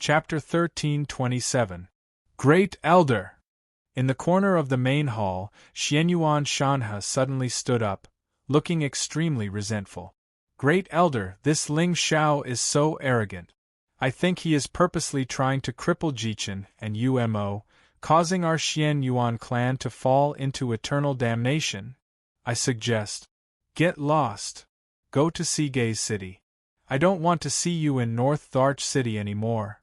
Chapter 1327. Great Elder! In the corner of the main hall, Xianyuan Shanhe suddenly stood up, looking extremely resentful. Great Elder, this Ling Xiao is so arrogant. I think he is purposely trying to cripple Jichen and Umo, causing our Xianyuan clan to fall into eternal damnation. I suggest, get lost. Go to Seagay's city. I don't want to see you in North Tharch City anymore.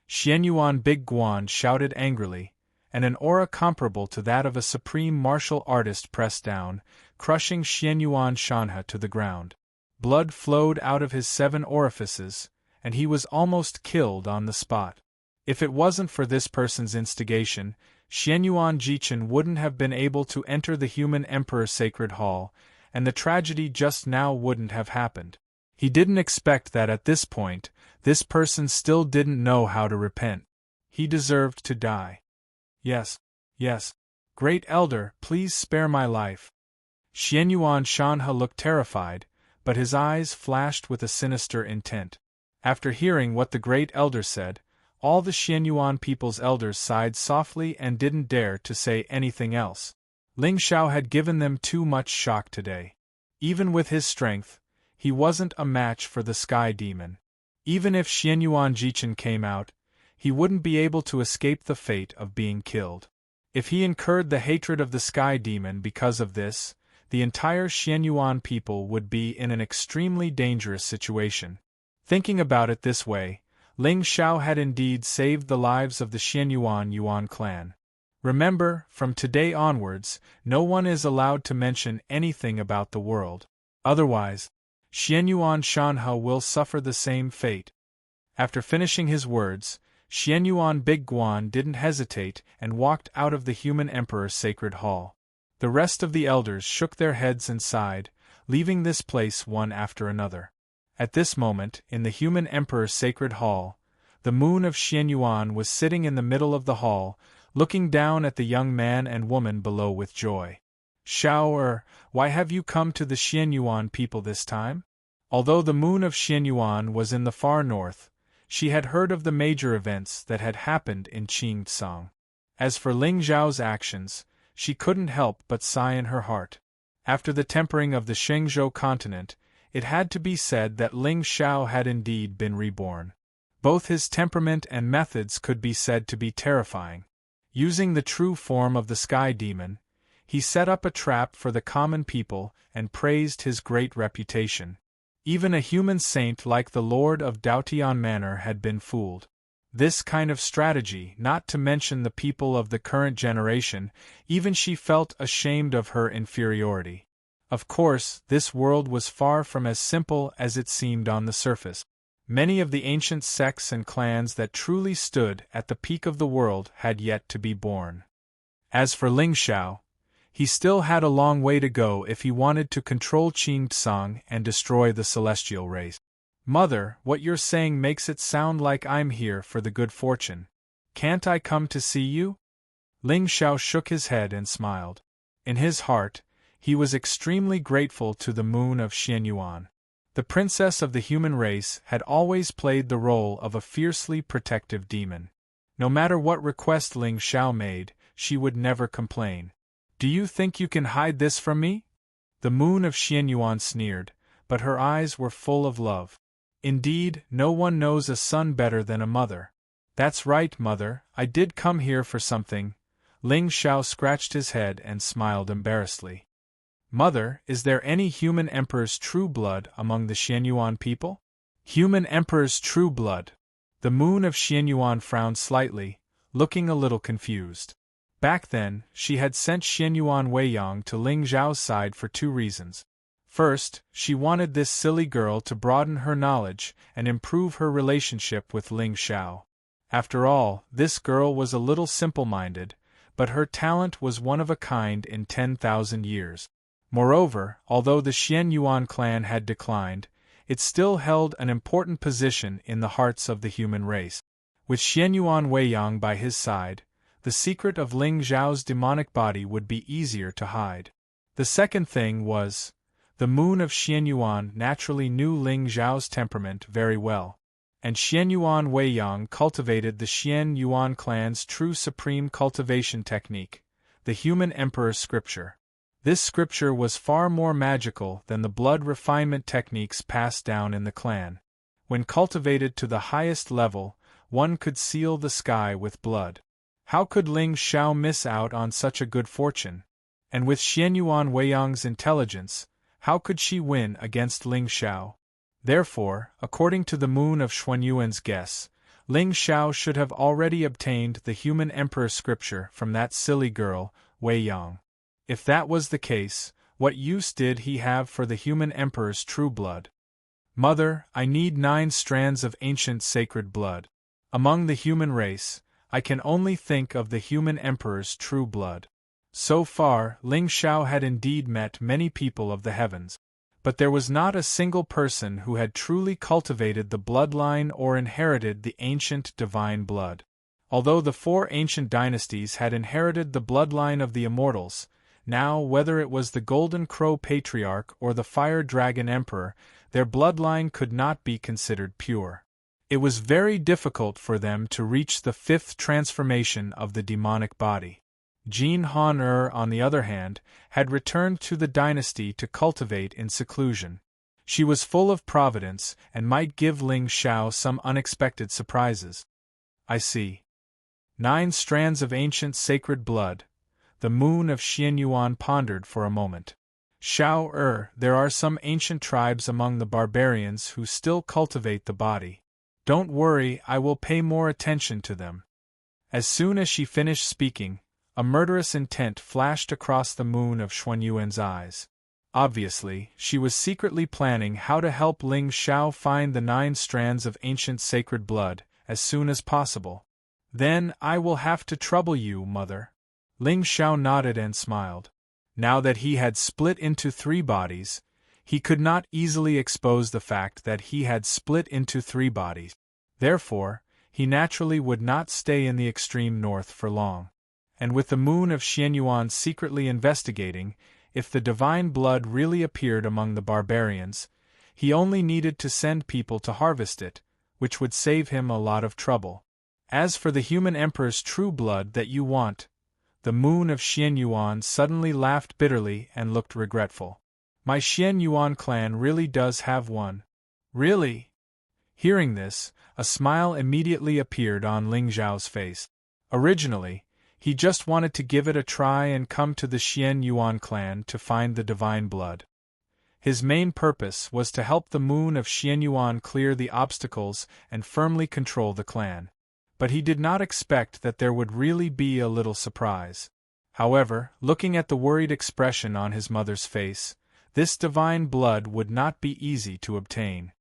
Xianyuan Big Guan shouted angrily, and an aura comparable to that of a supreme martial artist pressed down, crushing Xianyuan Shanhe to the ground. Blood flowed out of his 7 orifices, and he was almost killed on the spot. If it wasn't for this person's instigation, Xianyuan Jichen wouldn't have been able to enter the human emperor's sacred hall, and the tragedy just now wouldn't have happened. He didn't expect that at this point, this person still didn't know how to repent. He deserved to die. Yes. Great Elder, please spare my life. Xianyuan Shanhe looked terrified, but his eyes flashed with a sinister intent. After hearing what the Great Elder said, all the Xianyuan people's elders sighed softly and didn't dare to say anything else. Ling Xiao had given them too much shock today. Even with his strength, he wasn't a match for the Sky Demon. Even if Xianyuan Jichen came out, he wouldn't be able to escape the fate of being killed. If he incurred the hatred of the Sky Demon because of this, the entire Xianyuan people would be in an extremely dangerous situation. Thinking about it this way, Ling Xiao had indeed saved the lives of the Xianyuan Yuan clan. Remember, from today onwards, no one is allowed to mention anything about the world. Otherwise, Xianyuan Shanhe will suffer the same fate. After finishing his words, Xianyuan Big Guan didn't hesitate and walked out of the human emperor's sacred hall. The rest of the elders shook their heads and sighed, leaving this place one after another. At this moment, in the human emperor's sacred hall, the moon of Xianyuan was sitting in the middle of the hall, looking down at the young man and woman below with joy. Xiao, why have you come to the Xianyuan people this time? Although the moon of Xianyuan was in the far north, she had heard of the major events that had happened in Qingtsang. As for Ling Xiao's actions, she couldn't help but sigh in her heart. After the tempering of the Shengzhou continent, it had to be said that Ling Xiao had indeed been reborn. Both his temperament and methods could be said to be terrifying. Using the true form of the Sky Demon, he set up a trap for the common people and praised his great reputation. Even a human saint like the Lord of Daotian Manor had been fooled. This kind of strategy, not to mention the people of the current generation, even she felt ashamed of her inferiority. Of course, this world was far from as simple as it seemed on the surface. Many of the ancient sects and clans that truly stood at the peak of the world had yet to be born. As for Ling Xiao, he still had a long way to go if he wanted to control Qingtsang and destroy the celestial race. Mother, what you're saying makes it sound like I'm here for the good fortune. Can't I come to see you? Ling Xiao shook his head and smiled. In his heart, he was extremely grateful to the moon of Xianyuan. The princess of the human race had always played the role of a fiercely protective demon. No matter what request Ling Xiao made, she would never complain. Do you think you can hide this from me? The moon of Xianyuan sneered, but her eyes were full of love. Indeed, no one knows a son better than a mother. That's right, mother, I did come here for something. Ling Xiao scratched his head and smiled embarrassedly. Mother, is there any human emperor's true blood among the Xianyuan people? Human emperor's true blood. The moon of Xianyuan frowned slightly, looking a little confused. Back then, she had sent Xianyuan Weiyang to Ling Xiao's side for 2 reasons. First, she wanted this silly girl to broaden her knowledge and improve her relationship with Ling Xiao. After all, this girl was a little simple-minded, but her talent was one of a kind in 10,000 years. Moreover, although the Xianyuan clan had declined, it still held an important position in the hearts of the human race. With Xianyuan Weiyang by his side, the secret of Ling Xiao's demonic body would be easier to hide. The second thing was, the moon of Xianyuan naturally knew Ling Xiao's temperament very well. and Xianyuan Weiyang cultivated the Xianyuan clan's true supreme cultivation technique, the human emperor scripture. This scripture was far more magical than the blood refinement techniques passed down in the clan. When cultivated to the highest level, one could seal the sky with blood. How could Ling Xiao miss out on such a good fortune? And with Xianyuan Weiyang's intelligence, how could she win against Ling Xiao? Therefore, according to the moon of Xuanyuan's guess, Ling Xiao should have already obtained the human emperor scripture from that silly girl, Weiyang. If that was the case, what use did he have for the human emperor's true blood? Mother, I need 9 strands of ancient sacred blood. Among the human race, I can only think of the human emperor's true blood. So far, Ling Xiao had indeed met many people of the heavens, but there was not a single person who had truly cultivated the bloodline or inherited the ancient divine blood. Although the 4 ancient dynasties had inherited the bloodline of the immortals, now whether it was the Golden Crow Patriarch or the Fire Dragon Emperor, their bloodline could not be considered pure. It was very difficult for them to reach the 5th transformation of the demonic body. Jean Han on the other hand, had returned to the dynasty to cultivate in seclusion. She was full of providence and might give Ling Xiao some unexpected surprises. I see. 9 strands of ancient sacred blood. The moon of Xianyuan pondered for a moment. Xiao there are some ancient tribes among the barbarians who still cultivate the body. Don't worry, I will pay more attention to them. As soon as she finished speaking, a murderous intent flashed across the moon of Xuanyuan's eyes. Obviously, she was secretly planning how to help Ling Xiao find the 9 strands of ancient sacred blood as soon as possible. Then I will have to trouble you, mother. Ling Xiao nodded and smiled. Now that he had split into 3 bodies, he could not easily expose the fact that he had split into 3 bodies. Therefore, he naturally would not stay in the extreme north for long. And with the moon of Xianyuan secretly investigating if the divine blood really appeared among the barbarians, he only needed to send people to harvest it, which would save him a lot of trouble. As for the human emperor's true blood that you want, the moon of Xianyuan suddenly laughed bitterly and looked regretful. My Xianyuan clan really does have one. Really? Hearing this, a smile immediately appeared on Ling Xiao's face. Originally, he just wanted to give it a try and come to the Xianyuan clan to find the divine blood. His main purpose was to help the moon of Xianyuan clear the obstacles and firmly control the clan. But he did not expect that there would really be a little surprise. However, looking at the worried expression on his mother's face, this divine blood would not be easy to obtain.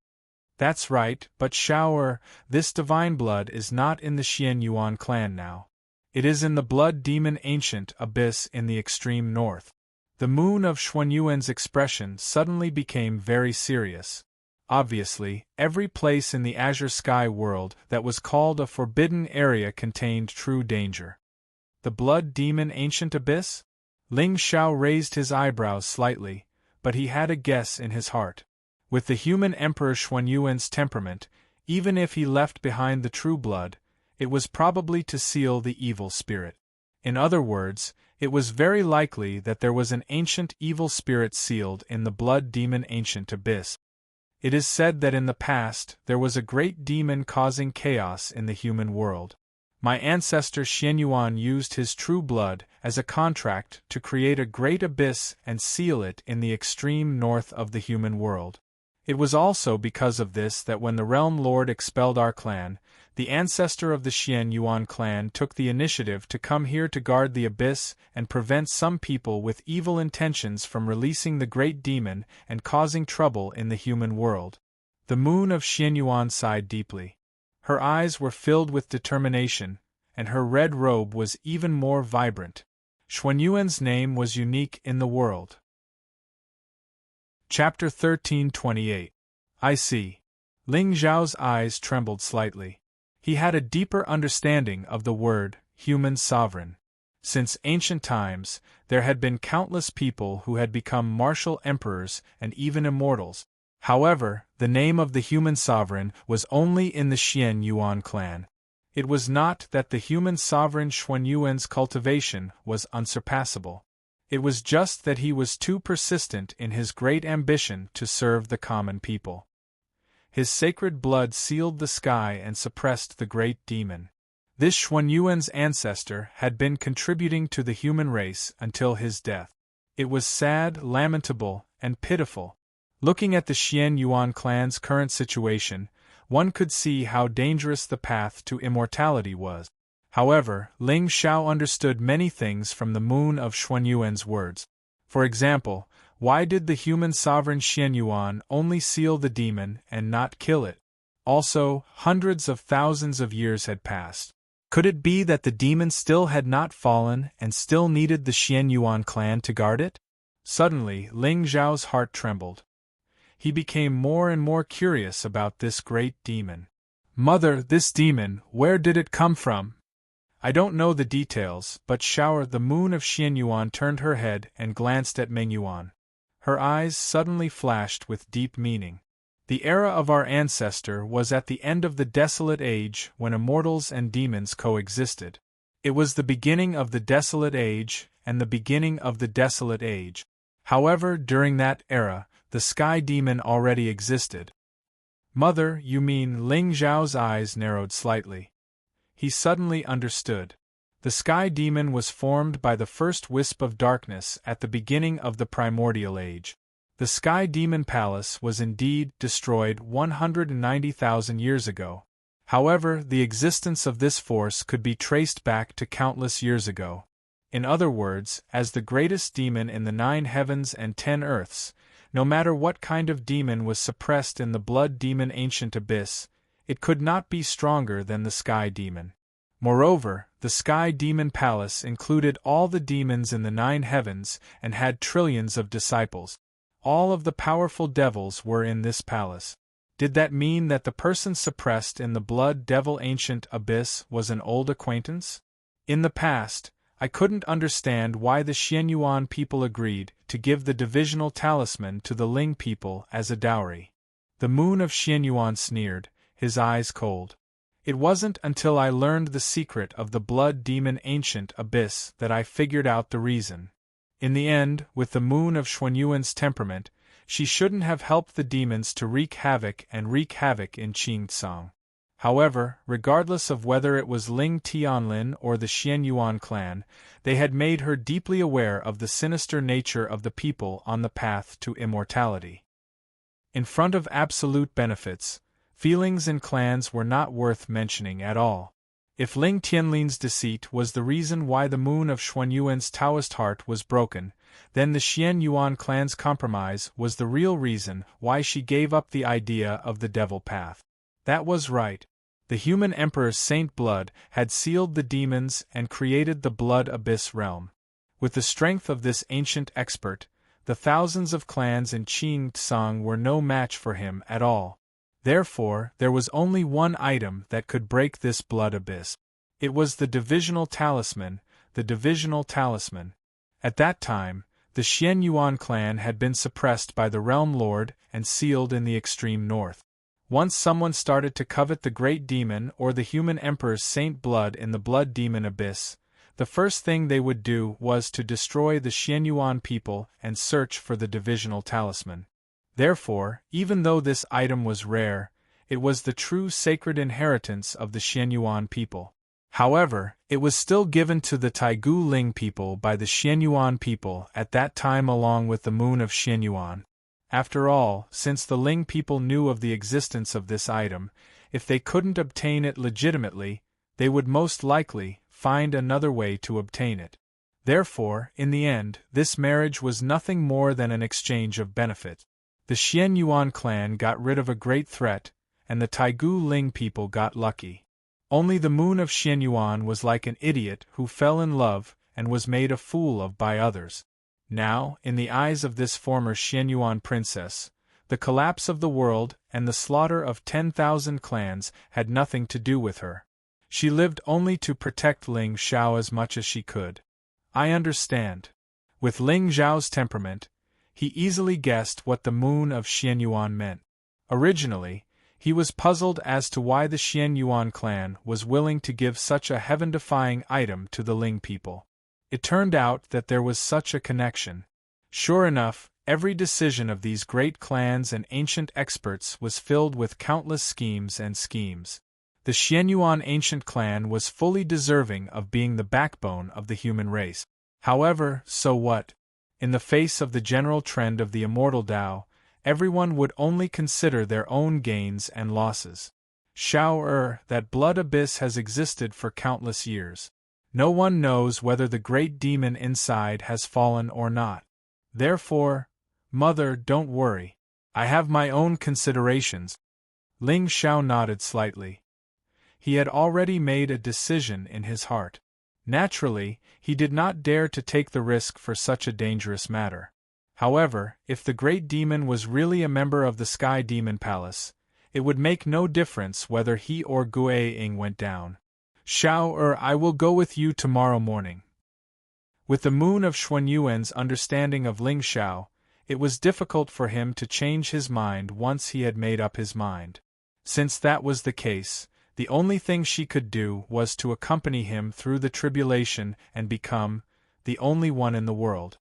That's right, but Xiao this divine blood is not in the Xianyuan clan now. It is in the blood demon ancient abyss in the extreme north. The moon of Xuanyuan's expression suddenly became very serious. Obviously, every place in the azure sky world that was called a forbidden area contained true danger. The blood demon ancient abyss? Ling Xiao raised his eyebrows slightly, but he had a guess in his heart. With the human emperor Xuanyuan's temperament, even if he left behind the true blood, it was probably to seal the evil spirit. In other words, it was very likely that there was an ancient evil spirit sealed in the blood demon ancient abyss. It is said that in the past there was a great demon causing chaos in the human world. My ancestor Xianyuan used his true blood as a contract to create a great abyss and seal it in the extreme north of the human world. It was also because of this that when the Realm Lord expelled our clan, the ancestor of the Xianyuan clan took the initiative to come here to guard the abyss and prevent some people with evil intentions from releasing the great demon and causing trouble in the human world. The moon of Xianyuan sighed deeply. Her eyes were filled with determination, and her red robe was even more vibrant. Xuanyuan's name was unique in the world. Chapter 1328. I see. Ling Xiao's eyes trembled slightly. He had a deeper understanding of the word, human sovereign. Since ancient times, there had been countless people who had become martial emperors and even immortals. However, the name of the human sovereign was only in the Xian Yuan clan. It was not that the human sovereign Xuan Yuan's cultivation was unsurpassable. It was just that he was too persistent in his great ambition to serve the common people. His sacred blood sealed the sky and suppressed the great demon. This Xuan Yuan's ancestor had been contributing to the human race until his death. It was sad, lamentable, and pitiful. Looking at the Xian Yuan clan's current situation, one could see how dangerous the path to immortality was. However, Ling Xiao understood many things from the moon of Xuan Yuan's words. For example, why did the human sovereign Xian Yuan only seal the demon and not kill it? Also, hundreds of thousands of years had passed. Could it be that the demon still had not fallen and still needed the Xian Yuan clan to guard it? Suddenly, Ling Xiao's heart trembled. He became more and more curious about this great demon. Mother, this demon, where did it come from? I don't know the details, but Xiao, the moon of Xian Yuan, turned her head and glanced at Meng Yuan. Her eyes suddenly flashed with deep meaning. The era of our ancestor was at the end of the desolate age when immortals and demons coexisted. It was the beginning of the desolate age and the beginning of the desolate age. However, during that era, the sky demon already existed. Mother, you mean? Ling Xiao's eyes narrowed slightly. He suddenly understood. The sky demon was formed by the first wisp of darkness at the beginning of the primordial age. The sky demon palace was indeed destroyed 190,000 years ago. However, the existence of this force could be traced back to countless years ago. In other words, as the greatest demon in the 9 heavens and 10 earths, no matter what kind of demon was suppressed in the blood demon ancient abyss, it could not be stronger than the sky demon. Moreover, the sky demon palace included all the demons in the 9 heavens and had trillions of disciples. All of the powerful devils were in this palace. Did that mean that the person suppressed in the blood devil ancient abyss was an old acquaintance? In the past, I couldn't understand why the Xian Yuan people agreed to give the divisional talisman to the Ling people as a dowry. The moon of Xian Yuan sneered, his eyes cold. It wasn't until I learned the secret of the blood demon ancient abyss that I figured out the reason. In the end, with the moon of Xuan Yuan's temperament, she shouldn't have helped the demons to wreak havoc in Qingtsang. However, regardless of whether it was Ling Tianlin or the Xian Yuan clan, they had made her deeply aware of the sinister nature of the people on the path to immortality. In front of absolute benefits, feelings in clans were not worth mentioning at all. If Ling Tianlin's deceit was the reason why the moon of Xuan Yuan's Taoist heart was broken, then the Xian Yuan clan's compromise was the real reason why she gave up the idea of the devil path. That was right. The human emperor's saint blood had sealed the demons and created the blood abyss realm. With the strength of this ancient expert, the thousands of clans in Qingtsang were no match for him at all. Therefore, there was only one item that could break this blood abyss. It was the divisional talisman, the divisional talisman. At that time, the Xian Yuan clan had been suppressed by the Realm Lord and sealed in the extreme north. Once someone started to covet the great demon or the human emperor's saint blood in the blood demon abyss, the first thing they would do was to destroy the Xian Yuan people and search for the divisional talisman. Therefore, even though this item was rare, it was the true sacred inheritance of the Xian Yuan people. However, it was still given to the Taigu Ling people by the Xian Yuan people at that time along with the moon of Xian Yuan. After all, since the Ling people knew of the existence of this item, if they couldn't obtain it legitimately, they would most likely find another way to obtain it. Therefore, in the end, this marriage was nothing more than an exchange of benefit. The Xian Yuan clan got rid of a great threat, and the Taigu Ling people got lucky. Only the moon of Xian Yuan was like an idiot who fell in love and was made a fool of by others. Now, in the eyes of this former Xian Yuan princess, the collapse of the world and the slaughter of 10,000 clans had nothing to do with her. She lived only to protect Ling Xiao as much as she could. I understand. With Ling Xiao's temperament, He easily guessed what the moon of Xianyuan meant. Originally, he was puzzled as to why the Xianyuan clan was willing to give such a heaven-defying item to the Ling people. It turned out that there was such a connection. Sure enough, every decision of these great clans and ancient experts was filled with countless schemes and schemes. The Xianyuan ancient clan was fully deserving of being the backbone of the human race. However, so what? In the face of the general trend of the immortal Tao, everyone would only consider their own gains and losses. That blood abyss has existed for countless years. No one knows whether the great demon inside has fallen or not. Therefore, Mother, don't worry. I have my own considerations. Ling Xiao nodded slightly. He had already made a decision in his heart. Naturally, he did not dare to take the risk for such a dangerous matter. However, if the great demon was really a member of the Sky Demon Palace, it would make no difference whether he or Guiying went down. I will go with you tomorrow morning. With the moon of Xuanyuan's understanding of Ling Xiao, it was difficult for him to change his mind once he had made up his mind. Since that was the case, the only thing she could do was to accompany him through the tribulation and become the only one in the world.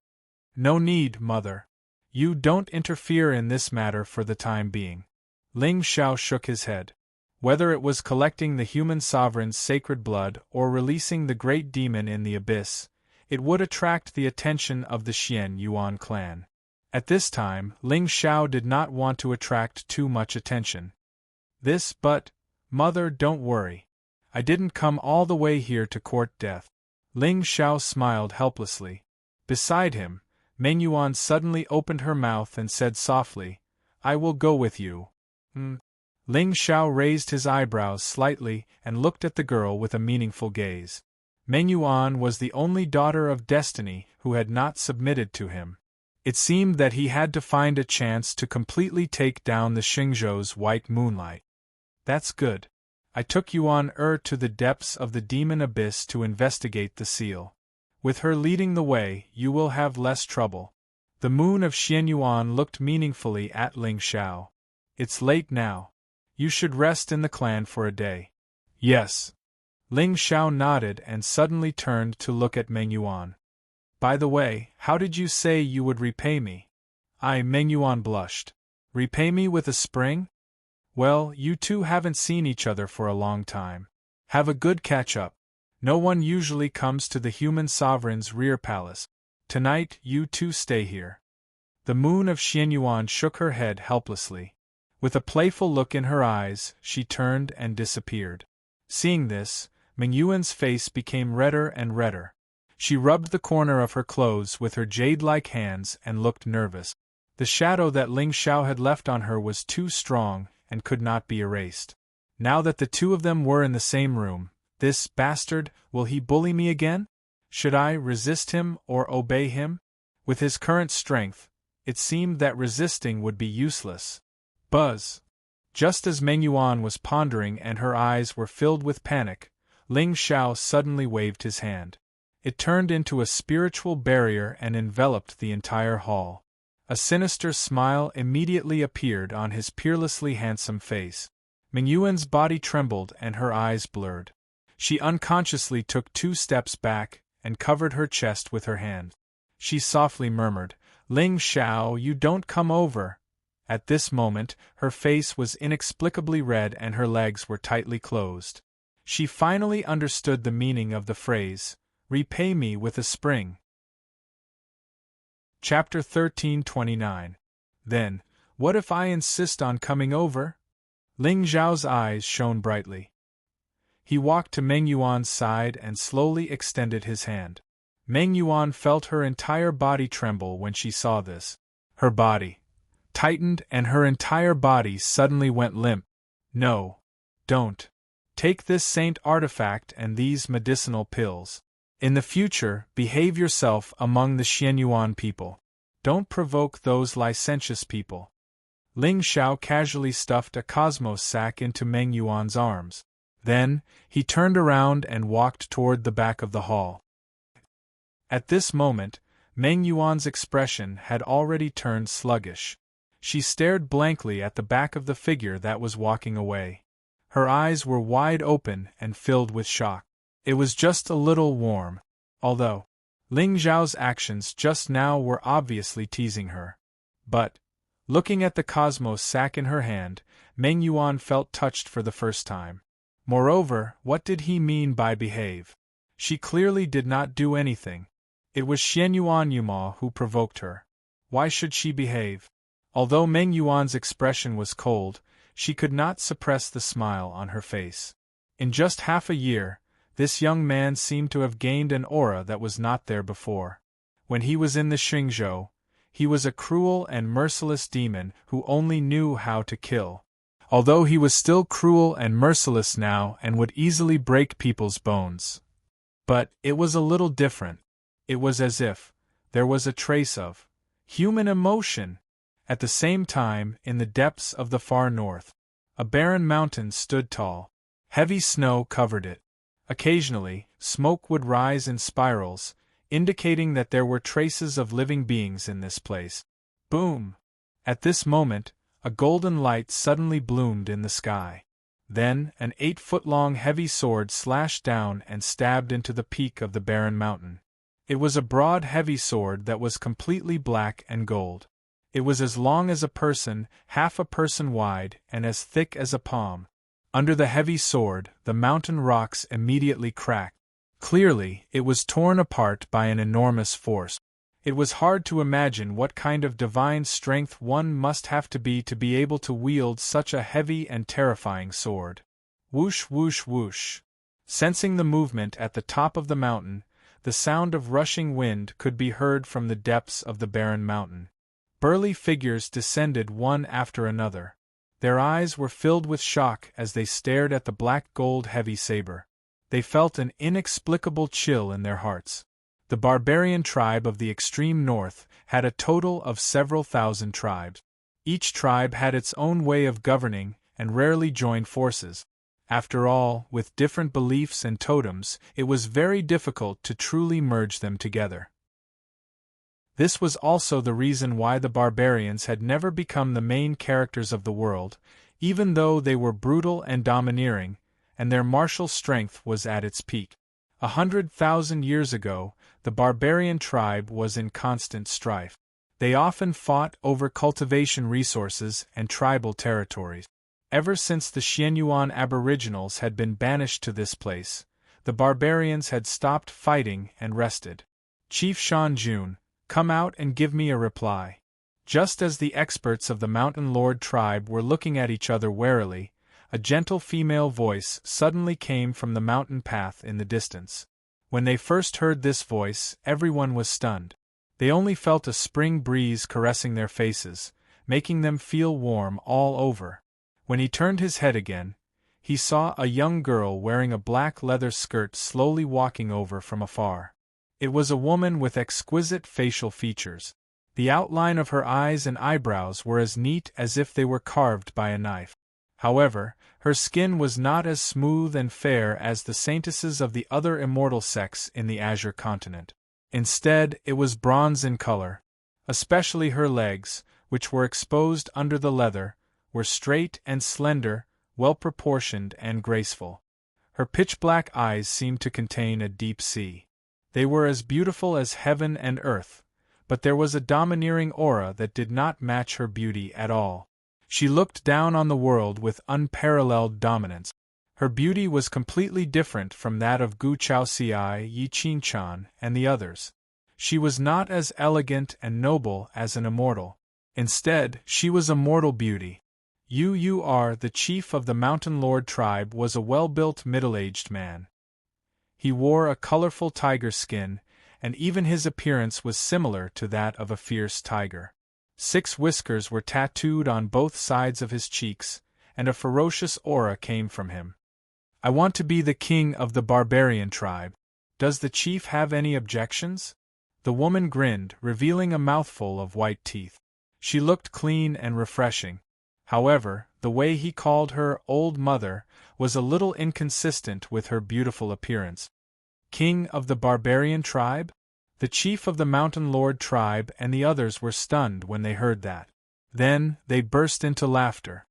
No need, Mother. You don't interfere in this matter for the time being. Ling Xiao shook his head. Whether it was collecting the human sovereign's sacred blood or releasing the great demon in the abyss, it would attract the attention of the Xianyuan clan. At this time, Ling Xiao did not want to attract too much attention. But, Mother, don't worry. I didn't come all the way here to court death. Ling Xiao smiled helplessly. Beside him, Mengyuan suddenly opened her mouth and said softly, I will go with you. Ling Xiao raised his eyebrows slightly and looked at the girl with a meaningful gaze. Mengyuan was the only daughter of destiny who had not submitted to him. It seemed that he had to find a chance to completely take down the Xingzhou's white moonlight. That's good. I took Yuan to the depths of the demon abyss to investigate the seal. With her leading the way, you will have less trouble. The moon of Xianyuan looked meaningfully at Ling Xiao. It's late now. You should rest in the clan for a day. Yes. Ling Xiao nodded and suddenly turned to look at Mengyuan. By the way, how did you say you would repay me? Mengyuan blushed. Repay me with a spring? Well, you two haven't seen each other for a long time. Have a good catch-up. No one usually comes to the human sovereign's rear palace. Tonight, you two stay here. The moon of Xianyuan shook her head helplessly. With a playful look in her eyes, she turned and disappeared. Seeing this, Mengyuan's face became redder and redder. She rubbed the corner of her clothes with her jade-like hands and looked nervous. The shadow that Ling Xiao had left on her was too strong and could not be erased. Now that the two of them were in the same room, this bastard, will he bully me again? Should I resist him or obey him? With his current strength, it seemed that resisting would be useless. Buzz! Just as Mengyuan was pondering and her eyes were filled with panic, Ling Xiao suddenly waved his hand. It turned into a spiritual barrier and enveloped the entire hall. A sinister smile immediately appeared on his peerlessly handsome face. Mengyuan's body trembled and her eyes blurred. She unconsciously took 2 steps back and covered her chest with her hand. She softly murmured, Ling Xiao, you don't come over. At this moment, her face was inexplicably red and her legs were tightly closed. She finally understood the meaning of the phrase, repay me with a spring. Chapter 1329. Then, what if I insist on coming over? Ling Zhao's eyes shone brightly. He walked to Mengyuan's side and slowly extended his hand. Mengyuan felt her entire body tremble when she saw this. Her body tightened and her entire body suddenly went limp. No. Don't. Take this saint artifact and these medicinal pills. In the future, behave yourself among the Xianyuan people. Don't provoke those licentious people. Ling Xiao casually stuffed a cosmos sack into Mengyuan's arms. Then, he turned around and walked toward the back of the hall. At this moment, Meng Yuan's expression had already turned sluggish. She stared blankly at the back of the figure that was walking away. Her eyes were wide open and filled with shock. It was just a little warm, although Ling Zhao's actions just now were obviously teasing her. But, looking at the Cosmos sack in her hand, Meng Yuan felt touched for the first time. Moreover, what did he mean by behave? She clearly did not do anything. It was Xianyuan Yuma who provoked her. Why should she behave? Although Meng Yuan's expression was cold, she could not suppress the smile on her face. In just half a year, this young man seemed to have gained an aura that was not there before. When he was in the Xingzhou, he was a cruel and merciless demon who only knew how to kill. Although he was still cruel and merciless now and would easily break people's bones. But it was a little different. It was as if there was a trace of human emotion. At the same time, in the depths of the far north, a barren mountain stood tall. Heavy snow covered it. Occasionally, smoke would rise in spirals, indicating that there were traces of living beings in this place. Boom! At this moment, a golden light suddenly bloomed in the sky. Then, an 8-foot-long heavy sword slashed down and stabbed into the peak of the barren mountain. It was a broad heavy sword that was completely black and gold. It was as long as a person, half a person wide, and as thick as a palm. Under the heavy sword, the mountain rocks immediately cracked. Clearly, it was torn apart by an enormous force. It was hard to imagine what kind of divine strength one must have to be able to wield such a heavy and terrifying sword. Whoosh whoosh whoosh. Sensing the movement at the top of the mountain, the sound of rushing wind could be heard from the depths of the barren mountain. Burly figures descended one after another. Their eyes were filled with shock as they stared at the black gold heavy saber. They felt an inexplicable chill in their hearts. The barbarian tribe of the extreme north had a total of several thousand tribes. Each tribe had its own way of governing and rarely joined forces. After all, with different beliefs and totems, it was very difficult to truly merge them together. This was also the reason why the barbarians had never become the main characters of the world, even though they were brutal and domineering, and their martial strength was at its peak. 100,000 years ago, the barbarian tribe was in constant strife. They often fought over cultivation resources and tribal territories. Ever since the Xianyuan aboriginals had been banished to this place, the barbarians had stopped fighting and rested. Chief Shan Jun, come out and give me a reply. Just as the experts of the Mountain Lord tribe were looking at each other warily, a gentle female voice suddenly came from the mountain path in the distance. When they first heard this voice, everyone was stunned. They only felt a spring breeze caressing their faces, making them feel warm all over. When he turned his head again, he saw a young girl wearing a black leather skirt slowly walking over from afar. It was a woman with exquisite facial features. The outline of her eyes and eyebrows were as neat as if they were carved by a knife. However, her skin was not as smooth and fair as the saintesses of the other immortal sects in the Azure continent. Instead, it was bronze in color. Especially her legs, which were exposed under the leather, were straight and slender, well-proportioned and graceful. Her pitch-black eyes seemed to contain a deep sea. They were as beautiful as heaven and earth, but there was a domineering aura that did not match her beauty at all. She looked down on the world with unparalleled dominance. Her beauty was completely different from that of Gu Chaoxiai, Yi Qinchan, and the others. She was not as elegant and noble as an immortal. Instead, she was a mortal beauty. Ur, the chief of the Mountain Lord tribe, was a well-built middle-aged man. He wore a colorful tiger skin, and even his appearance was similar to that of a fierce tiger. 6 whiskers were tattooed on both sides of his cheeks, and a ferocious aura came from him. I want to be the king of the barbarian tribe. Does the chief have any objections? The woman grinned, revealing a mouthful of white teeth. She looked clean and refreshing. However, the way he called her old mother was a little inconsistent with her beautiful appearance. King of the barbarian tribe? The chief of the Mountain Lord tribe and the others were stunned when they heard that. Then, they burst into laughter.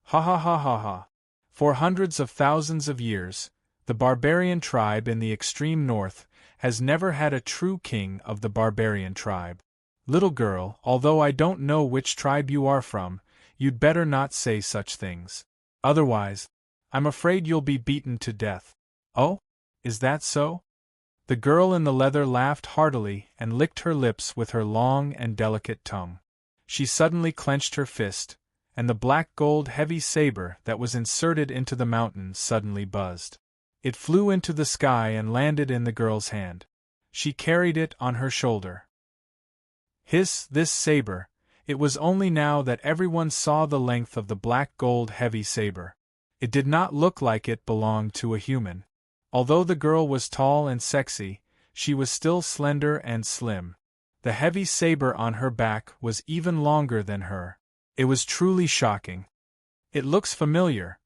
Ha ha ha ha ha. For hundreds of thousands of years, the barbarian tribe in the extreme north has never had a true king of the barbarian tribe. Little girl, although I don't know which tribe you are from, you'd better not say such things. Otherwise, I'm afraid you'll be beaten to death. Oh? Is that so? The girl in the leather laughed heartily and licked her lips with her long and delicate tongue. She suddenly clenched her fist, and the black gold heavy saber that was inserted into the mountain suddenly buzzed. It flew into the sky and landed in the girl's hand. She carried it on her shoulder. Hiss, this saber! It was only now that everyone saw the length of the black gold heavy saber. It did not look like it belonged to a human. Although the girl was tall and sexy, she was still slender and slim. The heavy saber on her back was even longer than her. It was truly shocking. It looks familiar.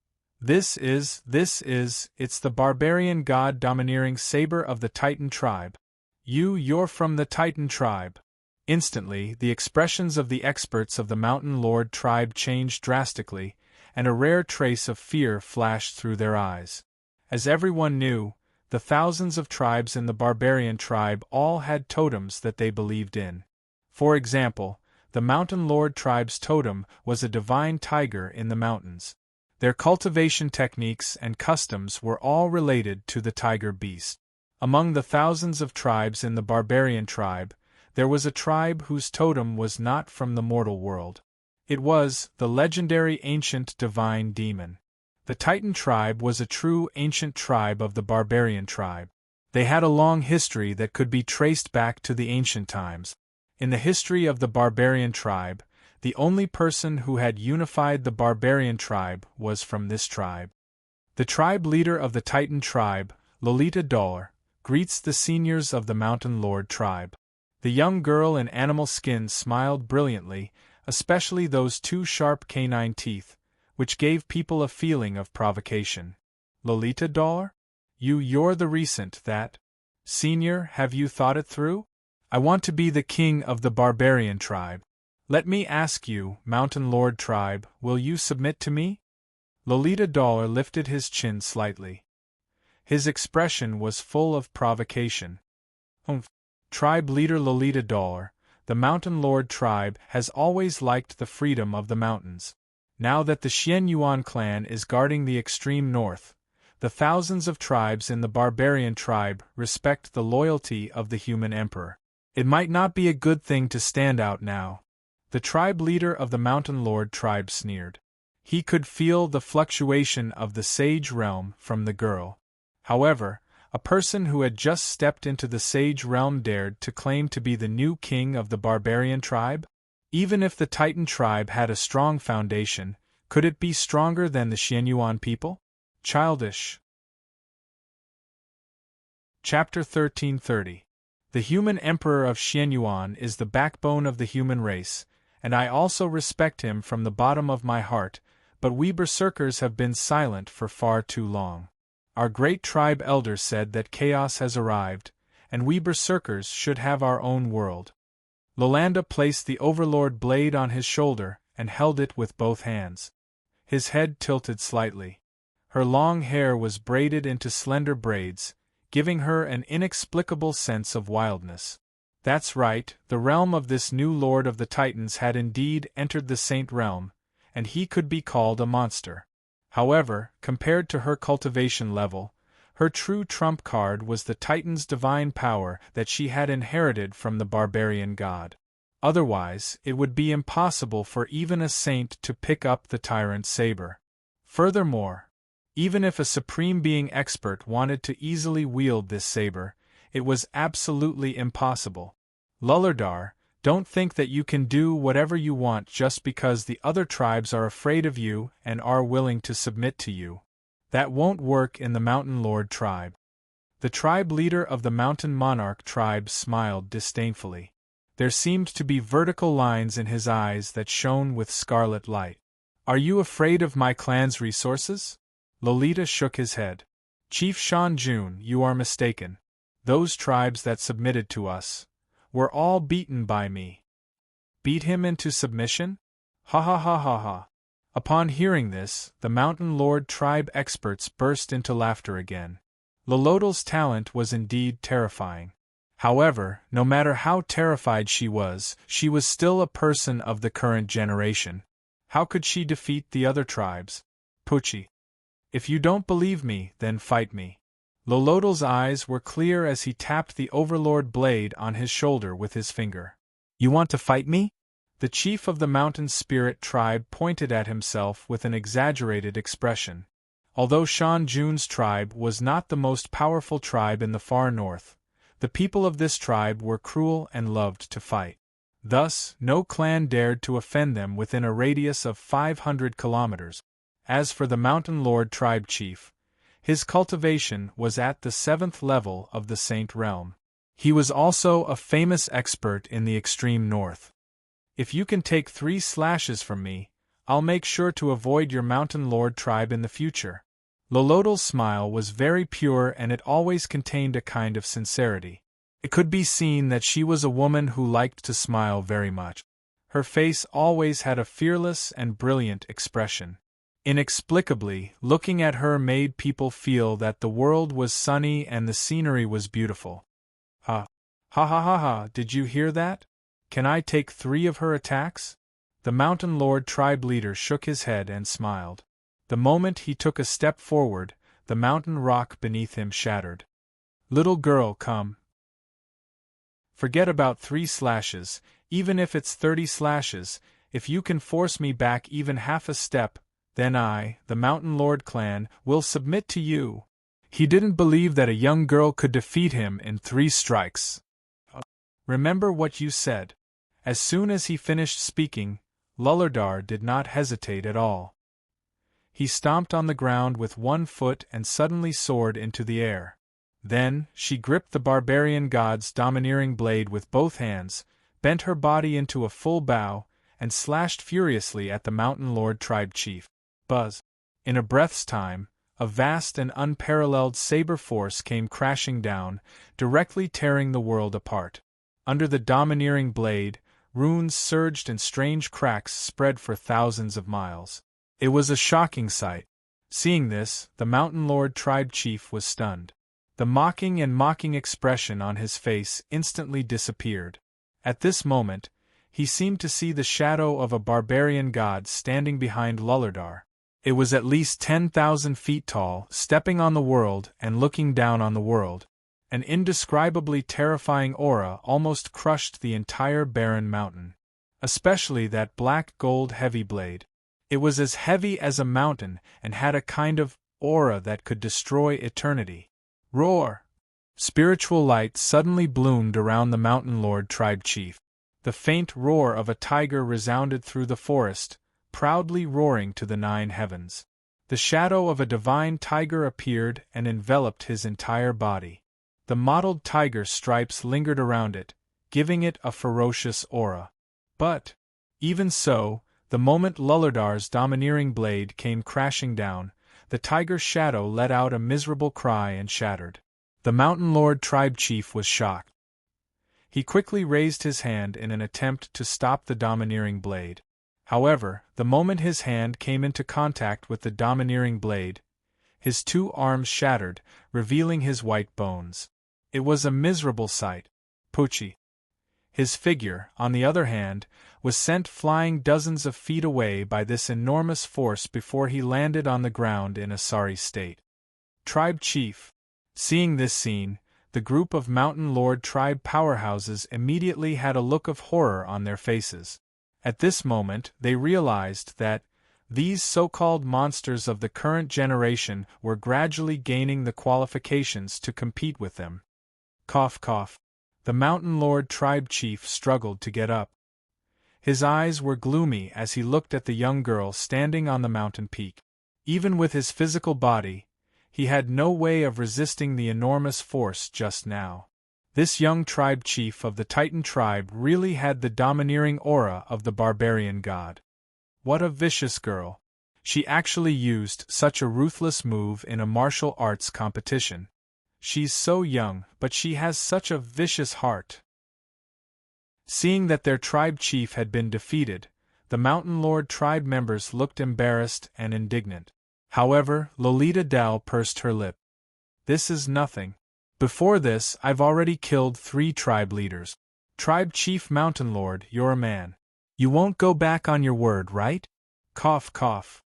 It's the barbarian god-domineering saber of the Titan tribe. You're from the Titan tribe. Instantly, the expressions of the experts of the Mountain Lord tribe changed drastically, and a rare trace of fear flashed through their eyes. As everyone knew, the thousands of tribes in the barbarian tribe all had totems that they believed in. For example, the Mountain Lord tribe's totem was a divine tiger in the mountains. Their cultivation techniques and customs were all related to the tiger beast. Among the thousands of tribes in the barbarian tribe, there was a tribe whose totem was not from the mortal world. It was the legendary ancient divine demon. The Titan tribe was a true ancient tribe of the barbarian tribe. They had a long history that could be traced back to the ancient times. In the history of the barbarian tribe, the only person who had unified the barbarian tribe was from this tribe. The tribe leader of the Titan tribe, Lolita Dollar, greets the seniors of the Mountain Lord tribe. The young girl in animal skin smiled brilliantly, especially those two sharp canine teeth, which gave people a feeling of provocation. Lolita Dollar? You're the recent that. Senior, have you thought it through? I want to be the king of the barbarian tribe. Let me ask you, Mountain Lord tribe, will you submit to me? Lolita Dollar lifted his chin slightly. His expression was full of provocation. Tribe leader Lolita Dollar, the Mountain Lord tribe has always liked the freedom of the mountains. Now that the Xianyuan clan is guarding the extreme north, the thousands of tribes in the barbarian tribe respect the loyalty of the human emperor. It might not be a good thing to stand out now. The tribe leader of the Mountain Lord tribe sneered. He could feel the fluctuation of the sage realm from the girl. However, a person who had just stepped into the sage realm dared to claim to be the new king of the barbarian tribe? Even if the Titan tribe had a strong foundation, could it be stronger than the Xianyuan people? Childish. Chapter 1330. The human emperor of Xianyuan is the backbone of the human race, and I also respect him from the bottom of my heart, but we berserkers have been silent for far too long. Our great tribe elder said that chaos has arrived, and we berserkers should have our own world. Lolanda placed the overlord blade on his shoulder and held it with both hands. His head tilted slightly. Her long hair was braided into slender braids, giving her an inexplicable sense of wildness. That's right, the realm of this new lord of the Titans had indeed entered the Saint realm, and he could be called a monster. However, compared to her cultivation level, her true trump card was the Titan's divine power that she had inherited from the barbarian god. Otherwise, it would be impossible for even a saint to pick up the tyrant's saber. Furthermore, even if a supreme being expert wanted to easily wield this saber, it was absolutely impossible. Lullardar, don't think that you can do whatever you want just because the other tribes are afraid of you and are willing to submit to you. That won't work in the Mountain Lord tribe. The tribe leader of the Mountain Monarch tribe smiled disdainfully. There seemed to be vertical lines in his eyes that shone with scarlet light. Are you afraid of my clan's resources? Lolita shook his head. Chief Shan Jun, you are mistaken. those tribes that submitted to us, were all beaten by me. Beat him into submission? Ha ha ha ha ha. Upon hearing this, the Mountain Lord tribe experts burst into laughter again. Lolotol's talent was indeed terrifying. However, no matter how terrified she was still a person of the current generation. How could she defeat the other tribes? Pucci. If you don't believe me, then fight me. Lolotol's eyes were clear as he tapped the Overlord blade on his shoulder with his finger. You want to fight me? The chief of the Mountain Spirit tribe pointed at himself with an exaggerated expression. Although Shan Jun's tribe was not the most powerful tribe in the far north, the people of this tribe were cruel and loved to fight. Thus, no clan dared to offend them within a radius of 500 kilometers. As for the Mountain Lord tribe chief, his cultivation was at the 7th level of the Saint Realm. He was also a famous expert in the extreme north. If you can take 3 slashes from me, I'll make sure to avoid your Mountain Lord tribe in the future. Lolotol's smile was very pure and it always contained a kind of sincerity. It could be seen that she was a woman who liked to smile very much. Her face always had a fearless and brilliant expression. Inexplicably, looking at her made people feel that the world was sunny and the scenery was beautiful. Ha! Ha ha ha ha, did you hear that? Can I take 3 of her attacks? The Mountain Lord tribe leader shook his head and smiled. The moment he took a step forward, the mountain rock beneath him shattered. Little girl, come. Forget about 3 slashes, even if it's 30 slashes, if you can force me back even half a step, then I, the Mountain Lord clan, will submit to you. He didn't believe that a young girl could defeat him in 3 strikes. Remember what you said. As soon as he finished speaking, Lullardar did not hesitate at all. He stomped on the ground with 1 foot and suddenly soared into the air. Then, she gripped the barbarian god's domineering blade with both hands, bent her body into a full bow, and slashed furiously at the Mountain Lord tribe chief. Buzz! In a breath's time, a vast and unparalleled saber force came crashing down, directly tearing the world apart. Under the domineering blade, runes surged and strange cracks spread for thousands of miles. It was a shocking sight. Seeing this, the Mountain Lord tribe chief was stunned. The mocking expression on his face instantly disappeared. At this moment, he seemed to see the shadow of a barbarian god standing behind Lullardar. It was at least 10,000 feet tall, stepping on the world and looking down on the world. An indescribably terrifying aura almost crushed the entire barren mountain. Especially that black gold heavy blade. It was as heavy as a mountain and had a kind of aura that could destroy eternity. Roar! Spiritual light suddenly bloomed around the Mountain Lord tribe chief. The faint roar of a tiger resounded through the forest, proudly roaring to the 9 heavens. The shadow of a divine tiger appeared and enveloped his entire body. The mottled tiger stripes lingered around it, giving it a ferocious aura. But, even so, the moment Lullardar's domineering blade came crashing down, the tiger's shadow let out a miserable cry and shattered. The Mountain Lord tribe chief was shocked. He quickly raised his hand in an attempt to stop the domineering blade. However, the moment his hand came into contact with the domineering blade, his 2 arms shattered, revealing his white bones. It was a miserable sight. Pucci. His figure, on the other hand, was sent flying dozens of feet away by this enormous force before he landed on the ground in a sorry state. Tribe chief. Seeing this scene, the group of Mountain Lord tribe powerhouses immediately had a look of horror on their faces. At this moment, they realized that these so-called monsters of the current generation were gradually gaining the qualifications to compete with them. Cough cough. The Mountain Lord tribe chief struggled to get up. His eyes were gloomy as he looked at the young girl standing on the mountain peak. Even with his physical body, he had no way of resisting the enormous force just now. This young tribe chief of the Titan tribe really had the domineering aura of the barbarian god. What a vicious girl! She actually used such a ruthless move in a martial arts competition. She's so young, but she has such a vicious heart. Seeing that their tribe chief had been defeated, the Mountain Lord tribe members looked embarrassed and indignant. However, Lolita Dal pursed her lip. This is nothing. Before this, I've already killed 3 tribe leaders. Tribe Chief Mountain Lord, you're a man. You won't go back on your word, right? Cough, cough.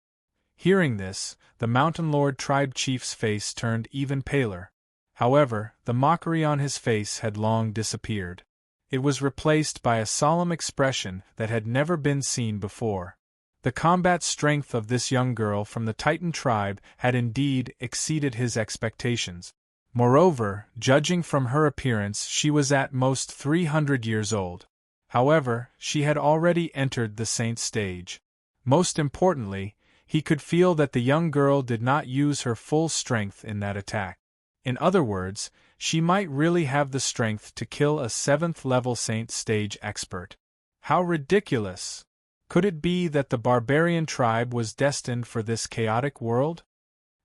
Hearing this, the Mountain Lord tribe chief's face turned even paler. However, the mockery on his face had long disappeared. It was replaced by a solemn expression that had never been seen before. The combat strength of this young girl from the Titan tribe had indeed exceeded his expectations. Moreover, judging from her appearance, she was at most 300 years old. However, she had already entered the saint stage. Most importantly, he could feel that the young girl did not use her full strength in that attack. In other words, she might really have the strength to kill a 7th-level saint stage expert. How ridiculous! Could it be that the barbarian tribe was destined for this chaotic world?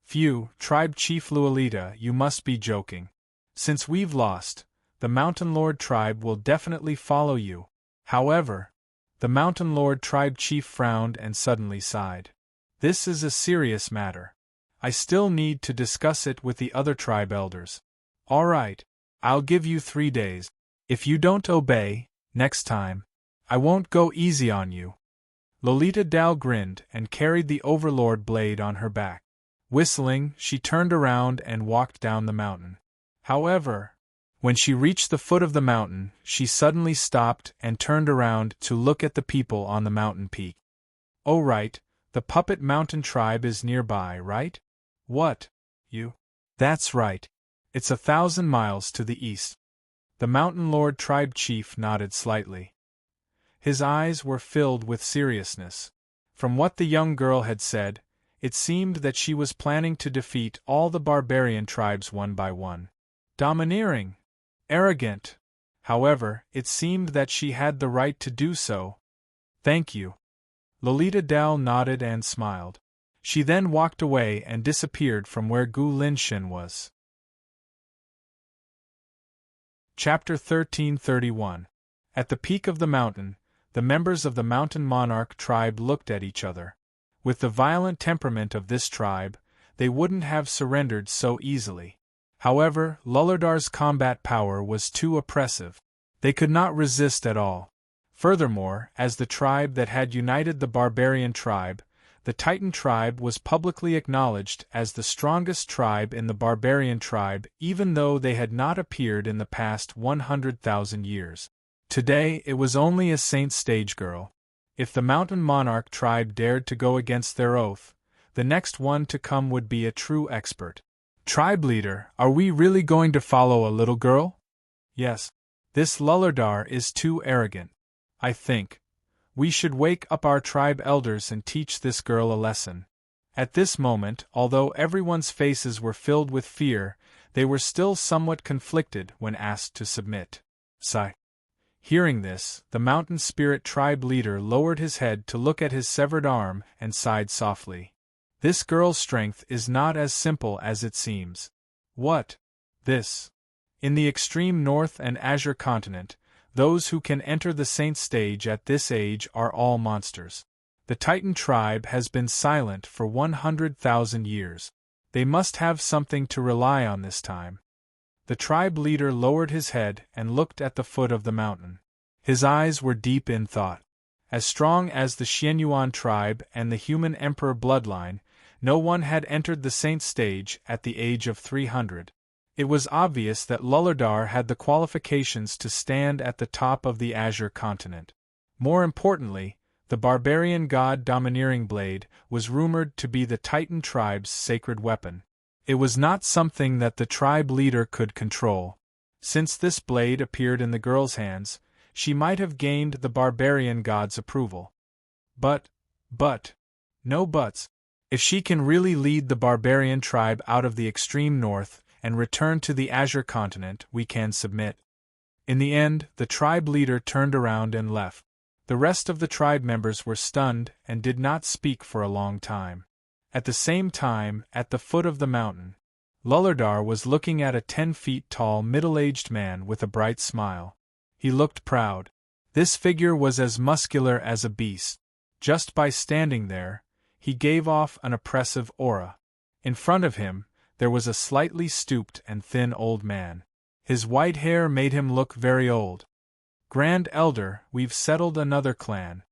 Phew, Tribe Chief Lualita, you must be joking. Since we've lost, the Mountain Lord tribe will definitely follow you. However, the Mountain Lord tribe chief frowned and suddenly sighed. This is a serious matter. I still need to discuss it with the other tribe elders. All right, I'll give you 3 days. If you don't obey, next time, I won't go easy on you. Lolita Dal grinned and carried the Overlord blade on her back. Whistling, she turned around and walked down the mountain. However, when she reached the foot of the mountain, she suddenly stopped and turned around to look at the people on the mountain peak. Oh right, the Puppet Mountain tribe is nearby, right? What? You? That's right. It's 1,000 miles to the east. The Mountain Lord tribe chief nodded slightly. His eyes were filled with seriousness. From what the young girl had said, it seemed that she was planning to defeat all the barbarian tribes one by one. Domineering! Arrogant! However, it seemed that she had the right to do so. Thank you. Lolita Dal nodded and smiled. She then walked away and disappeared from where Gu Linshin was. Chapter 1331. At the peak of the mountain, the members of the Mountain Monarch tribe looked at each other. With the violent temperament of this tribe, they wouldn't have surrendered so easily. However, Lullardar's combat power was too oppressive. They could not resist at all. Furthermore, as the tribe that had united the barbarian tribe, the Titan tribe was publicly acknowledged as the strongest tribe in the barbarian tribe, even though they had not appeared in the past 100,000 years. Today it was only a saint stage girl. If the Mountain Monarch tribe dared to go against their oath, the next one to come would be a true expert. Tribe leader, are we really going to follow a little girl? Yes. This Lullardar is too arrogant. I think we should wake up our tribe elders and teach this girl a lesson. At this moment, although everyone's faces were filled with fear, they were still somewhat conflicted when asked to submit. Sigh. Hearing this, the Mountain Spirit tribe leader lowered his head to look at his severed arm and sighed softly. This girl's strength is not as simple as it seems. What? This? In the extreme north and Azure continent, those who can enter the saint stage at this age are all monsters. The Titan tribe has been silent for 100,000 years. They must have something to rely on this time. The tribe leader lowered his head and looked at the foot of the mountain. His eyes were deep in thought. As strong as the Xianyuan tribe and the human emperor bloodline, no one had entered the saint stage at the age of 300. It was obvious that Lullardar had the qualifications to stand at the top of the Azure continent. More importantly, the barbarian god Domineering Blade was rumored to be the Titan tribe's sacred weapon. It was not something that the tribe leader could control. Since this blade appeared in the girl's hands, she might have gained the barbarian god's approval. But, no buts. If she can really lead the barbarian tribe out of the extreme north and return to the Azure continent, we can submit. In the end, the tribe leader turned around and left. The rest of the tribe members were stunned and did not speak for a long time. At the same time, at the foot of the mountain, Lullardar was looking at a 10 feet tall middle-aged man with a bright smile. He looked proud. This figure was as muscular as a beast. Just by standing there, he gave off an oppressive aura. In front of him, there was a slightly stooped and thin old man. His white hair made him look very old. Grand Elder, we've settled another clan.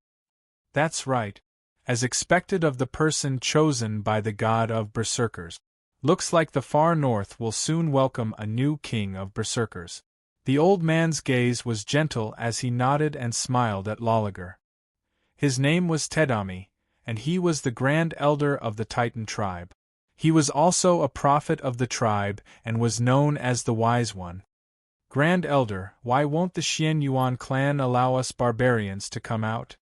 That's right. As expected of the person chosen by the god of Berserkers. Looks like the far north will soon welcome a new king of Berserkers. The old man's gaze was gentle as he nodded and smiled at Lolliger. His name was Tedami, and he was the Grand Elder of the Titan tribe. He was also a prophet of the tribe and was known as the Wise One. Grand Elder, why won't the Xian Yuan clan allow us barbarians to come out?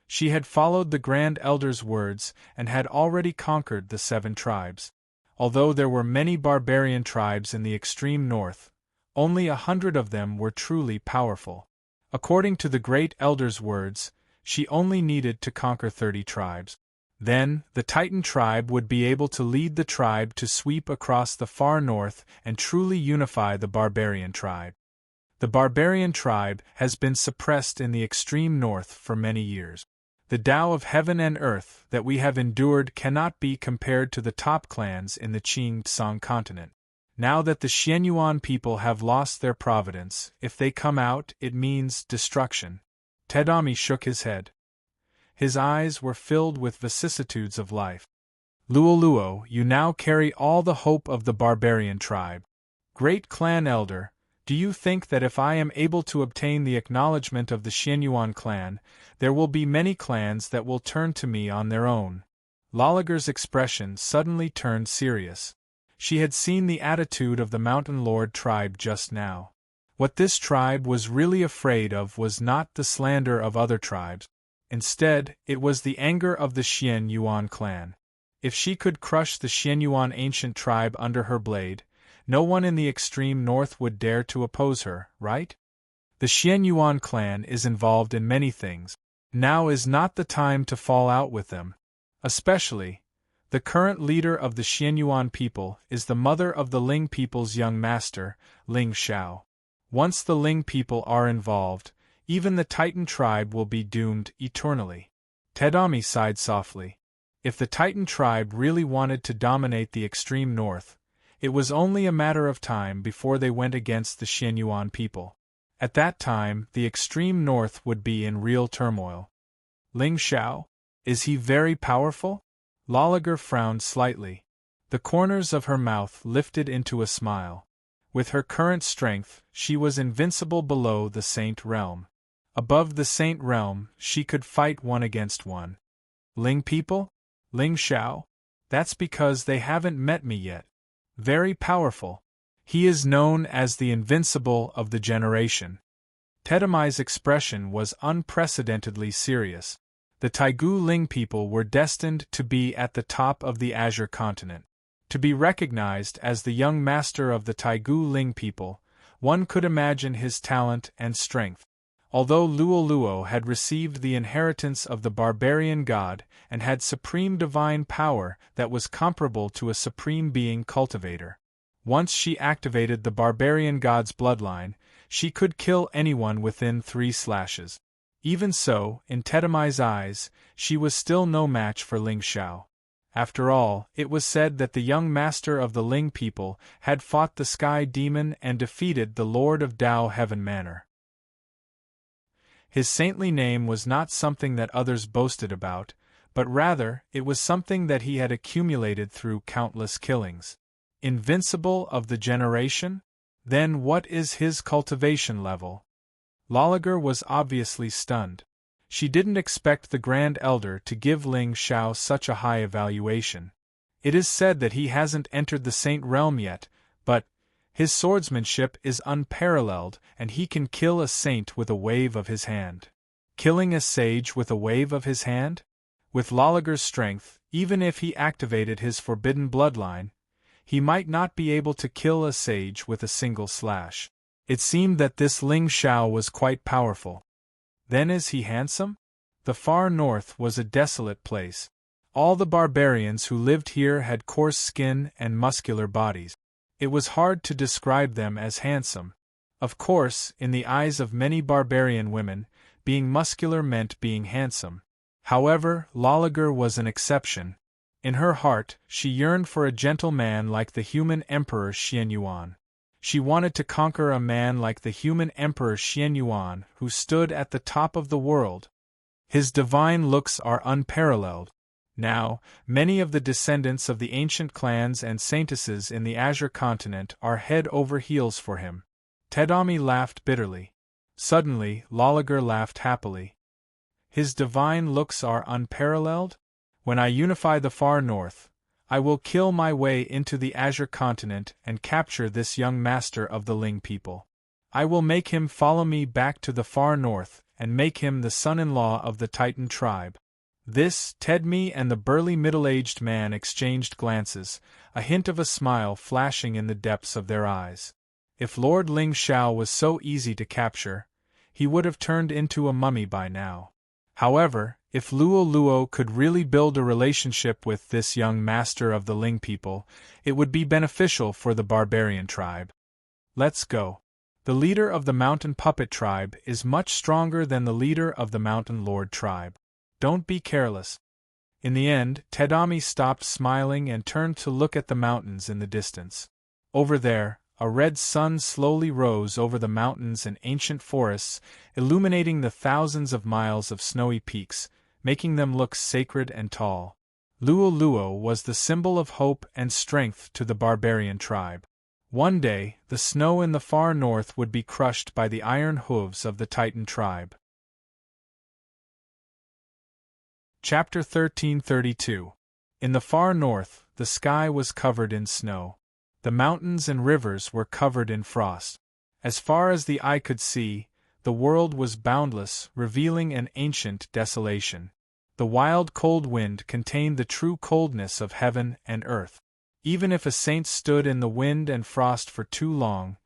She had followed the Grand Elder's words and had already conquered the 7 tribes. Although there were many barbarian tribes in the extreme north, only 100 of them were truly powerful. According to the Great Elder's words, she only needed to conquer 30 tribes. Then, the Titan tribe would be able to lead the tribe to sweep across the far north and truly unify the barbarian tribe. The barbarian tribe has been suppressed in the extreme north for many years. The Tao of heaven and earth that we have endured cannot be compared to the top clans in the Qing Tsang continent. Now that the Xianyuan people have lost their providence, if they come out, it means destruction. Tedami shook his head. His eyes were filled with vicissitudes of life. Luoluo, you now carry all the hope of the barbarian tribe. Great clan elder, do you think that if I am able to obtain the acknowledgement of the Xianyuan clan, there will be many clans that will turn to me on their own? Lolliger's expression suddenly turned serious. She had seen the attitude of the Mountain Lord tribe just now. What this tribe was really afraid of was not the slander of other tribes. Instead, it was the anger of the Xianyuan clan. If she could crush the Xianyuan ancient tribe under her blade, no one in the extreme north would dare to oppose her, right? The Xianyuan clan is involved in many things. Now is not the time to fall out with them. Especially, the current leader of the Xianyuan people is the mother of the Ling people's young master, Ling Xiao. Once the Ling people are involved, even the Titan tribe will be doomed eternally. Tedami sighed softly. If the Titan tribe really wanted to dominate the extreme north, it was only a matter of time before they went against the Xianyuan people. At that time, the extreme north would be in real turmoil. Ling Xiao? Is he very powerful? Lolliger frowned slightly. The corners of her mouth lifted into a smile. With her current strength, she was invincible below the Saint Realm. Above the Saint Realm, she could fight one against one. Ling people? Ling Xiao? That's because they haven't met me yet. Very powerful. He is known as the Invincible of the generation. Tedami's expression was unprecedentedly serious. The Taigu Ling people were destined to be at the top of the Azure continent. To be recognized as the young master of the Taigu Ling people, one could imagine his talent and strength. Although Luoluo had received the inheritance of the barbarian god and had supreme divine power that was comparable to a supreme being cultivator, once she activated the barbarian god's bloodline, she could kill anyone within 3 slashes. Even so, in Tedami's eyes, she was still no match for Ling Xiao. After all, it was said that the young master of the Ling people had fought the Sky Demon and defeated the Lord of Tao Heaven Manor. His saintly name was not something that others boasted about, but rather, it was something that he had accumulated through countless killings. Invincible of the generation? Then what is his cultivation level? Lolliger was obviously stunned. She didn't expect the Grand Elder to give Ling Xiao such a high evaluation. It is said that he hasn't entered the Saint Realm yet, but his swordsmanship is unparalleled and he can kill a saint with a wave of his hand. Killing a sage with a wave of his hand? With Lolliger's strength, even if he activated his forbidden bloodline, he might not be able to kill a sage with a single slash. It seemed that this Ling Xiao was quite powerful. Then is he handsome? The far north was a desolate place. All the barbarians who lived here had coarse skin and muscular bodies. It was hard to describe them as handsome. Of course, in the eyes of many barbarian women, being muscular meant being handsome. However, Lalagur was an exception. In her heart, she yearned for a gentle man like the human Emperor Xianyuan. She wanted to conquer a man like the human Emperor Xianyuan, who stood at the top of the world. His divine looks are unparalleled. Now, many of the descendants of the ancient clans and saintesses in the Azure continent are head over heels for him. Tedami laughed bitterly. Suddenly, Lalagur laughed happily. His divine looks are unparalleled? When I unify the far north, I will kill my way into the Azure continent and capture this young master of the Ling people. I will make him follow me back to the far north and make him the son-in-law of the Titan tribe. This, Tedmi and the burly middle-aged man exchanged glances, a hint of a smile flashing in the depths of their eyes. If Lord Ling Xiao was so easy to capture, he would have turned into a mummy by now. However, if Luo Luo could really build a relationship with this young master of the Ling people, it would be beneficial for the barbarian tribe. Let's go. The leader of the Mountain Puppet tribe is much stronger than the leader of the Mountain Lord tribe. Don't be careless. In the end, Tedami stopped smiling and turned to look at the mountains in the distance. Over there, a red sun slowly rose over the mountains and ancient forests, illuminating the thousands of miles of snowy peaks, making them look sacred and tall. Luo Luo was the symbol of hope and strength to the barbarian tribe. One day, the snow in the far north would be crushed by the iron hooves of the Titan tribe. Chapter 1332. In the far north, the sky was covered in snow. The mountains and rivers were covered in frost. As far as the eye could see, the world was boundless, revealing an ancient desolation. The wild cold wind contained the true coldness of heaven and earth. Even if a saint stood in the wind and frost for too long,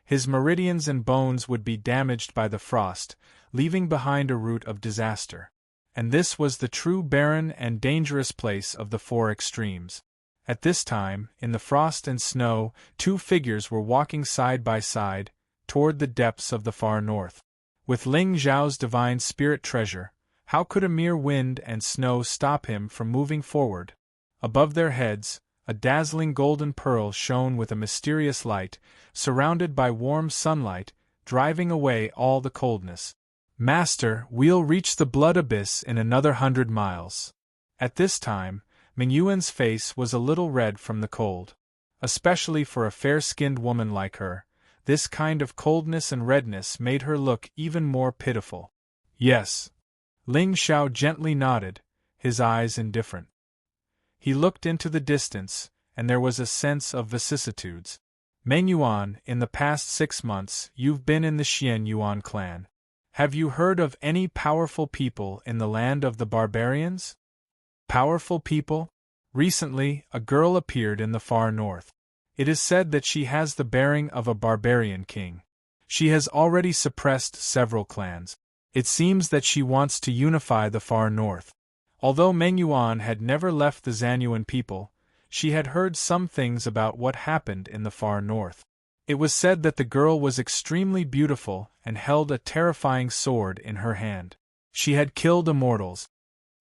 his meridians and bones would be damaged by the frost, leaving behind a root of disaster. And this was the true barren and dangerous place of the four extremes. At this time, in the frost and snow, two figures were walking side by side, toward the depths of the far north. With Ling Zhao's divine spirit treasure, how could a mere wind and snow stop him from moving forward? Above their heads, a dazzling golden pearl shone with a mysterious light, surrounded by warm sunlight, driving away all the coldness. Master, we'll reach the blood abyss in another 100 miles. At this time, Mingyuan's face was a little red from the cold. Especially for a fair-skinned woman like her, this kind of coldness and redness made her look even more pitiful. Yes. Ling Xiao gently nodded, his eyes indifferent. He looked into the distance, and there was a sense of vicissitudes. Mengyuan, in the past 6 months, you've been in the Xianyuan clan. Have you heard of any powerful people in the land of the barbarians? Powerful people? Recently, a girl appeared in the far north. It is said that she has the bearing of a barbarian king. She has already suppressed several clans. It seems that she wants to unify the far north. Although Mengyuan had never left the Zanyuan people, she had heard some things about what happened in the far north. It was said that the girl was extremely beautiful and held a terrifying sword in her hand. She had killed immortals.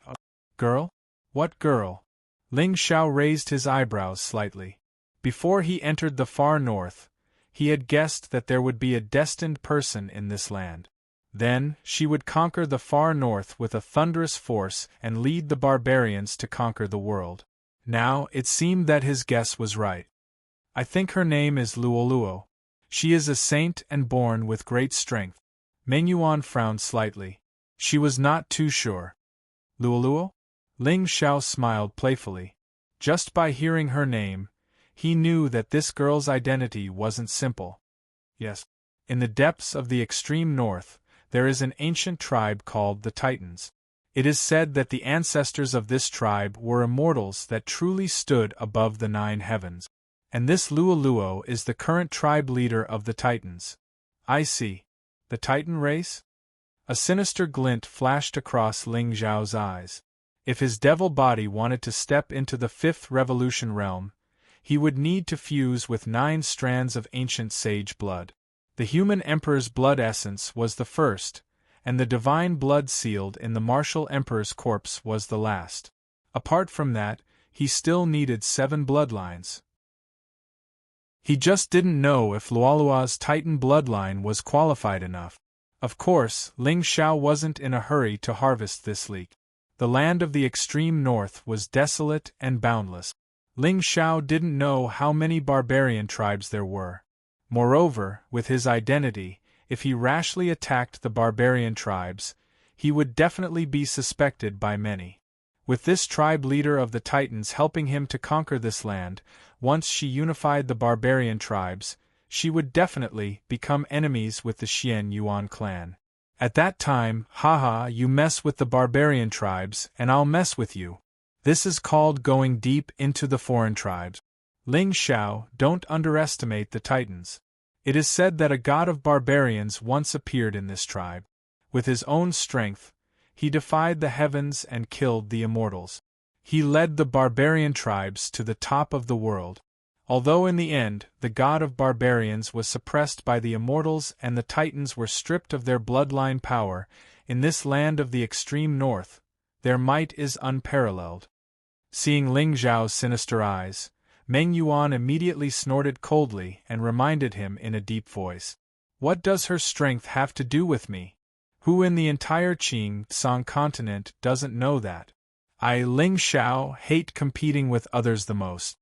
A girl? What girl? Ling Xiao raised his eyebrows slightly. Before he entered the far north, he had guessed that there would be a destined person in this land. Then, she would conquer the far north with a thunderous force and lead the barbarians to conquer the world. Now, it seemed that his guess was right. I think her name is Luo Luo. She is a saint and born with great strength. Mengyuan frowned slightly. She was not too sure. Luo Luo? Ling Xiao smiled playfully. Just by hearing her name, he knew that this girl's identity wasn't simple. Yes. In the depths of the extreme north, there is an ancient tribe called the Titans. It is said that the ancestors of this tribe were immortals that truly stood above the 9 heavens. And this Luo Luo is the current tribe leader of the Titans. I see. The Titan race? A sinister glint flashed across Ling Zhao's eyes. If his devil body wanted to step into the fifth revolution realm, he would need to fuse with 9 strands of ancient sage blood. The human emperor's blood essence was the first, and the divine blood sealed in the martial emperor's corpse was the last. Apart from that, he still needed 7 bloodlines. He just didn't know if Luolua's Titan bloodline was qualified enough. Of course, Ling Xiao wasn't in a hurry to harvest this leek. The land of the extreme north was desolate and boundless. Ling Xiao didn't know how many barbarian tribes there were. Moreover, with his identity, if he rashly attacked the barbarian tribes, he would definitely be suspected by many. With this tribe leader of the Titans helping him to conquer this land, once she unified the barbarian tribes, she would definitely become enemies with the Xian Yuan clan. At that time, haha, you mess with the barbarian tribes, and I'll mess with you. This is called going deep into the foreign tribes. Ling Xiao, don't underestimate the Titans. It is said that a god of barbarians once appeared in this tribe. With his own strength, he defied the heavens and killed the immortals. He led the barbarian tribes to the top of the world. Although in the end, the god of barbarians was suppressed by the immortals and the Titans were stripped of their bloodline power, in this land of the extreme north, their might is unparalleled. Seeing Ling Xiao's sinister eyes, Meng Yuan immediately snorted coldly and reminded him in a deep voice. What does her strength have to do with me? Who in the entire Qing-Tsang continent doesn't know that? I, Ling Xiao, hate competing with others the most.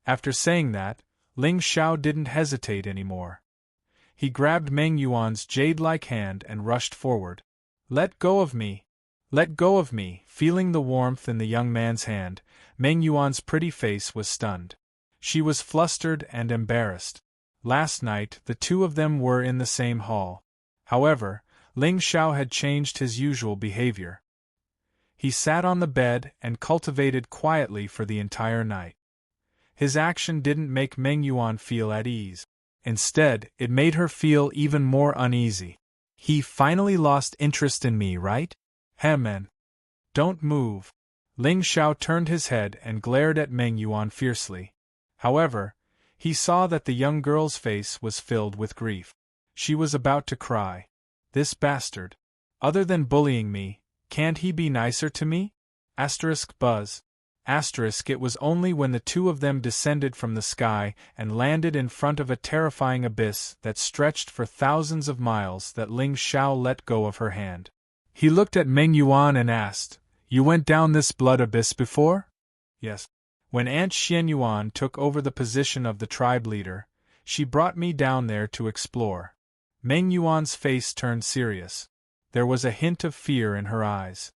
After saying that, Ling Xiao didn't hesitate anymore. He grabbed Meng Yuan's jade-like hand and rushed forward. Let go of me! Let go of me! Feeling the warmth in the young man's hand, Meng Yuan's pretty face was stunned. She was flustered and embarrassed. Last night, the two of them were in the same hall. However, Ling Xiao had changed his usual behavior. He sat on the bed and cultivated quietly for the entire night. His action didn't make Meng Yuan feel at ease. Instead, it made her feel even more uneasy. He finally lost interest in me, right? Man. Don't move. Ling Xiao turned his head and glared at Meng Yuan fiercely. However, he saw that the young girl's face was filled with grief. She was about to cry. This bastard. Other than bullying me, can't he be nicer to me? Buzz. It was only when the two of them descended from the sky and landed in front of a terrifying abyss that stretched for thousands of miles that Ling Xiao let go of her hand. He looked at Meng Yuan and asked, You went down this blood abyss before? Yes. When Aunt Xian Yuan took over the position of the tribe leader, she brought me down there to explore. Meng Yuan's face turned serious. There was a hint of fear in her eyes.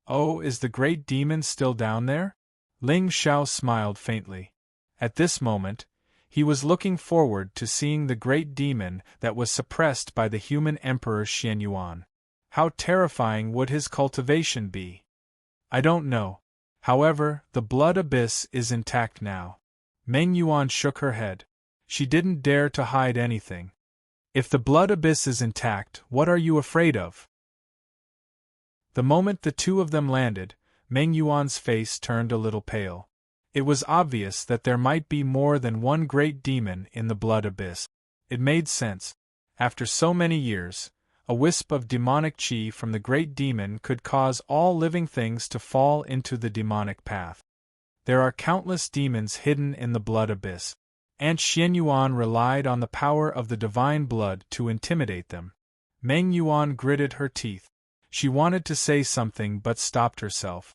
Oh, is the great demon still down there? Ling Xiao smiled faintly. At this moment, he was looking forward to seeing the great demon that was suppressed by the human emperor Xian Yuan. How terrifying would his cultivation be? I don't know. However, the blood abyss is intact now. Meng Yuan shook her head. She didn't dare to hide anything. If the blood abyss is intact, what are you afraid of? The moment the two of them landed, Meng Yuan's face turned a little pale. It was obvious that there might be more than one great demon in the blood abyss. It made sense. After so many years, a wisp of demonic qi from the great demon could cause all living things to fall into the demonic path. There are countless demons hidden in the blood abyss. Aunt Xian Yuan relied on the power of the divine blood to intimidate them. Meng Yuan gritted her teeth. She wanted to say something but stopped herself.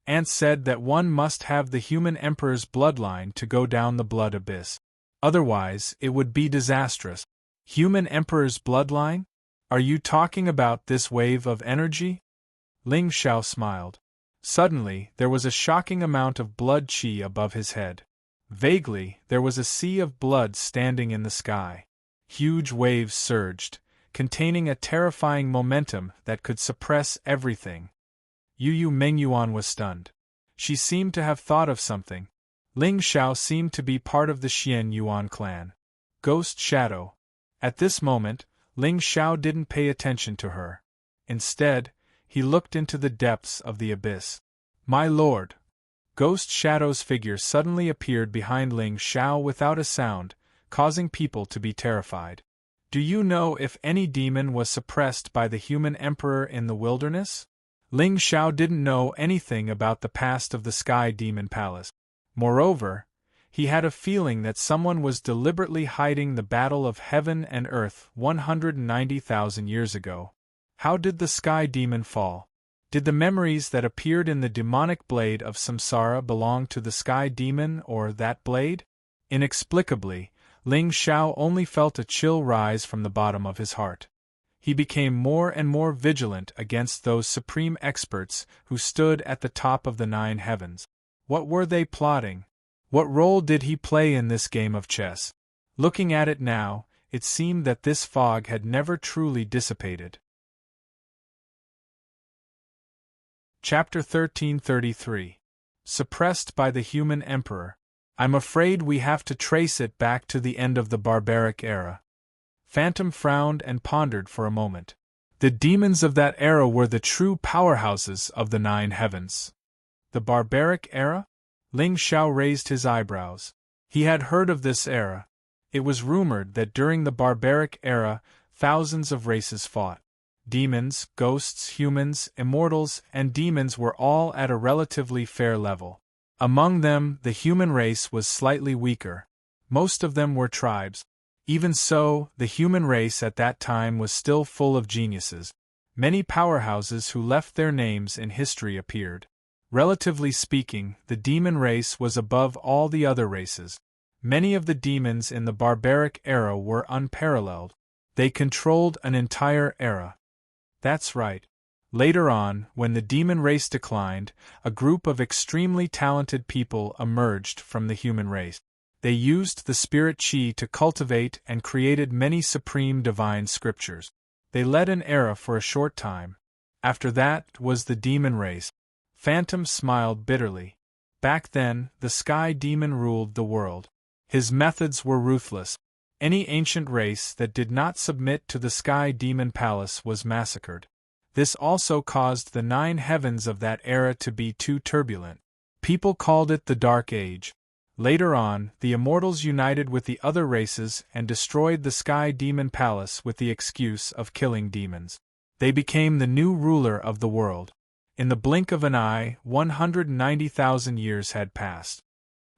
Aunt said that one must have the human emperor's bloodline to go down the blood abyss. Otherwise, it would be disastrous. Human emperor's bloodline? Are you talking about this wave of energy? Ling Xiao smiled. Suddenly, there was a shocking amount of blood qi above his head. Vaguely, there was a sea of blood standing in the sky. Huge waves surged, containing a terrifying momentum that could suppress everything. Meng Yuan was stunned. She seemed to have thought of something. Ling Xiao seemed to be part of the Xian Yuan clan. Ghost Shadow. At this moment, Ling Xiao didn't pay attention to her. Instead, he looked into the depths of the abyss. My lord! Ghost Shadow's figure suddenly appeared behind Ling Xiao without a sound, causing people to be terrified. Do you know if any demon was suppressed by the human emperor in the wilderness? Ling Xiao didn't know anything about the past of the Sky Demon Palace. Moreover, he had a feeling that someone was deliberately hiding the battle of heaven and earth 190,000 years ago. How did the Sky Demon fall? Did the memories that appeared in the demonic blade of Samsara belong to the Sky Demon or that blade? Inexplicably, Ling Xiao only felt a chill rise from the bottom of his heart. He became more and more vigilant against those supreme experts who stood at the top of the 9 heavens. What were they plotting? What role did he play in this game of chess? Looking at it now, it seemed that this fog had never truly dissipated. Chapter 1333. Suppressed by the Human Emperor. I'm afraid we have to trace it back to the end of the barbaric era. Phantom frowned and pondered for a moment. The demons of that era were the true powerhouses of the 9 heavens. The barbaric era? Ling Xiao raised his eyebrows. He had heard of this era. It was rumored that during the barbaric era, thousands of races fought. Demons, ghosts, humans, immortals, and demons were all at a relatively fair level. Among them, the human race was slightly weaker. Most of them were tribes. Even so, the human race at that time was still full of geniuses. Many powerhouses who left their names in history appeared. Relatively speaking, the demon race was above all the other races. Many of the demons in the barbaric era were unparalleled. They controlled an entire era. That's right. Later on, when the demon race declined, a group of extremely talented people emerged from the human race. They used the spirit chi to cultivate and created many supreme divine scriptures. They led an era for a short time. After that was the demon race. Phantom smiled bitterly. Back then, the Sky Demon ruled the world. His methods were ruthless. Any ancient race that did not submit to the Sky Demon Palace was massacred. This also caused the 9 heavens of that era to be too turbulent. People called it the Dark Age. Later on, the immortals united with the other races and destroyed the Sky Demon Palace with the excuse of killing demons. They became the new ruler of the world. In the blink of an eye, 190,000 years had passed.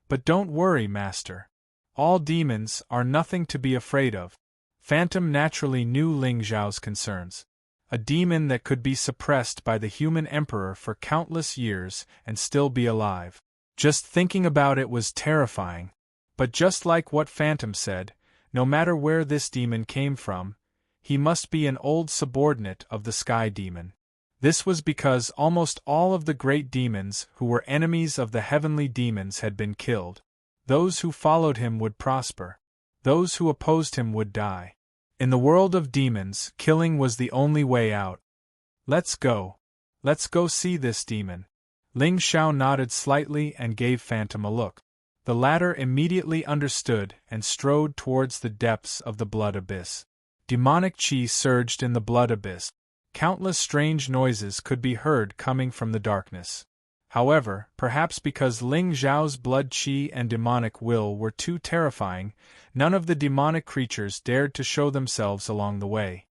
But don't worry, Master. All demons are nothing to be afraid of. Phantom naturally knew Ling Xiao's concerns. A demon that could be suppressed by the human emperor for countless years and still be alive. Just thinking about it was terrifying. But just like what Phantom said, no matter where this demon came from, he must be an old subordinate of the Sky Demon. This was because almost all of the great demons who were enemies of the heavenly demons had been killed. Those who followed him would prosper. Those who opposed him would die. In the world of demons, killing was the only way out. Let's go. Let's go see this demon. Ling Xiao nodded slightly and gave Phantom a look. The latter immediately understood and strode towards the depths of the blood abyss. Demonic chi surged in the blood abyss. Countless strange noises could be heard coming from the darkness. However, perhaps because Ling Xiao's blood chi and demonic will were too terrifying, none of the demonic creatures dared to show themselves along the way.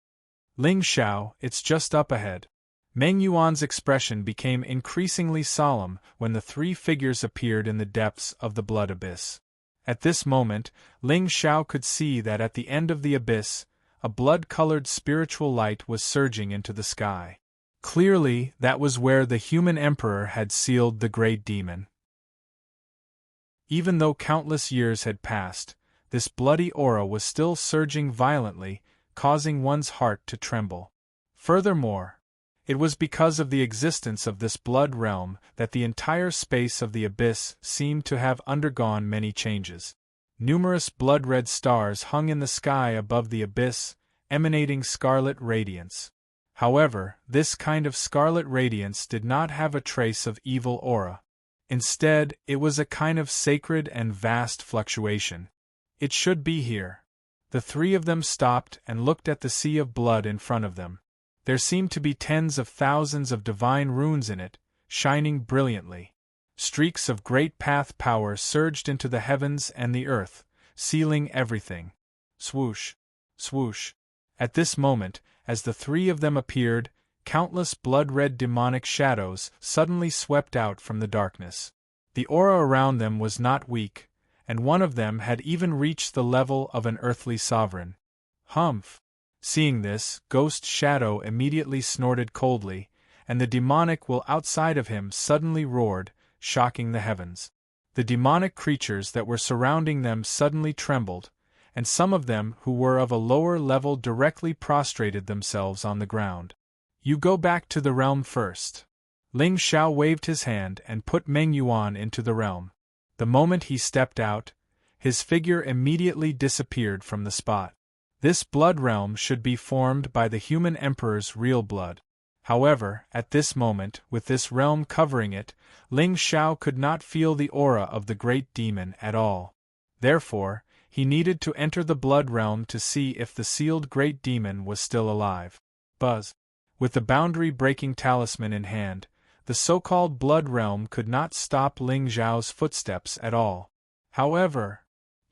Ling Xiao, it's just up ahead. Meng Yuan's expression became increasingly solemn when the 3 figures appeared in the depths of the blood abyss. At this moment, Ling Xiao could see that at the end of the abyss, a blood-colored spiritual light was surging into the sky. Clearly, that was where the human emperor had sealed the great demon. Even though countless years had passed, this bloody aura was still surging violently, causing one's heart to tremble. Furthermore, it was because of the existence of this blood realm that the entire space of the abyss seemed to have undergone many changes. Numerous blood-red stars hung in the sky above the abyss, emanating scarlet radiance. However, this kind of scarlet radiance did not have a trace of evil aura. Instead, it was a kind of sacred and vast fluctuation. It should be here. The 3 of them stopped and looked at the sea of blood in front of them. There seemed to be tens of thousands of divine runes in it, shining brilliantly. Streaks of great path power surged into the heavens and the earth, sealing everything. Swoosh! Swoosh! At this moment, as the three of them appeared, countless blood-red demonic shadows suddenly swept out from the darkness. The aura around them was not weak, and one of them had even reached the level of an earthly sovereign. Humph! Seeing this, Ghost Shadow immediately snorted coldly, and the demonic will outside of him suddenly roared, shocking the heavens. The demonic creatures that were surrounding them suddenly trembled, and some of them who were of a lower level directly prostrated themselves on the ground. You go back to the realm first. Ling Xiao waved his hand and put Meng Yuan into the realm. The moment he stepped out, his figure immediately disappeared from the spot. This blood realm should be formed by the human emperor's real blood. However, at this moment, with this realm covering it, Ling Xiao could not feel the aura of the great demon at all. Therefore, he needed to enter the blood realm to see if the sealed great demon was still alive. Buzz! With the boundary-breaking talisman in hand, the so-called blood realm could not stop Ling Xiao's footsteps at all. However,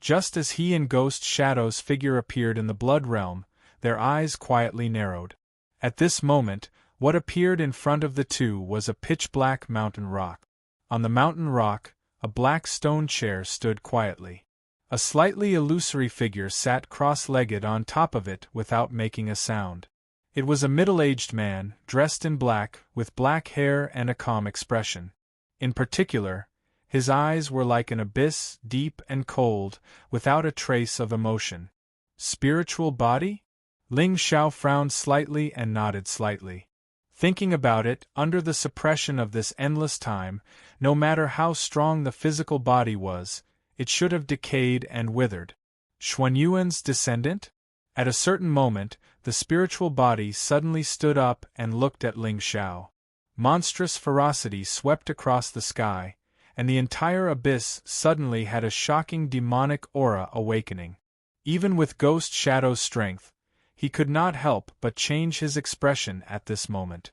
just as he and Ghost Shadow's figure appeared in the blood realm, their eyes quietly narrowed. At this moment, what appeared in front of the two was a pitch-black mountain rock. On the mountain rock, a black stone chair stood quietly. A slightly illusory figure sat cross-legged on top of it without making a sound. It was a middle-aged man, dressed in black, with black hair and a calm expression. In particular, his eyes were like an abyss, deep and cold, without a trace of emotion. Spiritual body? Ling Xiao frowned slightly and nodded slightly. Thinking about it, under the suppression of this endless time, no matter how strong the physical body was, it should have decayed and withered. Xuanyuan's descendant? At a certain moment, the spiritual body suddenly stood up and looked at Ling Xiao. Monstrous ferocity swept across the sky, and the entire abyss suddenly had a shocking demonic aura awakening. Even with Ghost Shadow's strength, he could not help but change his expression at this moment.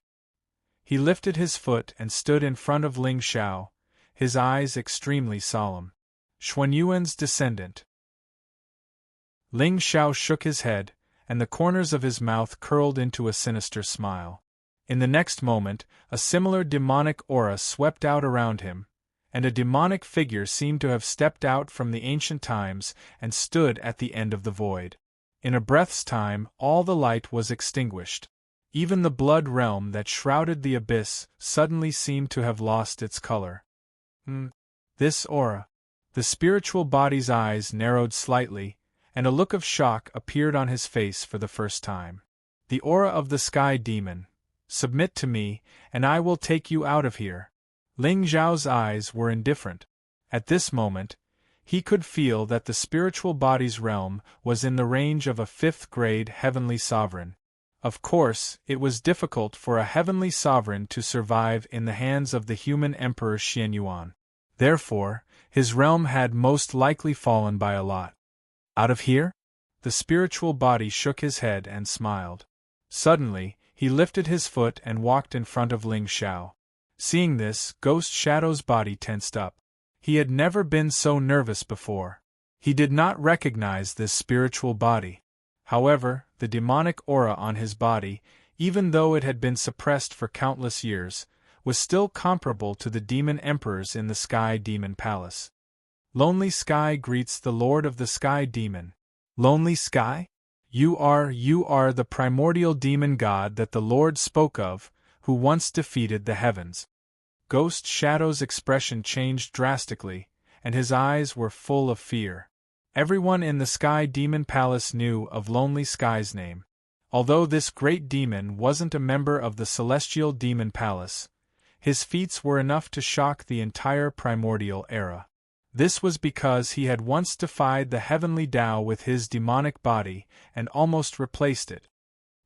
He lifted his foot and stood in front of Ling Xiao, his eyes extremely solemn. Xuanyuan's descendant. Ling Xiao shook his head, and the corners of his mouth curled into a sinister smile. In the next moment, a similar demonic aura swept out around him, and a demonic figure seemed to have stepped out from the ancient times and stood at the end of the void. In a breath's time, all the light was extinguished. Even the blood realm that shrouded the abyss suddenly seemed to have lost its color. This aura. The spiritual body's eyes narrowed slightly, and a look of shock appeared on his face for the first time. The aura of the sky demon. Submit to me, and I will take you out of here. Ling Xiao's eyes were indifferent. At this moment, he could feel that the spiritual body's realm was in the range of a fifth-grade heavenly sovereign. Of course, it was difficult for a heavenly sovereign to survive in the hands of the human emperor Xianyuan. Therefore, his realm had most likely fallen by a lot. Out of here? The spiritual body shook his head and smiled. Suddenly, he lifted his foot and walked in front of Ling Xiao. Seeing this, Ghost Shadow's body tensed up. He had never been so nervous before. He did not recognize this spiritual body. However, the demonic aura on his body, even though it had been suppressed for countless years, was still comparable to the demon emperors in the Sky Demon Palace. Lonely Sky greets the Lord of the Sky Demon. Lonely Sky? You are the primordial demon god that the Lord spoke of, who once defeated the heavens. Ghost Shadow's expression changed drastically, and his eyes were full of fear. Everyone in the Sky Demon Palace knew of Lonely Sky's name. Although this great demon wasn't a member of the Celestial Demon Palace, his feats were enough to shock the entire primordial era. This was because he had once defied the heavenly Tao with his demonic body and almost replaced it.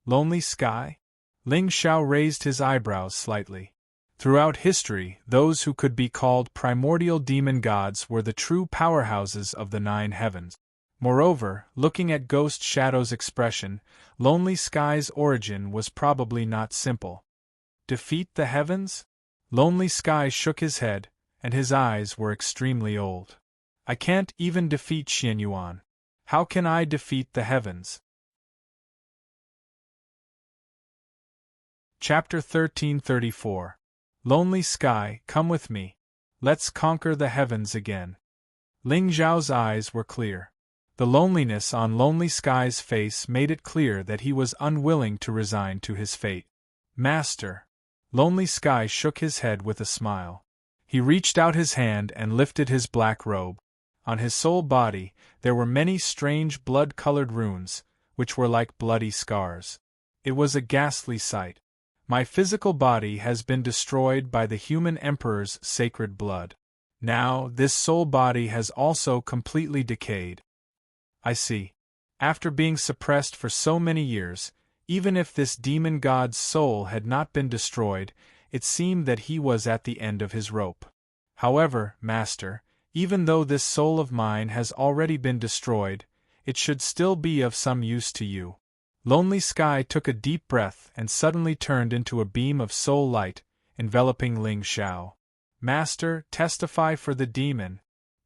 Lonely Sky? Ling Xiao raised his eyebrows slightly. Throughout history, those who could be called primordial demon gods were the true powerhouses of the nine heavens. Moreover, looking at Ghost Shadow's expression, Lonely Sky's origin was probably not simple. Defeat the heavens? Lonely Sky shook his head, and his eyes were extremely old. I can't even defeat Xianyuan. How can I defeat the heavens? Chapter 1334. Lonely Sky, come with me. Let's conquer the heavens again. Ling Zhao's eyes were clear. The loneliness on Lonely Sky's face made it clear that he was unwilling to resign to his fate. Master. Lonely Sky shook his head with a smile. He reached out his hand and lifted his black robe. On his sole body, there were many strange blood-colored runes, which were like bloody scars. It was a ghastly sight. My physical body has been destroyed by the human emperor's sacred blood. Now, this soul body has also completely decayed. I see. After being suppressed for so many years, even if this demon god's soul had not been destroyed, it seemed that he was at the end of his rope. However, Master, even though this soul of mine has already been destroyed, it should still be of some use to you. Lonely Sky took a deep breath and suddenly turned into a beam of soul light, enveloping Ling Xiao. Master, testify for the demon.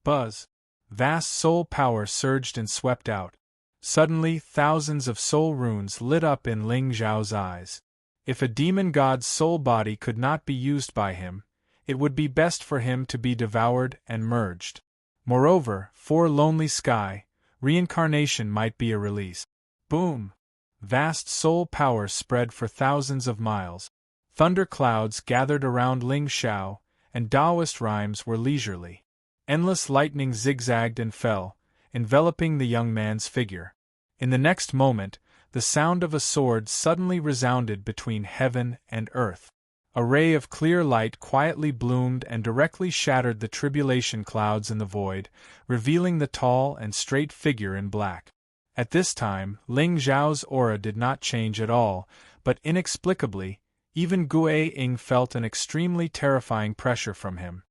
Buzz. Vast soul power surged and swept out. Suddenly, thousands of soul runes lit up in Ling Xiao's eyes. If a demon god's soul body could not be used by him, it would be best for him to be devoured and merged. Moreover, for Lonely Sky, reincarnation might be a release. Boom! Vast soul power spread for thousands of miles. Thunder clouds gathered around Ling Xiao, and Taoist rhymes were leisurely. Endless lightning zigzagged and fell, enveloping the young man's figure. In the next moment, the sound of a sword suddenly resounded between heaven and earth. A ray of clear light quietly bloomed and directly shattered the tribulation clouds in the void, revealing the tall and straight figure in black. At this time, Ling Zhao's aura did not change at all, but inexplicably, even Gue Ying felt an extremely terrifying pressure from him.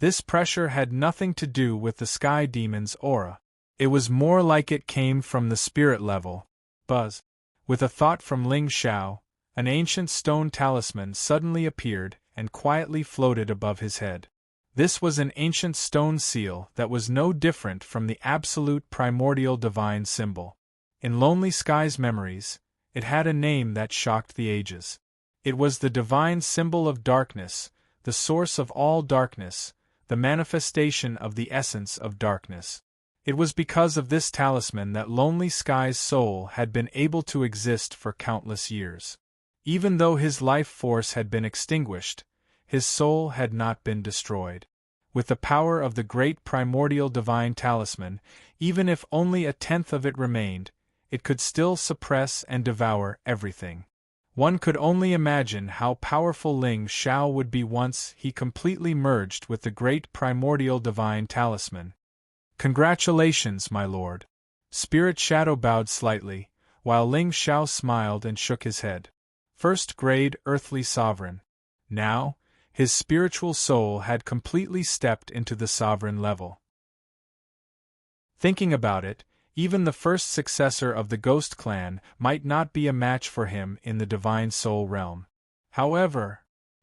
This pressure had nothing to do with the Sky Demon's aura. It was more like it came from the spirit level. Buzz. With a thought from Ling Xiao, an ancient stone talisman suddenly appeared and quietly floated above his head. This was an ancient stone seal that was no different from the absolute primordial divine symbol. In Lonely Sky's memories, it had a name that shocked the ages. It was the divine symbol of darkness, the source of all darkness, the manifestation of the essence of darkness. It was because of this talisman that Lonely Sky's soul had been able to exist for countless years. Even though his life force had been extinguished, his soul had not been destroyed. With the power of the great primordial divine talisman, even if only a tenth of it remained, it could still suppress and devour everything. One could only imagine how powerful Ling Xiao would be once he completely merged with the great primordial divine talisman. Congratulations, my lord. Spirit Shadow bowed slightly, while Ling Xiao smiled and shook his head. First grade earthly sovereign. Now, his spiritual soul had completely stepped into the sovereign level. Thinking about it, even the first successor of the Ghost Clan might not be a match for him in the Divine Soul realm. However,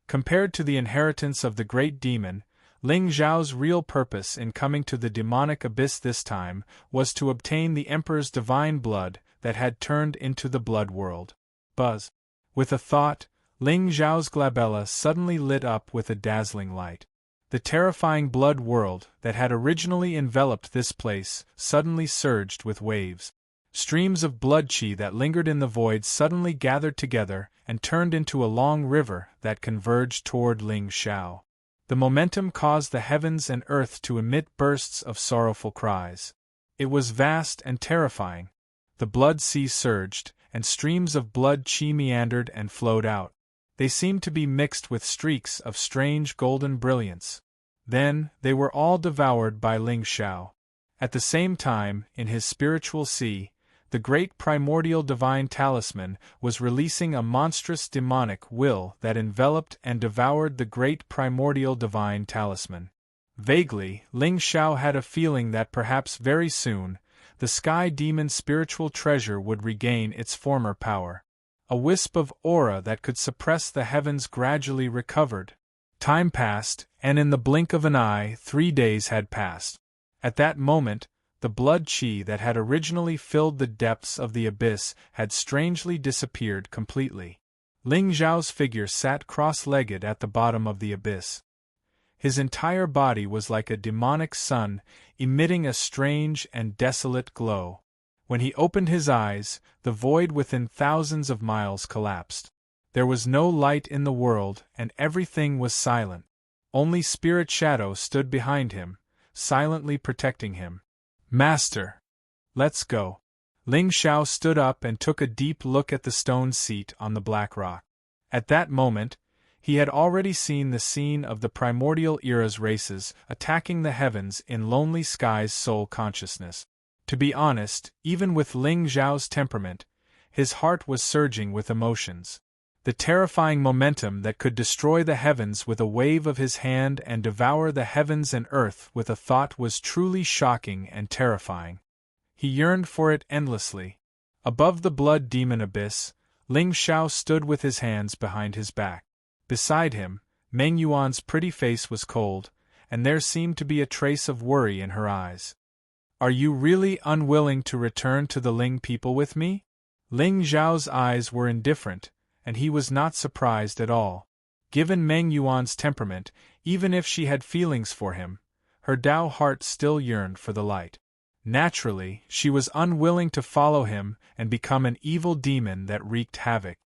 compared to the inheritance of the Great Demon, Ling Zhao's real purpose in coming to the demonic abyss this time was to obtain the Emperor's divine blood that had turned into the blood world. Buzz. With a thought, Ling Zhao's glabella suddenly lit up with a dazzling light. The terrifying blood world that had originally enveloped this place suddenly surged with waves. Streams of blood chi that lingered in the void suddenly gathered together and turned into a long river that converged toward Ling Xiao. The momentum caused the heavens and earth to emit bursts of sorrowful cries. It was vast and terrifying. The blood sea surged, and streams of blood chi meandered and flowed out. They seemed to be mixed with streaks of strange golden brilliance. Then, they were all devoured by Ling Xiao. At the same time, in his spiritual sea, the great primordial divine talisman was releasing a monstrous demonic will that enveloped and devoured the great primordial divine talisman. Vaguely, Ling Xiao had a feeling that perhaps very soon, the Sky Demon's spiritual treasure would regain its former power. A wisp of aura that could suppress the heavens gradually recovered. Time passed, and in the blink of an eye 3 days had passed. At that moment, the blood chi that had originally filled the depths of the abyss had strangely disappeared completely. Ling Zhao's figure sat cross-legged at the bottom of the abyss. His entire body was like a demonic sun, emitting a strange and desolate glow. When he opened his eyes, the void within thousands of miles collapsed. There was no light in the world, and everything was silent. Only Spirit Shadow stood behind him, silently protecting him. Master! Let's go. Ling Xiao stood up and took a deep look at the stone seat on the black rock. At that moment, he had already seen the scene of the primordial era's races attacking the heavens in Lonely Sky's soul consciousness. To be honest, even with Ling Zhao's temperament, his heart was surging with emotions. The terrifying momentum that could destroy the heavens with a wave of his hand and devour the heavens and earth with a thought was truly shocking and terrifying. He yearned for it endlessly. Above the blood demon abyss, Ling Xiao stood with his hands behind his back. Beside him, Meng Yuan's pretty face was cold, and there seemed to be a trace of worry in her eyes. Are you really unwilling to return to the Ling people with me? Ling Zhao's eyes were indifferent, and he was not surprised at all. Given Meng Yuan's temperament, even if she had feelings for him, her Dao heart still yearned for the light. Naturally, she was unwilling to follow him and become an evil demon that wreaked havoc.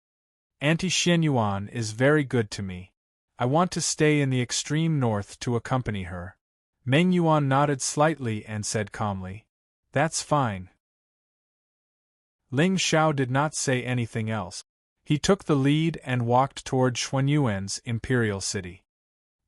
Auntie Xianyuan is very good to me. I want to stay in the extreme north to accompany her. Meng Yuan nodded slightly and said calmly, "That's fine." Ling Xiao did not say anything else. He took the lead and walked toward Xuanyuan's imperial city.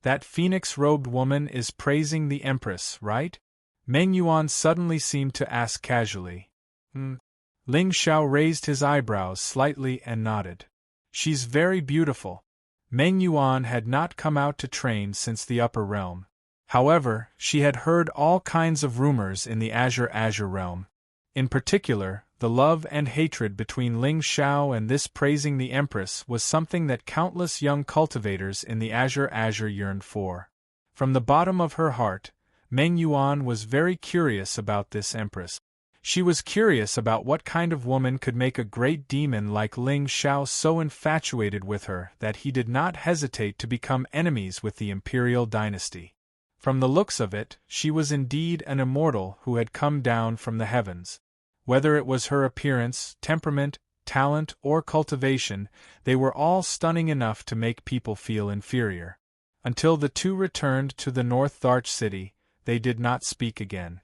That phoenix-robed woman is praising the Empress, right? Meng Yuan suddenly seemed to ask casually. Ling Xiao raised his eyebrows slightly and nodded. She's very beautiful. Meng Yuan had not come out to train since the upper realm. However, she had heard all kinds of rumors in the Azure realm. In particular, the love and hatred between Ling Xiao and this praising the Empress was something that countless young cultivators in the Azure yearned for. From the bottom of her heart, Meng Yuan was very curious about this Empress. She was curious about what kind of woman could make a great demon like Ling Xiao so infatuated with her that he did not hesitate to become enemies with the imperial dynasty. From the looks of it, she was indeed an immortal who had come down from the heavens. Whether it was her appearance, temperament, talent, or cultivation, they were all stunning enough to make people feel inferior. Until the two returned to the North Tharch city, they did not speak again.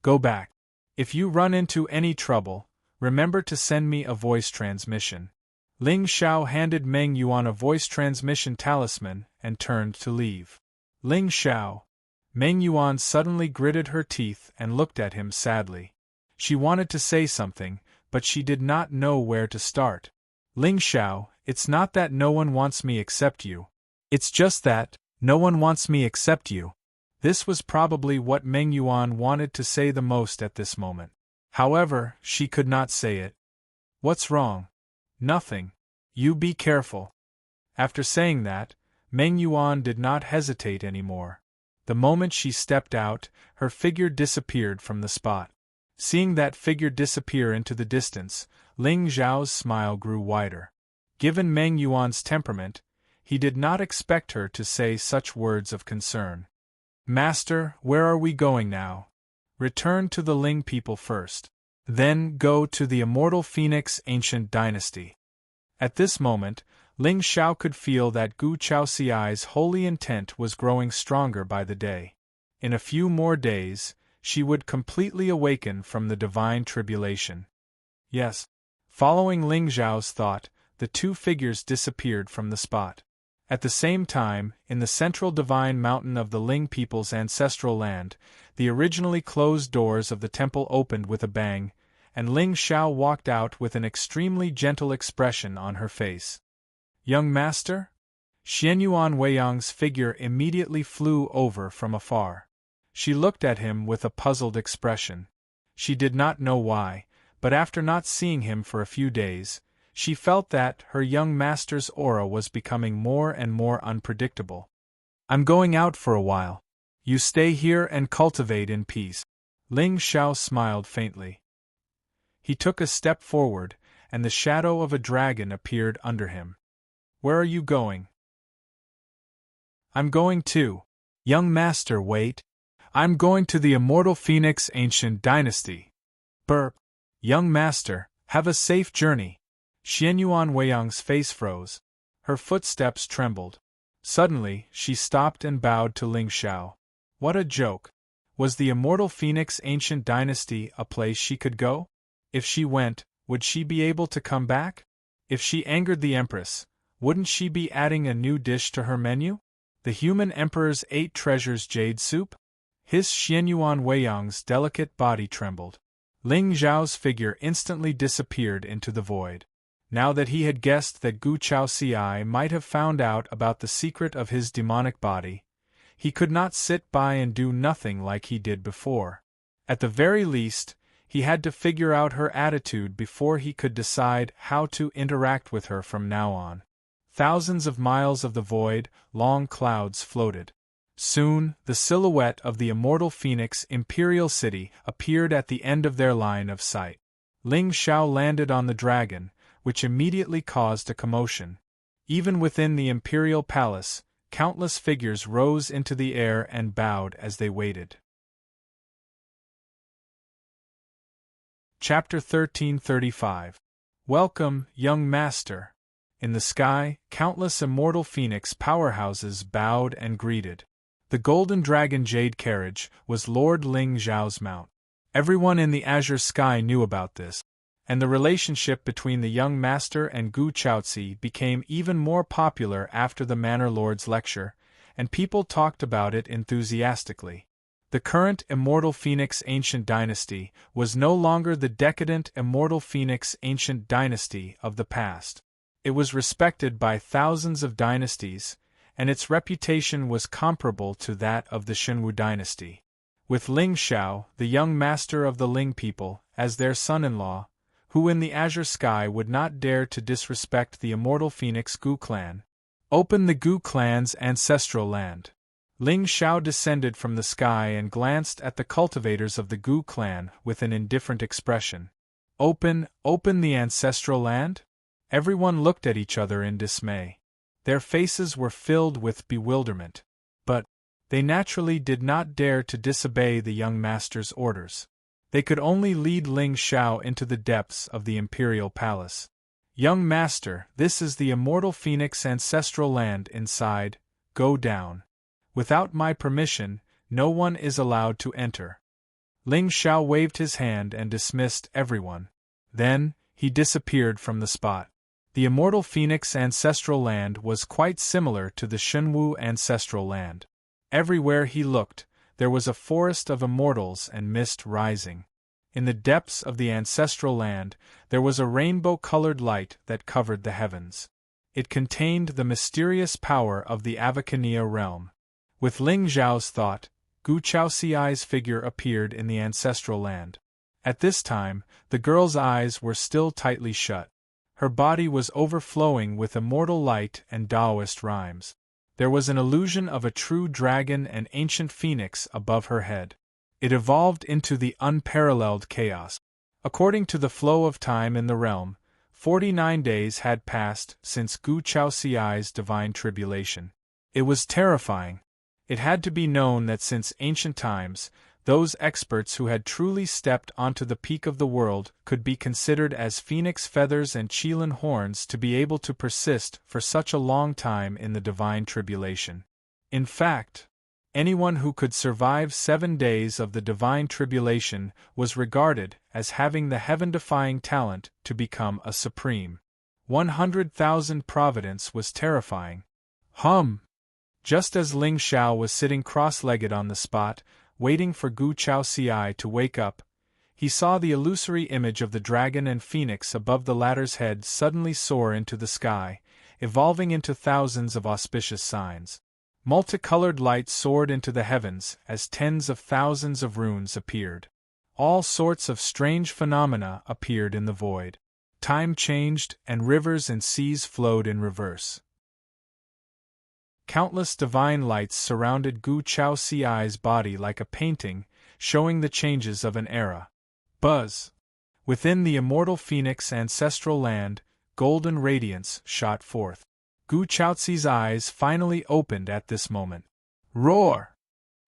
Go back. If you run into any trouble, remember to send me a voice transmission. Ling Xiao handed Meng Yuan a voice transmission talisman and turned to leave. Ling Xiao. Meng Yuan suddenly gritted her teeth and looked at him sadly. She wanted to say something, but she did not know where to start. Ling Xiao, it's not that no one wants me except you. It's just that, no one wants me except you. This was probably what Meng Yuan wanted to say the most at this moment. However, she could not say it. What's wrong? Nothing. You be careful. After saying that, Meng Yuan did not hesitate anymore. The moment she stepped out, her figure disappeared from the spot. Seeing that figure disappear into the distance, Ling Zhao's smile grew wider. Given Meng Yuan's temperament, he did not expect her to say such words of concern. Master, where are we going now? Return to the Ling people first. Then go to the immortal Phoenix ancient dynasty. At this moment, Ling Xiao could feel that Gu Chaoxiai's holy intent was growing stronger by the day. In a few more days, she would completely awaken from the divine tribulation. Yes. Following Ling Zhao's thought, the two figures disappeared from the spot. At the same time, in the central divine mountain of the Ling people's ancestral land, the originally closed doors of the temple opened with a bang, and Ling Xiao walked out with an extremely gentle expression on her face. Young master? Xianyuan Weiyang's figure immediately flew over from afar. She looked at him with a puzzled expression. She did not know why, but after not seeing him for a few days, she felt that her young master's aura was becoming more and more unpredictable. I'm going out for a while. You stay here and cultivate in peace. Ling Xiao smiled faintly. He took a step forward, and the shadow of a dragon appeared under him. Where are you going? I'm going too. Young master, wait. I'm going to the immortal Phoenix ancient dynasty. Burp. Young master, have a safe journey. Xianyuan Weiyang's face froze. Her footsteps trembled. Suddenly, she stopped and bowed to Ling Xiao. What a joke! Was the immortal Phoenix ancient dynasty a place she could go? If she went, would she be able to come back? If she angered the Empress, wouldn't she be adding a new dish to her menu? The human emperor's 8 treasures jade soup? His Xianyuan Weiyang's delicate body trembled. Ling Zhao's figure instantly disappeared into the void. Now that he had guessed that Gu Chaoxiai might have found out about the secret of his demonic body, he could not sit by and do nothing like he did before. At the very least, he had to figure out her attitude before he could decide how to interact with her from now on. Thousands of miles of the void, long clouds floated. Soon, the silhouette of the immortal Phoenix Imperial City appeared at the end of their line of sight. Ling Xiao landed on the dragon, which immediately caused a commotion. Even within the Imperial Palace, countless figures rose into the air and bowed as they waited. Chapter 1335. Welcome, young master. In the sky, countless immortal Phoenix powerhouses bowed and greeted. The golden dragon jade carriage was Lord Ling Zhao's mount. Everyone in the azure sky knew about this, and the relationship between the young master and Gu Chaozi became even more popular after the Manor Lord's lecture, and people talked about it enthusiastically. The current immortal Phoenix ancient dynasty was no longer the decadent immortal Phoenix ancient dynasty of the past. It was respected by thousands of dynasties, and its reputation was comparable to that of the Shenwu dynasty. With Ling Xiao, the young master of the Ling people, as their son-in-law, who in the azure sky would not dare to disrespect the immortal Phoenix Gu clan, opened the Gu clan's ancestral land. Ling Xiao descended from the sky and glanced at the cultivators of the Gu clan with an indifferent expression. Open the ancestral land? Everyone looked at each other in dismay. Their faces were filled with bewilderment. But they naturally did not dare to disobey the young master's orders. They could only lead Ling Xiao into the depths of the imperial palace. Young master, this is the immortal Phoenix ancestral land inside. Go down. Without my permission, no one is allowed to enter. Ling Xiao waved his hand and dismissed everyone. Then, he disappeared from the spot. The immortal Phoenix ancestral land was quite similar to the Shenwu ancestral land. Everywhere he looked, there was a forest of immortals and mist rising. In the depths of the ancestral land, there was a rainbow-colored light that covered the heavens. It contained the mysterious power of the Avacania realm. With Ling Zhao's thought, Gu Chaoxiai's figure appeared in the ancestral land. At this time, the girl's eyes were still tightly shut. Her body was overflowing with immortal light and Taoist rhymes. There was an illusion of a true dragon and ancient phoenix above her head. It evolved into the unparalleled chaos. According to the flow of time in the realm, 49 days had passed since Gu Chaoxiai's divine tribulation. It was terrifying. It had to be known that since ancient times, those experts who had truly stepped onto the peak of the world could be considered as phoenix feathers and Qilin horns to be able to persist for such a long time in the divine tribulation. In fact, anyone who could survive 7 days of the divine tribulation was regarded as having the heaven-defying talent to become a supreme. 100,000 providence was terrifying. Just as Ling Xiao was sitting cross-legged on the spot, waiting for Gu Chaoxiai to wake up, he saw the illusory image of the dragon and phoenix above the latter's head suddenly soar into the sky, evolving into thousands of auspicious signs. Multicolored light soared into the heavens as tens of thousands of runes appeared. All sorts of strange phenomena appeared in the void. Time changed, and rivers and seas flowed in reverse. Countless divine lights surrounded Gu Chao Ci's body like a painting, showing the changes of an era. Buzz! Within the immortal phoenix ancestral land, golden radiance shot forth. Gu Chaozi's eyes finally opened at this moment. Roar!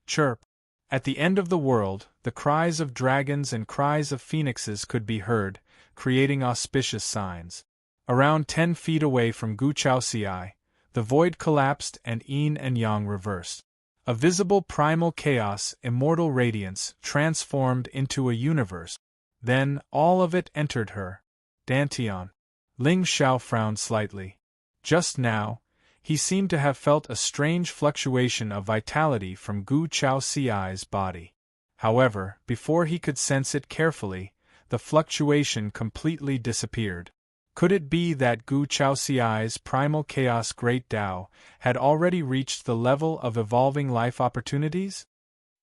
Chirp! At the end of the world, the cries of dragons and cries of phoenixes could be heard, creating auspicious signs. Around 10 feet away from Gu Chaozi, the void collapsed and yin and yang reversed. A visible primal chaos, immortal radiance, transformed into a universe. Then, all of it entered her. Dantian. Ling Xiao frowned slightly. Just now, he seemed to have felt a strange fluctuation of vitality from Gu Chaozi's body. However, before he could sense it carefully, the fluctuation completely disappeared. Could it be that Gu Chaozi's primal chaos Great Tao had already reached the level of evolving life opportunities?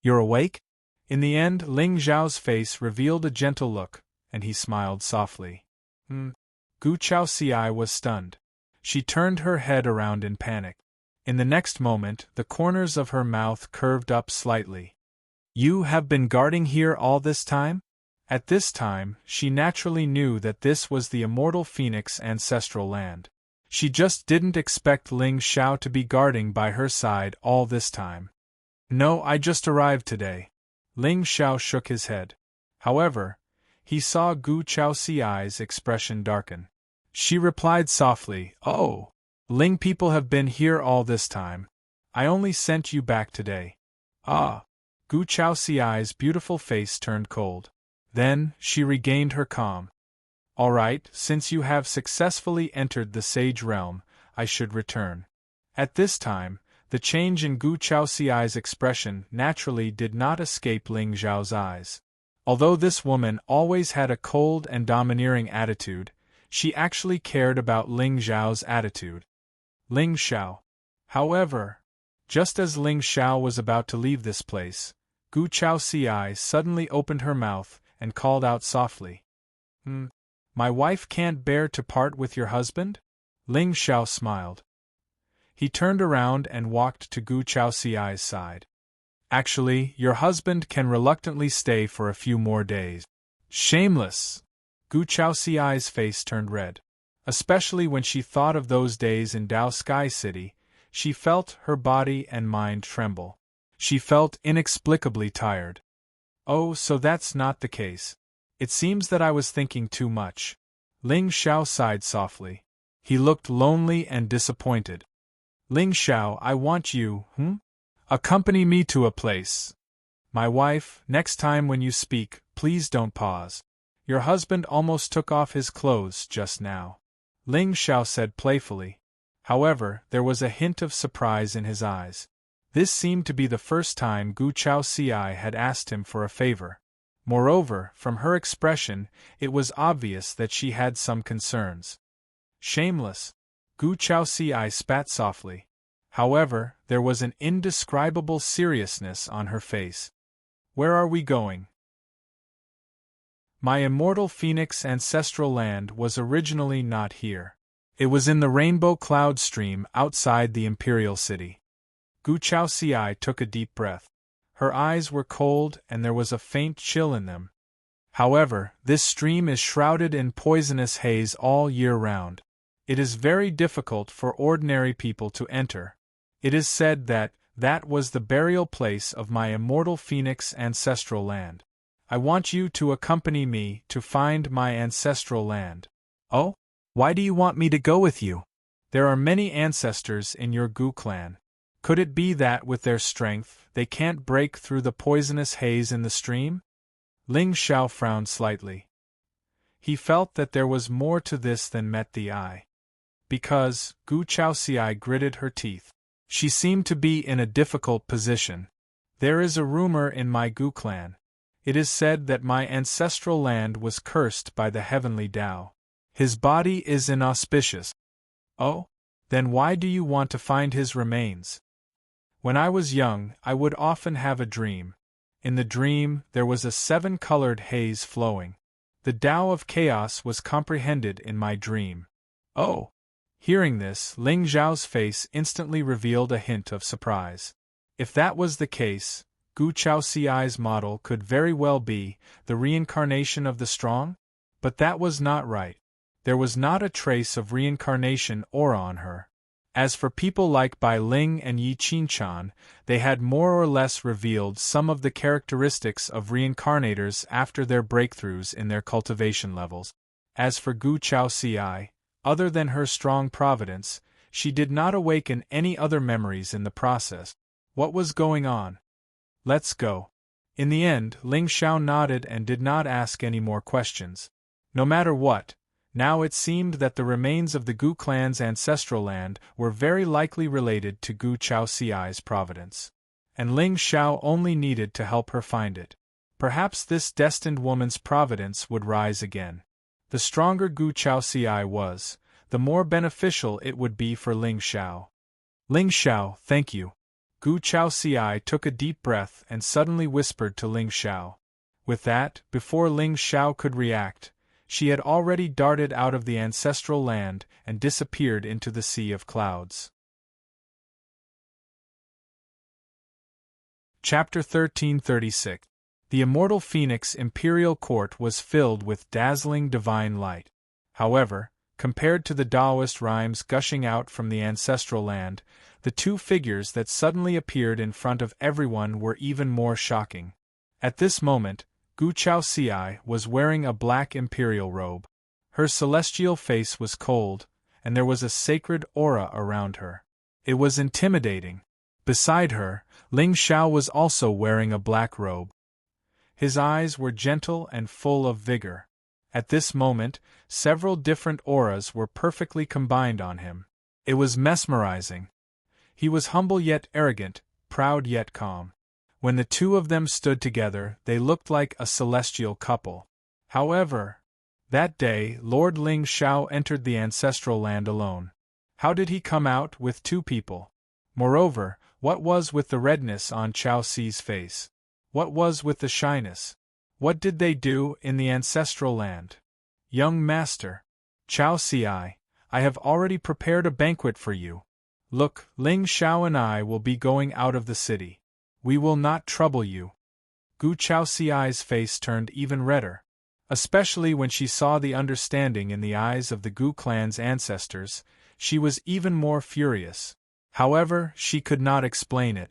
You're awake? In the end, Ling Xiao's face revealed a gentle look, and he smiled softly. Gu Chaozi was stunned. She turned her head around in panic. In the next moment, the corners of her mouth curved up slightly. You have been guarding here all this time? At this time, she naturally knew that this was the immortal phoenix ancestral land. She just didn't expect Ling Xiao to be guarding by her side all this time. No, I just arrived today. Ling Xiao shook his head. However, he saw Gu Chaozi's expression darken. She replied softly, Oh, Ling people have been here all this time. I only sent you back today. Ah. Gu Chaozi's beautiful face turned cold. Then, she regained her calm. All right, since you have successfully entered the sage realm, I should return. At this time, the change in Gu Chaozi's expression naturally did not escape Ling Xiao's eyes. Although this woman always had a cold and domineering attitude, she actually cared about Ling Xiao's attitude. Ling Xiao. However, just as Ling Xiao was about to leave this place, Gu Chaozi suddenly opened her mouth and called out softly. My wife can't bear to part with your husband? Ling Xiao smiled. He turned around and walked to Gu Chaozi's side. Actually, your husband can reluctantly stay for a few more days. Shameless! Gu Chaozi's face turned red. Especially when she thought of those days in Dao Sky City, she felt her body and mind tremble. She felt inexplicably tired. Oh, so that's not the case. It seems that I was thinking too much. Ling Xiao sighed softly. He looked lonely and disappointed. Ling Xiao, I want you, Accompany me to a place. My wife, next time when you speak, please don't pause. Your husband almost took off his clothes just now. Ling Xiao said playfully. However, there was a hint of surprise in his eyes. This seemed to be the first time Gu Chaozi had asked him for a favor. Moreover, from her expression, it was obvious that she had some concerns. Shameless. Gu Chaozi spat softly. However, there was an indescribable seriousness on her face. Where are we going? My immortal phoenix ancestral land was originally not here. It was in the rainbow cloud stream outside the imperial city. Gu Chaozi took a deep breath. Her eyes were cold and there was a faint chill in them. However, this stream is shrouded in poisonous haze all year round. It is very difficult for ordinary people to enter. It is said that that was the burial place of my immortal phoenix ancestral land. I want you to accompany me to find my ancestral land. Oh? Why do you want me to go with you? There are many ancestors in your Gu clan. Could it be that with their strength, they can't break through the poisonous haze in the stream? Ling Xiao frowned slightly. He felt that there was more to this than met the eye. Because, Gu Chaozi gritted her teeth. She seemed to be in a difficult position. There is a rumor in my Gu clan. It is said that my ancestral land was cursed by the heavenly Tao. His body is inauspicious. Oh? Then why do you want to find his remains? When I was young, I would often have a dream. In the dream, there was a 7-colored haze flowing. The Tao of chaos was comprehended in my dream. Oh! Hearing this, Ling Zhao's face instantly revealed a hint of surprise. If that was the case, Gu Chaoxiai's model could very well be the reincarnation of the strong? But that was not right. There was not a trace of reincarnation aura on her. As for people like Bai Ling and Yi Qinchan, they had more or less revealed some of the characteristics of reincarnators after their breakthroughs in their cultivation levels. As for Gu Chaoxiai, other than her strong providence, she did not awaken any other memories in the process. What was going on? Let's go. In the end, Ling Xiao nodded and did not ask any more questions. No matter what, now it seemed that the remains of the Gu clan's ancestral land were very likely related to Gu Chaoxiai's providence. And Ling Xiao only needed to help her find it. Perhaps this destined woman's providence would rise again. The stronger Gu Chaoxiai was, the more beneficial it would be for Ling Xiao. Ling Xiao, thank you. Gu Chaoxiai took a deep breath and suddenly whispered to Ling Xiao. With that, before Ling Xiao could react, she had already darted out of the ancestral land and disappeared into the sea of clouds. Chapter 1336. The immortal Phoenix Imperial Court was filled with dazzling divine light. However, compared to the Taoist rhymes gushing out from the ancestral land, the two figures that suddenly appeared in front of everyone were even more shocking. At this moment, Gu Chaoxiai was wearing a black imperial robe. Her celestial face was cold, and there was a sacred aura around her. It was intimidating. Beside her, Ling Xiao was also wearing a black robe. His eyes were gentle and full of vigor. At this moment, several different auras were perfectly combined on him. It was mesmerizing. He was humble yet arrogant, proud yet calm. When the two of them stood together, they looked like a celestial couple. However, that day, Lord Ling Xiao entered the ancestral land alone. How did he come out with two people? Moreover, what was with the redness on Chao Ci's face? What was with the shyness? What did they do in the ancestral land? Young master, Chao Ci, I have already prepared a banquet for you. Look, Ling Xiao and I will be going out of the city. We will not trouble you. Gu Chaoxiai's face turned even redder. Especially when she saw the understanding in the eyes of the Gu clan's ancestors, she was even more furious. However, she could not explain it.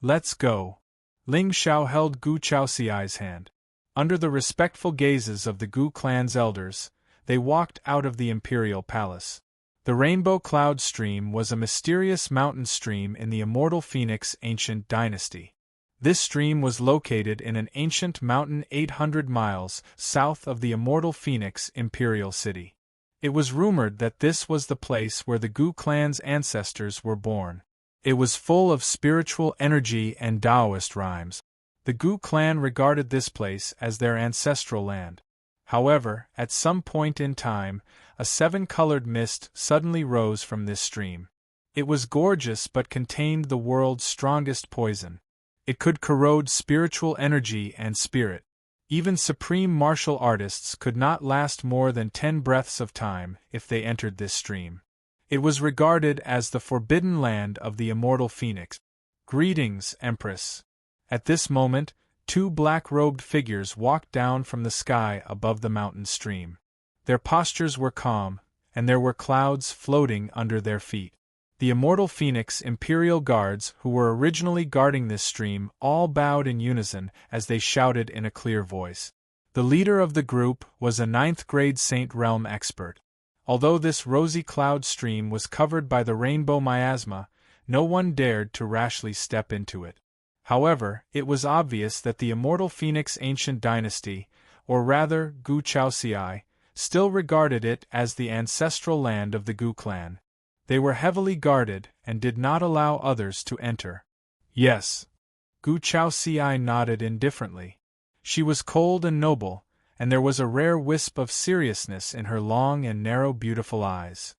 Let's go. Ling Xiao held Gu Chaoxiai's hand. Under the respectful gazes of the Gu clan's elders, they walked out of the imperial palace. The Rainbow Cloud Stream was a mysterious mountain stream in the immortal Phoenix ancient dynasty. This stream was located in an ancient mountain 800 miles south of the immortal Phoenix imperial city. It was rumored that this was the place where the Gu clan's ancestors were born. It was full of spiritual energy and Taoist rhymes. The Gu clan regarded this place as their ancestral land. However, at some point in time, a seven-colored mist suddenly rose from this stream. It was gorgeous but contained the world's strongest poison. It could corrode spiritual energy and spirit. Even supreme martial artists could not last more than 10 breaths of time if they entered this stream. It was regarded as the forbidden land of the immortal Phoenix. Greetings, Empress. At this moment, two black-robed figures walked down from the sky above the mountain stream. Their postures were calm, and there were clouds floating under their feet. The immortal Phoenix Imperial Guards who were originally guarding this stream all bowed in unison as they shouted in a clear voice. The leader of the group was a 9th-grade Saint Realm expert. Although this rosy cloud stream was covered by the rainbow miasma, no one dared to rashly step into it. However, it was obvious that the immortal Phoenix ancient dynasty, or rather Gu Chaoxiai, still regarded it as the ancestral land of the Gu clan. They were heavily guarded and did not allow others to enter. Yes. Gu Chaoxiai nodded indifferently. She was cold and noble, and there was a rare wisp of seriousness in her long and narrow beautiful eyes.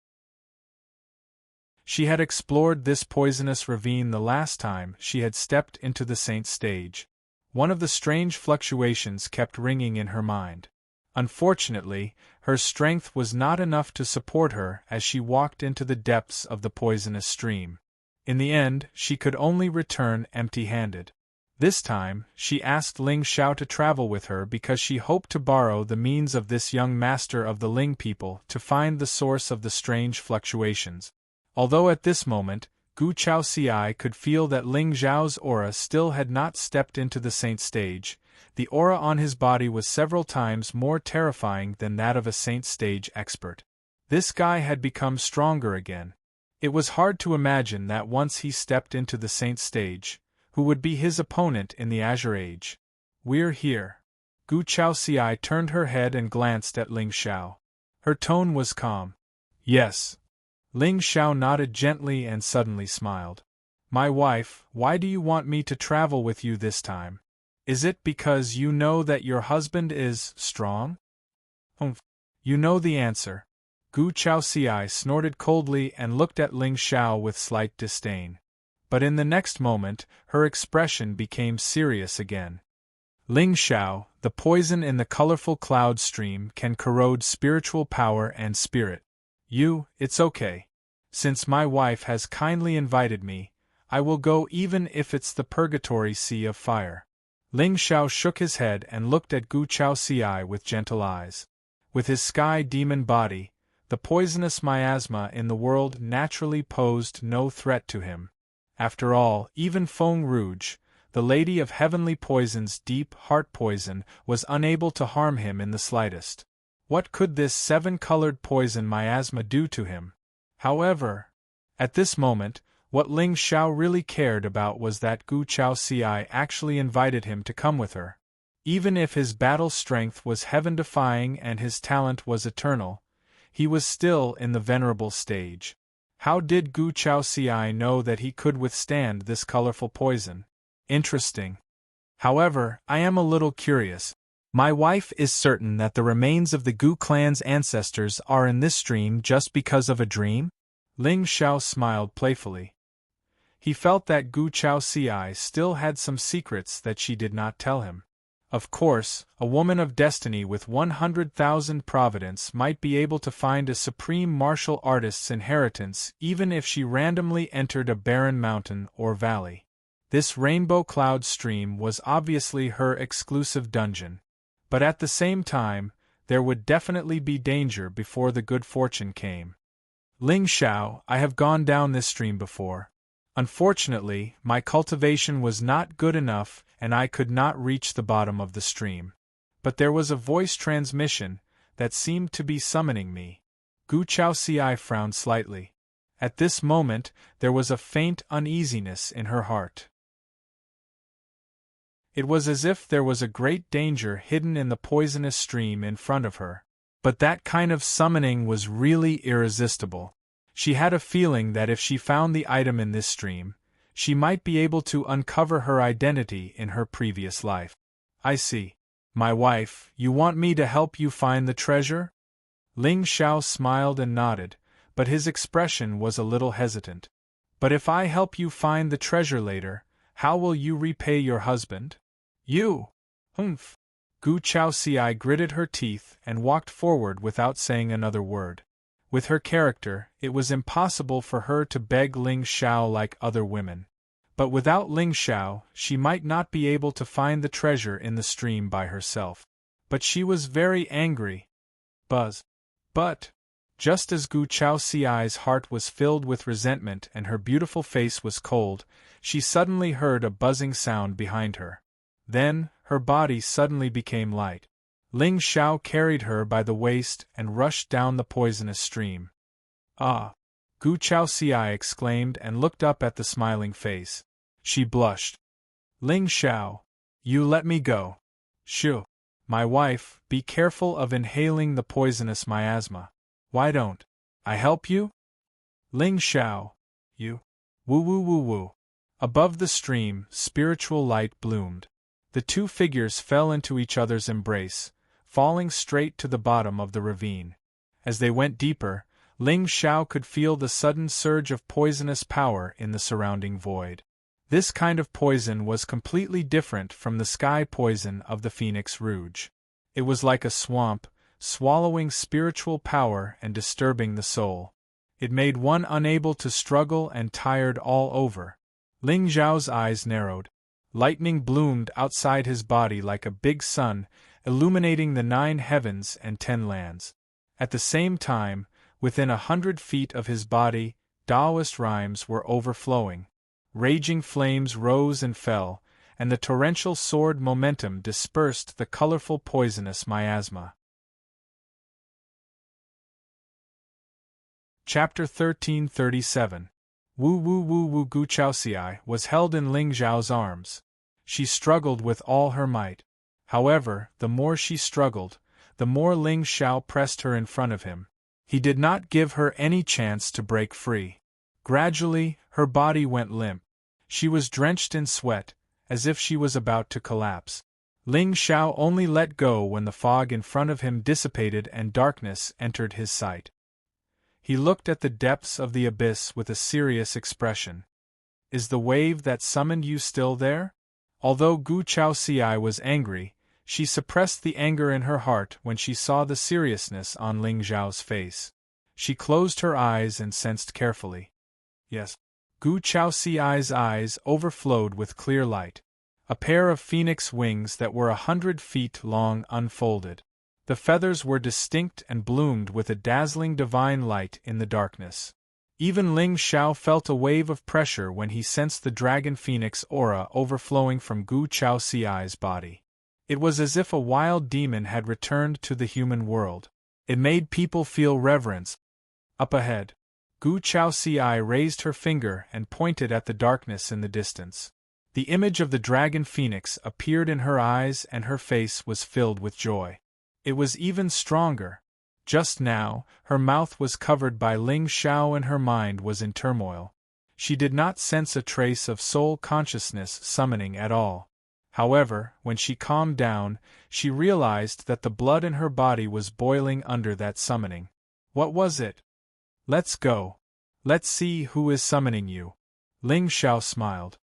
She had explored this poisonous ravine the last time she had stepped into the saint stage. One of the strange fluctuations kept ringing in her mind. Unfortunately, her strength was not enough to support her as she walked into the depths of the poisonous stream. In the end, she could only return empty-handed. This time, she asked Ling Xiao to travel with her because she hoped to borrow the means of this young master of the Ling people to find the source of the strange fluctuations. Although at this moment, Gu Chaoxiai could feel that Ling Xiao's aura still had not stepped into the saint stage. The aura on his body was several times more terrifying than that of a saint stage expert. This guy had become stronger again. It was hard to imagine that once he stepped into the saint stage, who would be his opponent in the Azure Age. We're here. Gu Chaoxiai turned her head and glanced at Ling Xiao. Her tone was calm. Yes. Ling Xiao nodded gently and suddenly smiled. My wife, why do you want me to travel with you this time? Is it because you know that your husband is strong? You know the answer. Gu Chaoxiai snorted coldly and looked at Ling Xiao with slight disdain. But in the next moment, her expression became serious again. Ling Xiao, the poison in the colorful cloud stream can corrode spiritual power and spirit. It's okay. Since my wife has kindly invited me, I will go even if it's the purgatory sea of fire. Ling Xiao shook his head and looked at Gu Chaoxiai with gentle eyes. With his sky demon body, the poisonous miasma in the world naturally posed no threat to him. After all, even Feng Rouge, the lady of heavenly poison's deep heart poison, was unable to harm him in the slightest. What could this seven-colored poison miasma do to him? However, at this moment, what Ling Xiao really cared about was that Gu Chaoxiai actually invited him to come with her. Even if his battle strength was heaven-defying and his talent was eternal, he was still in the venerable stage. How did Gu Chaoxiai know that he could withstand this colorful poison? Interesting. However, I am a little curious. My wife is certain that the remains of the Gu clan's ancestors are in this stream just because of a dream? Ling Xiao smiled playfully. He felt that Gu Chaoxiai still had some secrets that she did not tell him. Of course, a woman of destiny with 100,000 providence might be able to find a supreme martial artist's inheritance even if she randomly entered a barren mountain or valley. This rainbow cloud stream was obviously her exclusive dungeon. But at the same time, there would definitely be danger before the good fortune came. Ling Xiao, I have gone down this stream before. Unfortunately, my cultivation was not good enough and I could not reach the bottom of the stream. But there was a voice transmission that seemed to be summoning me. Gu Chaoxiai frowned slightly. At this moment, there was a faint uneasiness in her heart. It was as if there was a great danger hidden in the poisonous stream in front of her. But that kind of summoning was really irresistible. She had a feeling that if she found the item in this stream, she might be able to uncover her identity in her previous life. I see. My wife, you want me to help you find the treasure? Ling Xiao smiled and nodded, but his expression was a little hesitant. But if I help you find the treasure later, how will you repay your husband? You! Humph! Gu Chaoxiai gritted her teeth and walked forward without saying another word. With her character, it was impossible for her to beg Ling Xiao like other women. But without Ling Xiao, she might not be able to find the treasure in the stream by herself. But she was very angry. But, just as Gu Chaoxiai's heart was filled with resentment and her beautiful face was cold, she suddenly heard a buzzing sound behind her. Then, her body suddenly became light. Ling Xiao carried her by the waist and rushed down the poisonous stream. Ah! Gu Chaoxiai exclaimed and looked up at the smiling face. She blushed. Ling Xiao, you let me go. Shoo! My wife, be careful of inhaling the poisonous miasma. Why don't I help you? Ling Xiao, you. Woo woo woo woo. Above the stream, spiritual light bloomed. The two figures fell into each other's embrace, falling straight to the bottom of the ravine. As they went deeper, Ling Xiao could feel the sudden surge of poisonous power in the surrounding void. This kind of poison was completely different from the sky poison of the Phoenix Rouge. It was like a swamp, swallowing spiritual power and disturbing the soul. It made one unable to struggle and tired all over. Ling Zhao's eyes narrowed. Lightning bloomed outside his body like a big sun, illuminating the 9 heavens and 10 lands. At the same time, within 100 feet of his body, Taoist rhymes were overflowing. Raging flames rose and fell, and the torrential sword momentum dispersed the colorful poisonous miasma. Chapter 1337. Wu Wu Wu Wu Gu Chaoxiai was held in Ling Zhao's arms. She struggled with all her might. However, the more she struggled, the more Ling Zhao pressed her in front of him. He did not give her any chance to break free. Gradually, her body went limp. She was drenched in sweat, as if she was about to collapse. Ling Zhao only let go when the fog in front of him dissipated and darkness entered his sight. He looked at the depths of the abyss with a serious expression. "Is the wave that summoned you still there?" Although Gu Chaoxiai was angry, she suppressed the anger in her heart when she saw the seriousness on Ling Zhao's face. She closed her eyes and sensed carefully. Yes. Gu Chaoxiai's eyes overflowed with clear light. A pair of phoenix wings that were 100 feet long unfolded. The feathers were distinct and bloomed with a dazzling divine light in the darkness. Even Ling Zhao felt a wave of pressure when he sensed the dragon phoenix aura overflowing from Gu Chaoxiai's body. It was as if a wild demon had returned to the human world. It made people feel reverence. Up ahead, Gu Chaoxiai raised her finger and pointed at the darkness in the distance. The image of the dragon phoenix appeared in her eyes and her face was filled with joy. It was even stronger. Just now, her mouth was covered by Ling Zhao and her mind was in turmoil. She did not sense a trace of soul consciousness summoning at all. However, when she calmed down, she realized that the blood in her body was boiling under that summoning. What was it? "Let's go. Let's see who is summoning you." Ling Zhao smiled.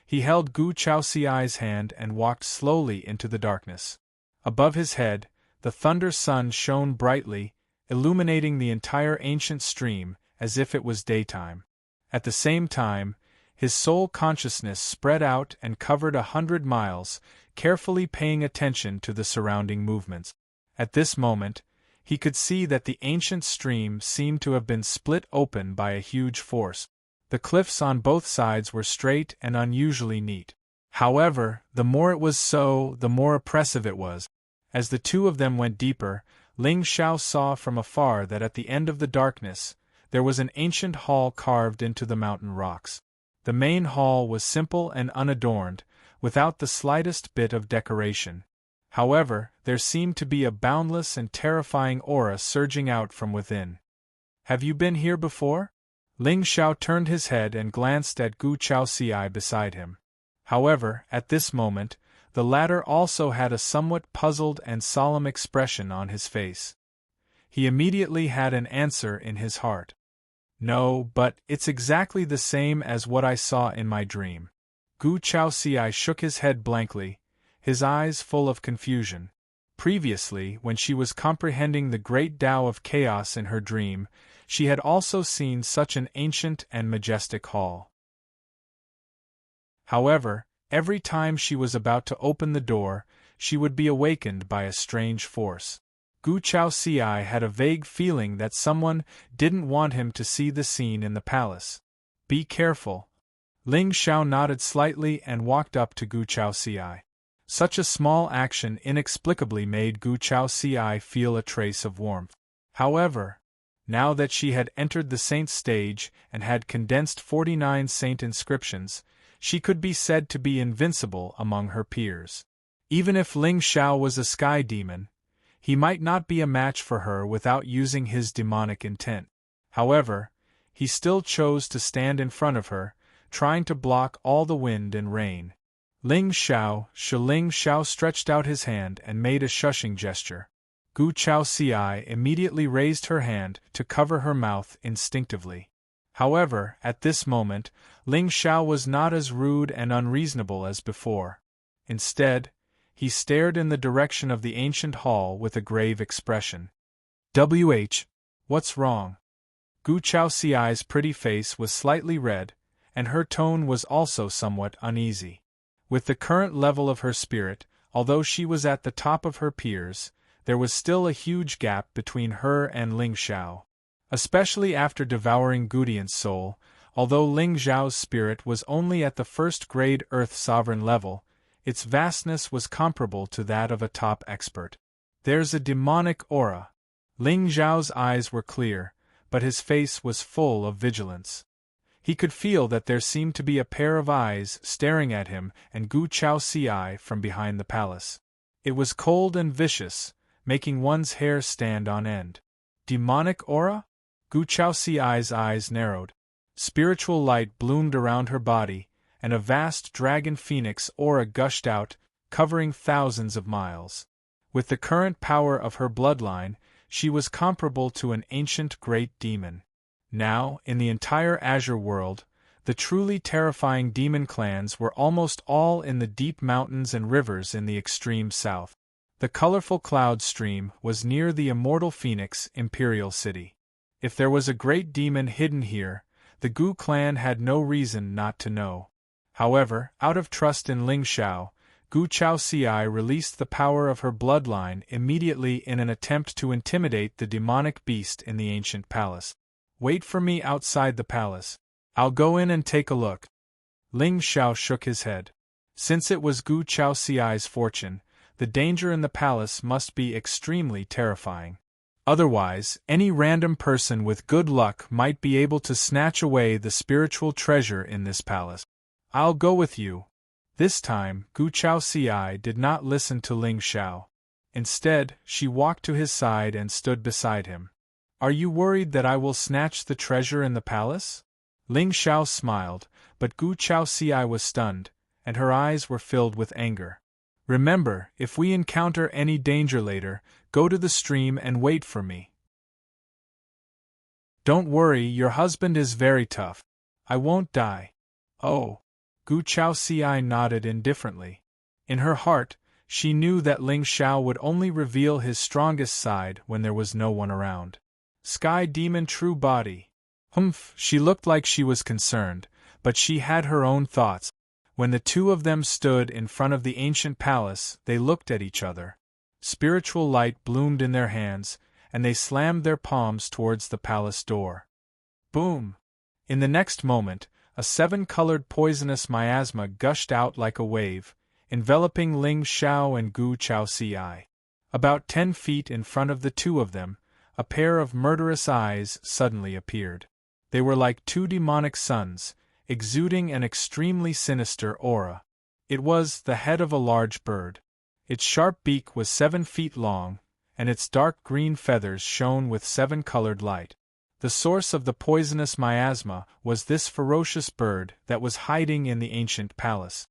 He held Gu Chaoxiai's hand and walked slowly into the darkness. Above his head, the thunder sun shone brightly, illuminating the entire ancient stream as if it was daytime. At the same time, his soul consciousness spread out and covered 100 miles, carefully paying attention to the surrounding movements. At this moment, he could see that the ancient stream seemed to have been split open by a huge force. The cliffs on both sides were straight and unusually neat. However, the more it was so, the more oppressive it was. As the two of them went deeper, Ling Zhao saw from afar that at the end of the darkness, there was an ancient hall carved into the mountain rocks. The main hall was simple and unadorned, without the slightest bit of decoration. However, there seemed to be a boundless and terrifying aura surging out from within. "Have you been here before?" Ling Zhao turned his head and glanced at Gu Chaoxiai beside him. However, at this moment, the latter also had a somewhat puzzled and solemn expression on his face. He immediately had an answer in his heart. "No, but it's exactly the same as what I saw in my dream." Gu Chaoxiai shook his head blankly, his eyes full of confusion. Previously, when she was comprehending the great Tao of chaos in her dream, she had also seen such an ancient and majestic hall. However, every time she was about to open the door, she would be awakened by a strange force. Gu Chaoxiai had a vague feeling that someone didn't want him to see the scene in the palace. "Be careful." Ling Zhao nodded slightly and walked up to Gu Chaoxiai. Such a small action inexplicably made Gu Chaoxiai feel a trace of warmth. However, now that she had entered the saint stage and had condensed 49 saint inscriptions, she could be said to be invincible among her peers. Even if Ling Zhao was a sky demon, he might not be a match for her without using his demonic intent. However, he still chose to stand in front of her, trying to block all the wind and rain. Ling Zhao stretched out his hand and made a shushing gesture. Gu Chaoxiai immediately raised her hand to cover her mouth instinctively. However, at this moment, Ling Zhao was not as rude and unreasonable as before. Instead, He stared in the direction of the ancient hall with a grave expression. What's wrong? Gu Chaoxiai's pretty face was slightly red, and her tone was also somewhat uneasy. With the current level of her spirit, although she was at the top of her peers, there was still a huge gap between her and Ling Xiao. Especially after devouring Gudian's soul, although Ling Xiao's spirit was only at the first-grade Earth Sovereign level, its vastness was comparable to that of a top expert. There's a demonic aura. Ling Xiao's eyes were clear, but his face was full of vigilance. He could feel that there seemed to be a pair of eyes staring at him and Gu Chaoxiai from behind the palace. It was cold and vicious, making one's hair stand on end. Demonic aura? Gu Chaoxiai's eyes narrowed. Spiritual light bloomed around her body, and a vast dragon phoenix aura gushed out, covering thousands of miles. With the current power of her bloodline, she was comparable to an ancient great demon. Now, in the entire Azure world, the truly terrifying demon clans were almost all in the deep mountains and rivers in the extreme south. The colorful cloud stream was near the immortal Phoenix Imperial City. If there was a great demon hidden here, the Gu clan had no reason not to know. However, out of trust in Ling Xiao, Gu Chaoxiai released the power of her bloodline immediately in an attempt to intimidate the demonic beast in the ancient palace. Wait for me outside the palace. I'll go in and take a look. Ling Xiao shook his head. Since it was Gu Chaoxiai's fortune, the danger in the palace must be extremely terrifying. Otherwise, any random person with good luck might be able to snatch away the spiritual treasure in this palace. I'll go with you. This time, Gu Chaoxiai did not listen to Ling Xiao. Instead, she walked to his side and stood beside him. Are you worried that I will snatch the treasure in the palace? Ling Xiao smiled, but Gu Chaoxiai was stunned, and her eyes were filled with anger. Remember, if we encounter any danger later, go to the stream and wait for me. Don't worry, your husband is very tough. I won't die. Oh. Gu Chaoxiai nodded indifferently. In her heart, she knew that Ling Xiao would only reveal his strongest side when there was no one around. Sky Demon True Body. She looked like she was concerned, but she had her own thoughts. When the two of them stood in front of the ancient palace, they looked at each other. Spiritual light bloomed in their hands, and they slammed their palms towards the palace door. Boom! In the next moment, a seven-colored poisonous miasma gushed out like a wave, enveloping Ling Xiao and Gu Chaoxiai. About 10 feet in front of the two of them, a pair of murderous eyes suddenly appeared. They were like two demonic suns, exuding an extremely sinister aura. It was the head of a large bird. Its sharp beak was 7 feet long, and its dark green feathers shone with 7-colored light. The source of the poisonous miasma was this ferocious bird that was hiding in the ancient palace.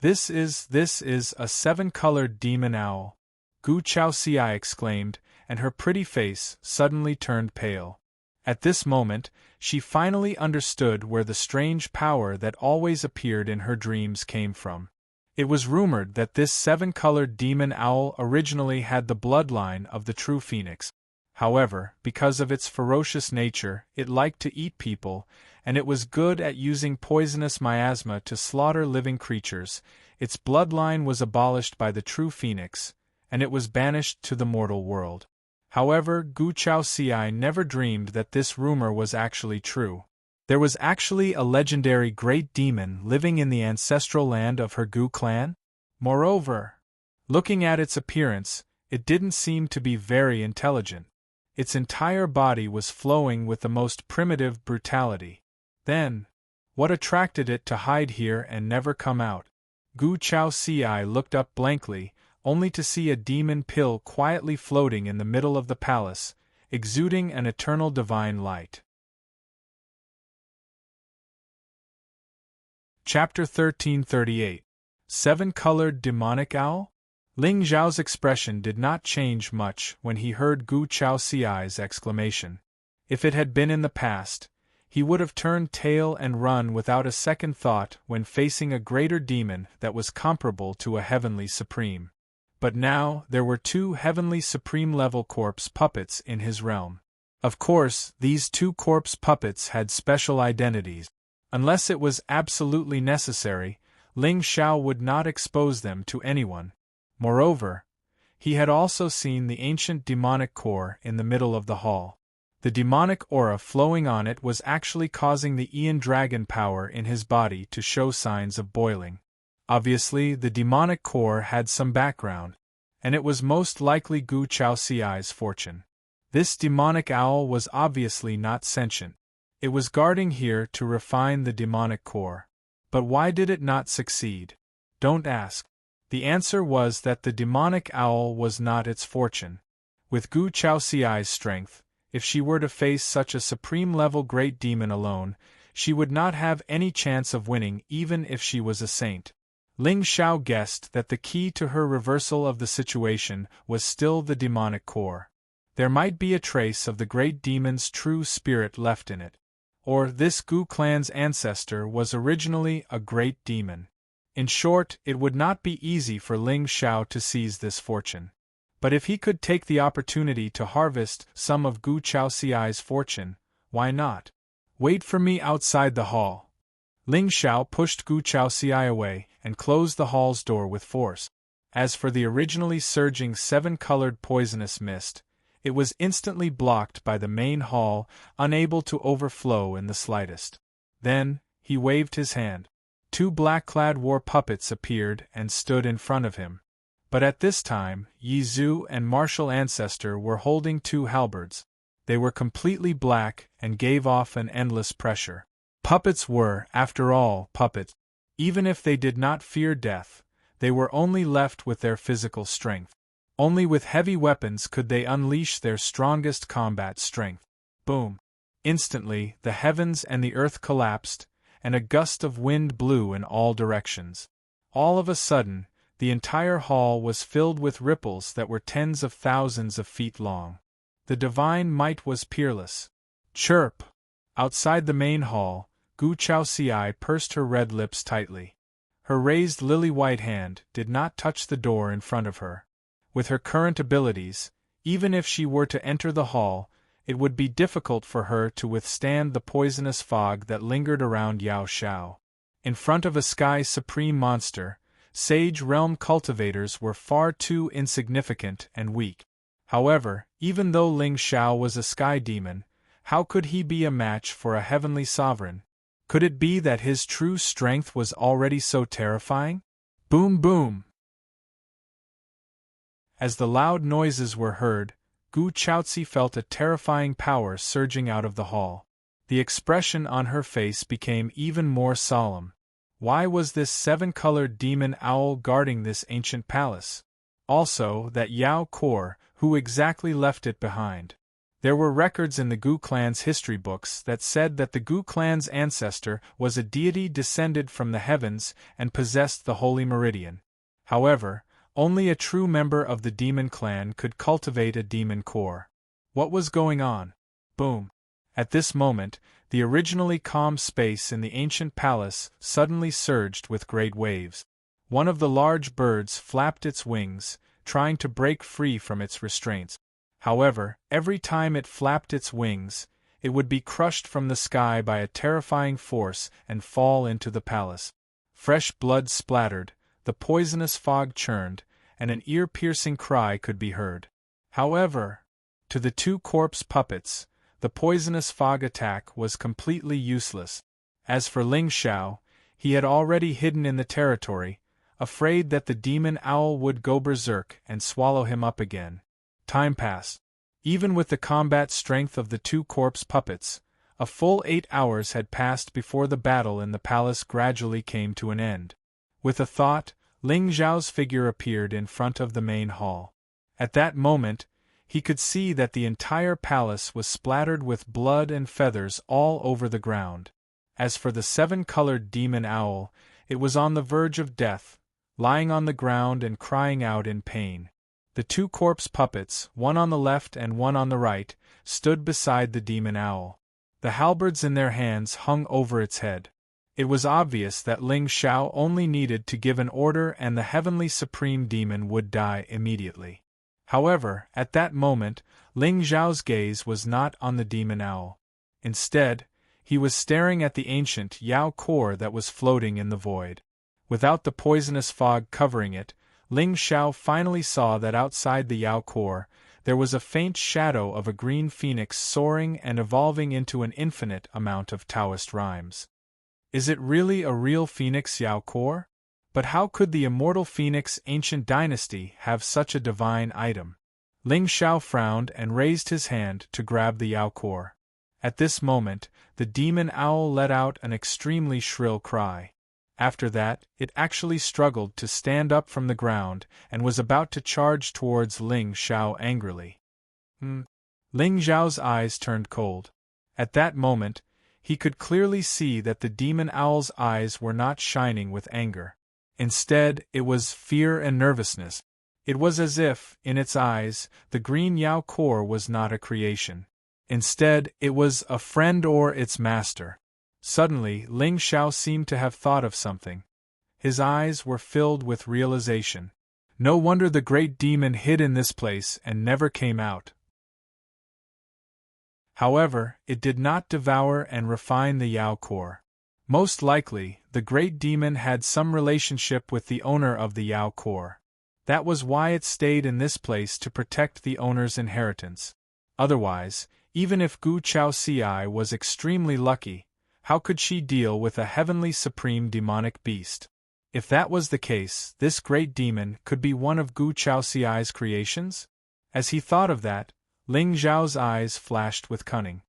This is a 7-colored demon owl, Gu Chaoxiai exclaimed, and her pretty face suddenly turned pale. At this moment, she finally understood where the strange power that always appeared in her dreams came from. It was rumored that this 7-colored demon owl originally had the bloodline of the true phoenix. However, because of its ferocious nature, it liked to eat people, and it was good at using poisonous miasma to slaughter living creatures. Its bloodline was abolished by the true phoenix, and it was banished to the mortal world. However, Gu Chaoxiai never dreamed that this rumor was actually true. There was actually a legendary great demon living in the ancestral land of her Gu clan. Moreover, looking at its appearance, it didn't seem to be very intelligent. Its entire body was flowing with the most primitive brutality. Then, what attracted it to hide here and never come out? Gu Chaoxiai looked up blankly, only to see a demon pill quietly floating in the middle of the palace, exuding an eternal divine light. Chapter 1338. 7-Colored Demonic Owl? Ling Xiao's expression did not change much when he heard Gu Chaoxiai's exclamation. If it had been in the past, he would have turned tail and run without a second thought when facing a greater demon that was comparable to a heavenly supreme. But now, there were two heavenly supreme-level corpse puppets in his realm. Of course, these two corpse puppets had special identities. Unless it was absolutely necessary, Ling Xiao would not expose them to anyone. Moreover, he had also seen the ancient demonic core in the middle of the hall. The demonic aura flowing on it was actually causing the Aeon Dragon power in his body to show signs of boiling. Obviously, the demonic core had some background, and it was most likely Gu Chaoxiai's fortune. This demonic owl was obviously not sentient. It was guarding here to refine the demonic core. But why did it not succeed? Don't ask. The answer was that the demonic owl was not its fortune. With Gu Chaoxiai's strength, if she were to face such a supreme-level great demon alone, she would not have any chance of winning even if she was a saint. Ling Xiao guessed that the key to her reversal of the situation was still the demonic core. There might be a trace of the great demon's true spirit left in it. Or this Gu clan's ancestor was originally a great demon. In short, it would not be easy for Ling Xiao to seize this fortune. But if he could take the opportunity to harvest some of Gu Chaoxiai's fortune, why not? Wait for me outside the hall. Ling Xiao pushed Gu Chaoxiai away and closed the hall's door with force. As for the originally surging seven-colored poisonous mist, it was instantly blocked by the main hall, unable to overflow in the slightest. Then, he waved his hand. Two black-clad war puppets appeared and stood in front of him. But at this time, Yi Zhu and Martial Ancestor were holding two halberds. They were completely black and gave off an endless pressure. Puppets were, after all, puppets. Even if they did not fear death, they were only left with their physical strength. Only with heavy weapons could they unleash their strongest combat strength. Boom! Instantly, the heavens and the earth collapsed, and a gust of wind blew in all directions. All of a sudden, the entire hall was filled with ripples that were tens of thousands of feet long. The divine might was peerless. Chirp! Outside the main hall, Gu Chaoxiai pursed her red lips tightly. Her raised lily-white hand did not touch the door in front of her. With her current abilities, even if she were to enter the hall, it would be difficult for her to withstand the poisonous fog that lingered around Yao Xiao. In front of a sky supreme monster, Sage Realm cultivators were far too insignificant and weak. However, even though Ling Xiao was a sky demon, how could he be a match for a heavenly sovereign? Could it be that his true strength was already so terrifying? Boom boom! As the loud noises were heard, Gu Chaoxi felt a terrifying power surging out of the hall. The expression on her face became even more solemn. Why was this seven-colored demon owl guarding this ancient palace? Also, that Yao core, who exactly left it behind? There were records in the Gu clan's history books that said that the Gu clan's ancestor was a deity descended from the heavens and possessed the Holy Meridian. However, only a true member of the demon clan could cultivate a demon core. What was going on? Boom! At this moment, the originally calm space in the ancient palace suddenly surged with great waves. One of the large birds flapped its wings, trying to break free from its restraints. However, every time it flapped its wings, it would be crushed from the sky by a terrifying force and fall into the palace. Fresh blood splattered, the poisonous fog churned, and an ear-piercing cry could be heard. However, to the two corpse puppets, the poisonous fog attack was completely useless. As for Ling Xiao, he had already hidden in the territory, afraid that the demon owl would go berserk and swallow him up again. Time passed. Even with the combat strength of the two corpse puppets, a full 8 hours had passed before the battle in the palace gradually came to an end. With a thought, Ling Xiao's figure appeared in front of the main hall. At that moment, he could see that the entire palace was splattered with blood and feathers all over the ground. As for the seven-colored demon owl, it was on the verge of death, lying on the ground and crying out in pain. The two corpse puppets, one on the left and one on the right, stood beside the demon owl. The halberds in their hands hung over its head. It was obvious that Ling Xiao only needed to give an order and the heavenly supreme demon would die immediately. However, at that moment, Ling Xiao's gaze was not on the demon owl. Instead, he was staring at the ancient Yao core that was floating in the void. Without the poisonous fog covering it, Ling Xiao finally saw that outside the Yao core, there was a faint shadow of a green phoenix soaring and evolving into an infinite amount of Taoist rhymes. Is it really a real phoenix Yao core? But how could the immortal phoenix ancient dynasty have such a divine item? Ling Xiao frowned and raised his hand to grab the Yao core. At this moment, the demon owl let out an extremely shrill cry. After that, it actually struggled to stand up from the ground and was about to charge towards Ling Xiao angrily. Ling Xiao's eyes turned cold. At that moment, he could clearly see that the demon owl's eyes were not shining with anger. Instead, it was fear and nervousness. It was as if, in its eyes, the green Yao core was not a creation. Instead, it was a friend or its master. Suddenly, Ling Xiao seemed to have thought of something. His eyes were filled with realization. No wonder the great demon hid in this place and never came out. However, it did not devour and refine the Yao core. Most likely, the great demon had some relationship with the owner of the Yao core. That was why it stayed in this place to protect the owner's inheritance. Otherwise, even if Gu Chaoxi was extremely lucky, how could she deal with a heavenly supreme demonic beast? If that was the case, this great demon could be one of Gu Chaoxi's creations? As he thought of that, Ling Xiao's eyes flashed with cunning.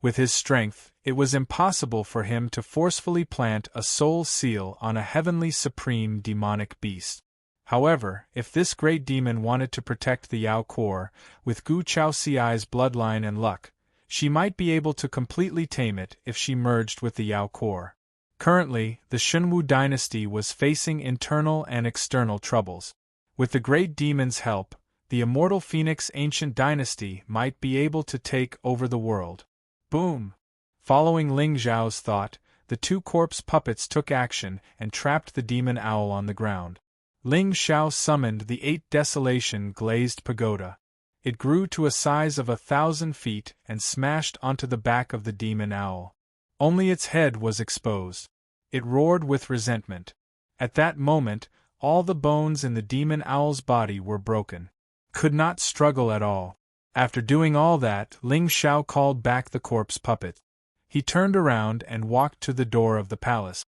With his strength, it was impossible for him to forcefully plant a soul seal on a heavenly supreme demonic beast. However, if this great demon wanted to protect the Yao core, with Gu Chaoxi's bloodline and luck, she might be able to completely tame it if she merged with the Yao core. Currently, the Shunwu dynasty was facing internal and external troubles. With the great demon's help, the immortal Phoenix ancient dynasty might be able to take over the world. Boom! Following Ling Xiao's thought, the two corpse puppets took action and trapped the demon owl on the ground. Ling Xiao summoned the 8 desolation glazed pagoda. It grew to a size of 1,000 feet and smashed onto the back of the demon owl. Only its head was exposed. It roared with resentment. At that moment, all the bones in the demon owl's body were broken. Could not struggle at all. After doing all that, Ling Xiao called back the corpse puppet. He turned around and walked to the door of the palace.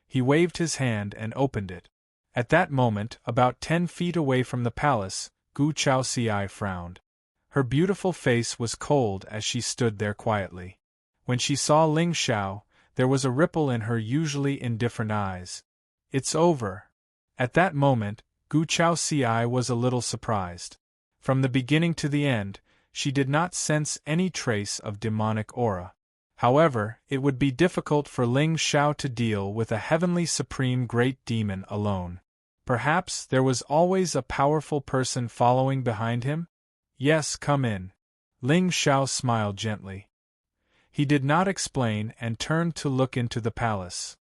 He waved his hand and opened it. At that moment, about 10 feet away from the palace, Gu Chaoxi frowned. Her beautiful face was cold as she stood there quietly. When she saw Ling Xiao, there was a ripple in her usually indifferent eyes. It's over. At that moment, Gu Chaoxi was a little surprised. From the beginning to the end, she did not sense any trace of demonic aura. However, it would be difficult for Ling Xiao to deal with a heavenly supreme great demon alone. Perhaps there was always a powerful person following behind him? Yes, come in. Ling Xiao smiled gently. He did not explain and turned to look into the palace.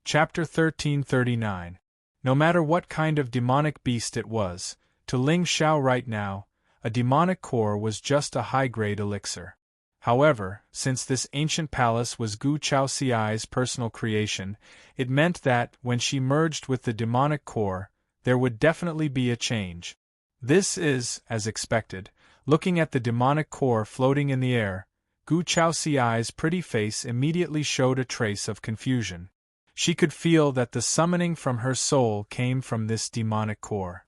Chapter 1339. No matter what kind of demonic beast it was, to Ling Xiao right now, a demonic core was just a high-grade elixir. However, since this ancient palace was Gu Chaoxi's personal creation, it meant that, when she merged with the demonic core, there would definitely be a change. This is, as expected. Looking at the demonic core floating in the air, Gu Chaoxi's pretty face immediately showed a trace of confusion. She could feel that the summoning from her soul came from this demonic core.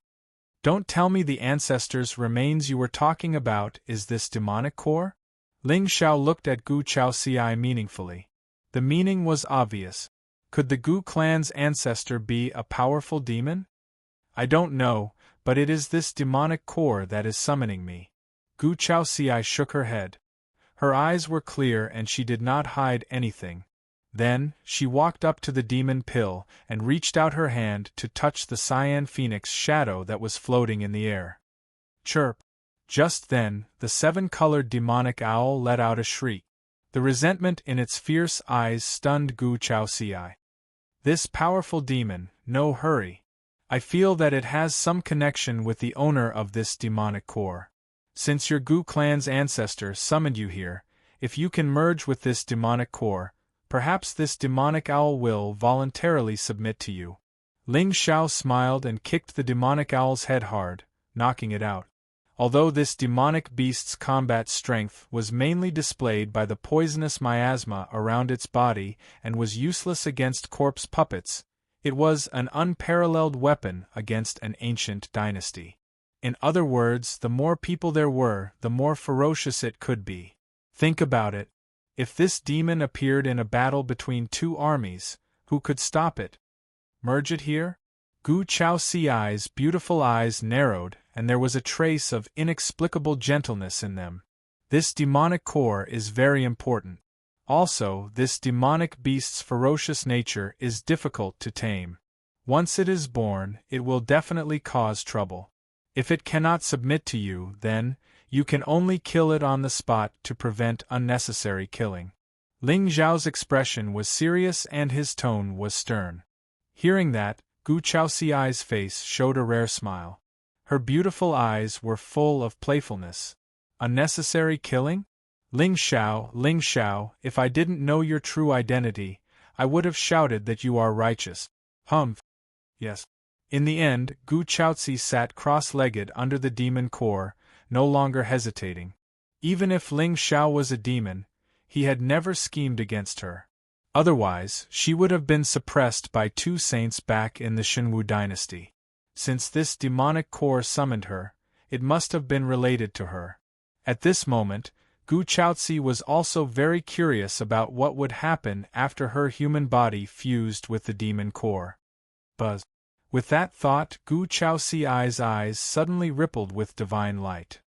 Don't tell me the ancestors' remains you were talking about is this demonic core? Ling Xiao looked at Gu Chaoxi meaningfully. The meaning was obvious. Could the Gu clan's ancestor be a powerful demon? I don't know, but it is this demonic core that is summoning me. Gu Chaoxi shook her head. Her eyes were clear and she did not hide anything. Then, she walked up to the demon pill and reached out her hand to touch the cyan phoenix shadow that was floating in the air. Chirp! Just then, the 7-colored demonic owl let out a shriek. The resentment in its fierce eyes stunned Gu Chaoxiai. This powerful demon, no hurry. I feel that it has some connection with the owner of this demonic core. Since your Gu clan's ancestor summoned you here, if you can merge with this demonic core, perhaps this demonic owl will voluntarily submit to you. Ling Xiao smiled and kicked the demonic owl's head hard, knocking it out. Although this demonic beast's combat strength was mainly displayed by the poisonous miasma around its body and was useless against corpse puppets, it was an unparalleled weapon against an ancient dynasty. In other words, the more people there were, the more ferocious it could be. Think about it. If this demon appeared in a battle between two armies, who could stop it? Merge it here? Gu Chaoxiai's beautiful eyes narrowed, and there was a trace of inexplicable gentleness in them. This demonic core is very important. Also, this demonic beast's ferocious nature is difficult to tame. Once it is born, it will definitely cause trouble. If it cannot submit to you, then, you can only kill it on the spot to prevent unnecessary killing. Ling Zhao's expression was serious and his tone was stern. Hearing that, Gu Chaoxiai's face showed a rare smile. Her beautiful eyes were full of playfulness. Unnecessary killing? Ling Xiao, if I didn't know your true identity, I would have shouted that you are righteous. Humph. Yes. In the end, Gu Chaoxi sat cross-legged under the demon core, no longer hesitating. Even if Ling Xiao was a demon, he had never schemed against her. Otherwise, she would have been suppressed by two saints back in the Shenwu dynasty. Since this demonic core summoned her, it must have been related to her. At this moment, Gu Chaoxi was also very curious about what would happen after her human body fused with the demon core. Buzz. With that thought, Gu Chaoxiai's eyes suddenly rippled with divine light.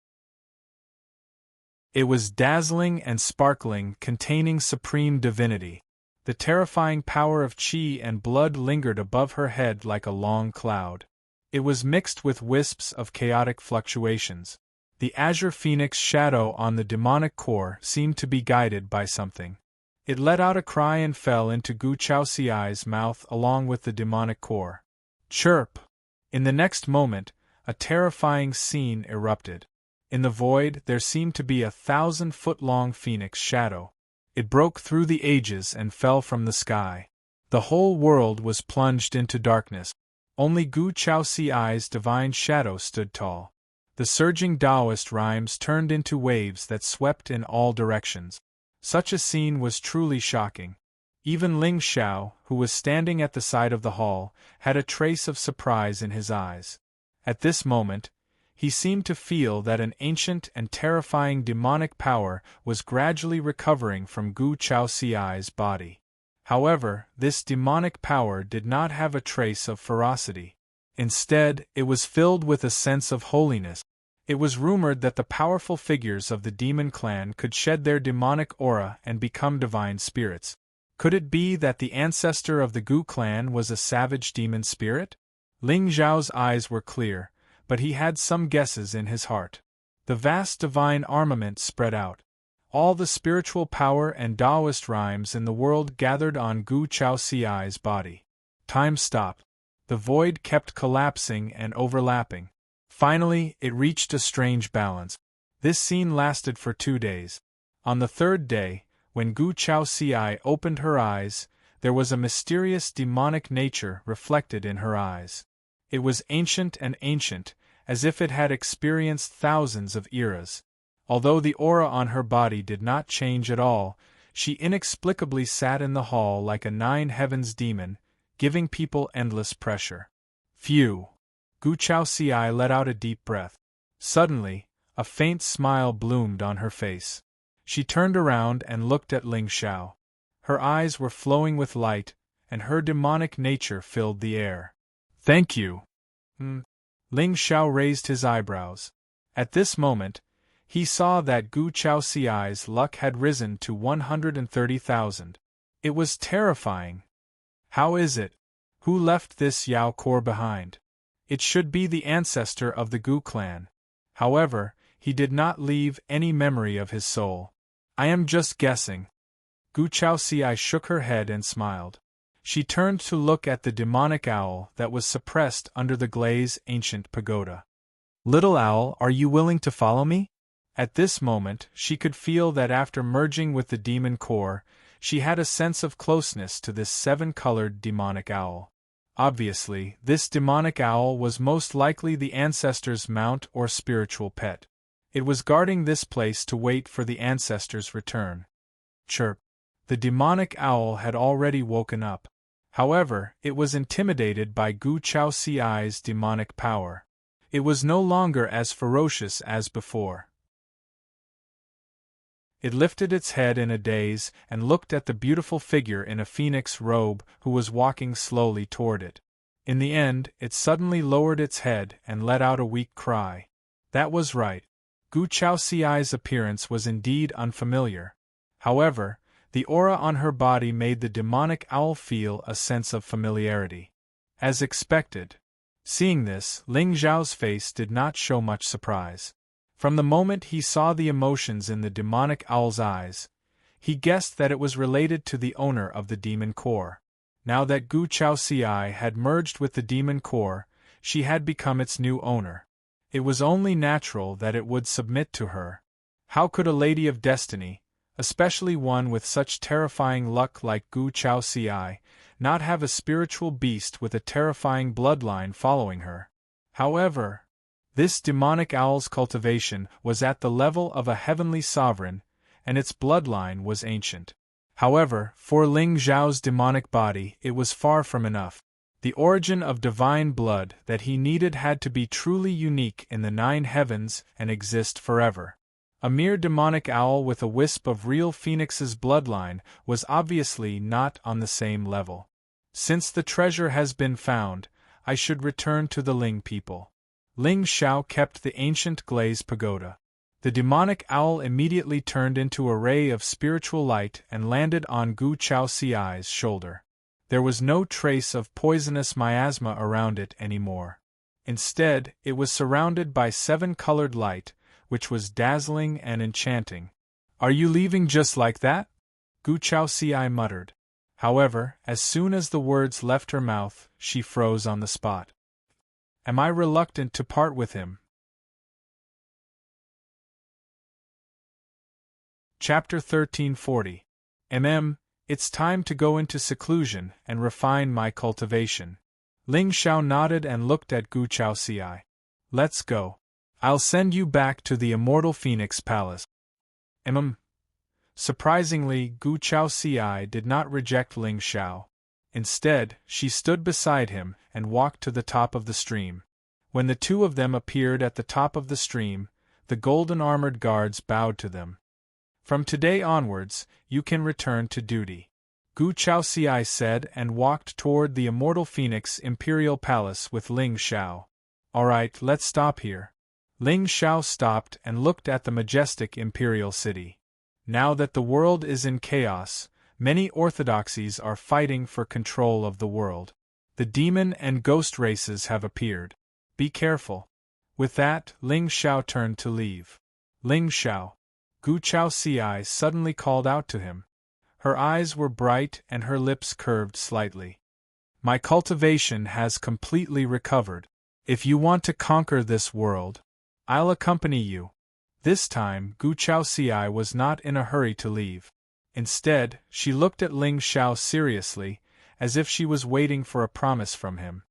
It was dazzling and sparkling, containing supreme divinity. The terrifying power of qi and blood lingered above her head like a long cloud. It was mixed with wisps of chaotic fluctuations. The azure phoenix shadow on the demonic core seemed to be guided by something. It let out a cry and fell into Gu Chaoxiai's mouth along with the demonic core. Chirp! In the next moment, a terrifying scene erupted. In the void, there seemed to be a 1,000-foot-long phoenix shadow. It broke through the ages and fell from the sky. The whole world was plunged into darkness. Only Gu Chaoxiai's divine shadow stood tall. The surging Taoist rhymes turned into waves that swept in all directions. Such a scene was truly shocking. Even Ling Xiao, who was standing at the side of the hall, had a trace of surprise in his eyes. At this moment, he seemed to feel that an ancient and terrifying demonic power was gradually recovering from Gu Chaoxiai's body. However, this demonic power did not have a trace of ferocity. Instead, it was filled with a sense of holiness. It was rumored that the powerful figures of the demon clan could shed their demonic aura and become divine spirits. Could it be that the ancestor of the Gu clan was a savage demon spirit? Ling Zhao's eyes were clear, but he had some guesses in his heart. The vast divine armament spread out. All the spiritual power and Taoist rhymes in the world gathered on Gu Chaoxiai's body. Time stopped. The void kept collapsing and overlapping. Finally, it reached a strange balance. This scene lasted for 2 days. On the third day, when Gu Chaoxiai opened her eyes, there was a mysterious demonic nature reflected in her eyes. It was ancient and ancient, as if it had experienced thousands of eras. Although the aura on her body did not change at all, she inexplicably sat in the hall like a 9 heavens demon, giving people endless pressure. Phew! Gu Chaoxiai let out a deep breath. Suddenly, a faint smile bloomed on her face. She turned around and looked at Ling Xiao. Her eyes were flowing with light, and her demonic nature filled the air. Thank you. Ling Xiao raised his eyebrows. At this moment, he saw that Gu Chaoxiai's luck had risen to 130,000. It was terrifying. How is it? Who left this Yao core behind? It should be the ancestor of the Gu clan. However, he did not leave any memory of his soul. I am just guessing. Gu Chaoxiai shook her head and smiled. She turned to look at the demonic owl that was suppressed under the glaze ancient pagoda. Little owl, are you willing to follow me? At this moment, she could feel that after merging with the demon core, she had a sense of closeness to this seven-colored demonic owl. Obviously, this demonic owl was most likely the ancestor's mount or spiritual pet. It was guarding this place to wait for the ancestor's return. Chirp. The demonic owl had already woken up. However, it was intimidated by Gu Chaoxiai's demonic power. It was no longer as ferocious as before. It lifted its head in a daze and looked at the beautiful figure in a phoenix robe who was walking slowly toward it. In the end, it suddenly lowered its head and let out a weak cry. That was right. Gu Chaoxiai's appearance was indeed unfamiliar. However, the aura on her body made the demonic owl feel a sense of familiarity. As expected. Seeing this, Ling Zhao's face did not show much surprise. From the moment he saw the emotions in the demonic owl's eyes, he guessed that it was related to the owner of the demon core. Now that Gu Chaoxiai had merged with the demon core, she had become its new owner. It was only natural that it would submit to her. How could a lady of destiny, especially one with such terrifying luck like Gu Chaoxiai, not have a spiritual beast with a terrifying bloodline following her? However, this demonic owl's cultivation was at the level of a heavenly sovereign, and its bloodline was ancient. However, for Ling Zhao's demonic body, it was far from enough. The origin of divine blood that he needed had to be truly unique in the 9 heavens and exist forever. A mere demonic owl with a wisp of real phoenix's bloodline was obviously not on the same level. Since the treasure has been found, I should return to the Ling people. Ling Xiao kept the ancient glaze pagoda. The demonic owl immediately turned into a ray of spiritual light and landed on Gu Chaoxiai's shoulder. There was no trace of poisonous miasma around it anymore. Instead, it was surrounded by 7-colored light, which was dazzling and enchanting. Are you leaving just like that? Gu Chaoxiai muttered. However, as soon as the words left her mouth, she froze on the spot. Am I reluctant to part with him? Chapter 1340. It's time to go into seclusion and refine my cultivation. Ling Xiao nodded and looked at Gu Chaoxiai. Let's go. I'll send you back to the Immortal Phoenix Palace. Surprisingly, Gu Chaoxiai did not reject Ling Xiao. Instead, she stood beside him and walked to the top of the stream. When the two of them appeared at the top of the stream, the golden-armored guards bowed to them. From today onwards, you can return to duty, Gu Chaoxiai said and walked toward the Immortal Phoenix Imperial Palace with Ling Xiao. Alright, let's stop here. Ling Xiao stopped and looked at the majestic imperial city. Now that the world is in chaos, many orthodoxies are fighting for control of the world. The demon and ghost races have appeared. Be careful. With that, Ling Xiao turned to leave. Ling Xiao. Gu Chaoxiai suddenly called out to him. Her eyes were bright and her lips curved slightly. My cultivation has completely recovered. If you want to conquer this world, I'll accompany you. This time, Gu Chaoxiai was not in a hurry to leave. Instead, she looked at Ling Xiao seriously, as if she was waiting for a promise from him.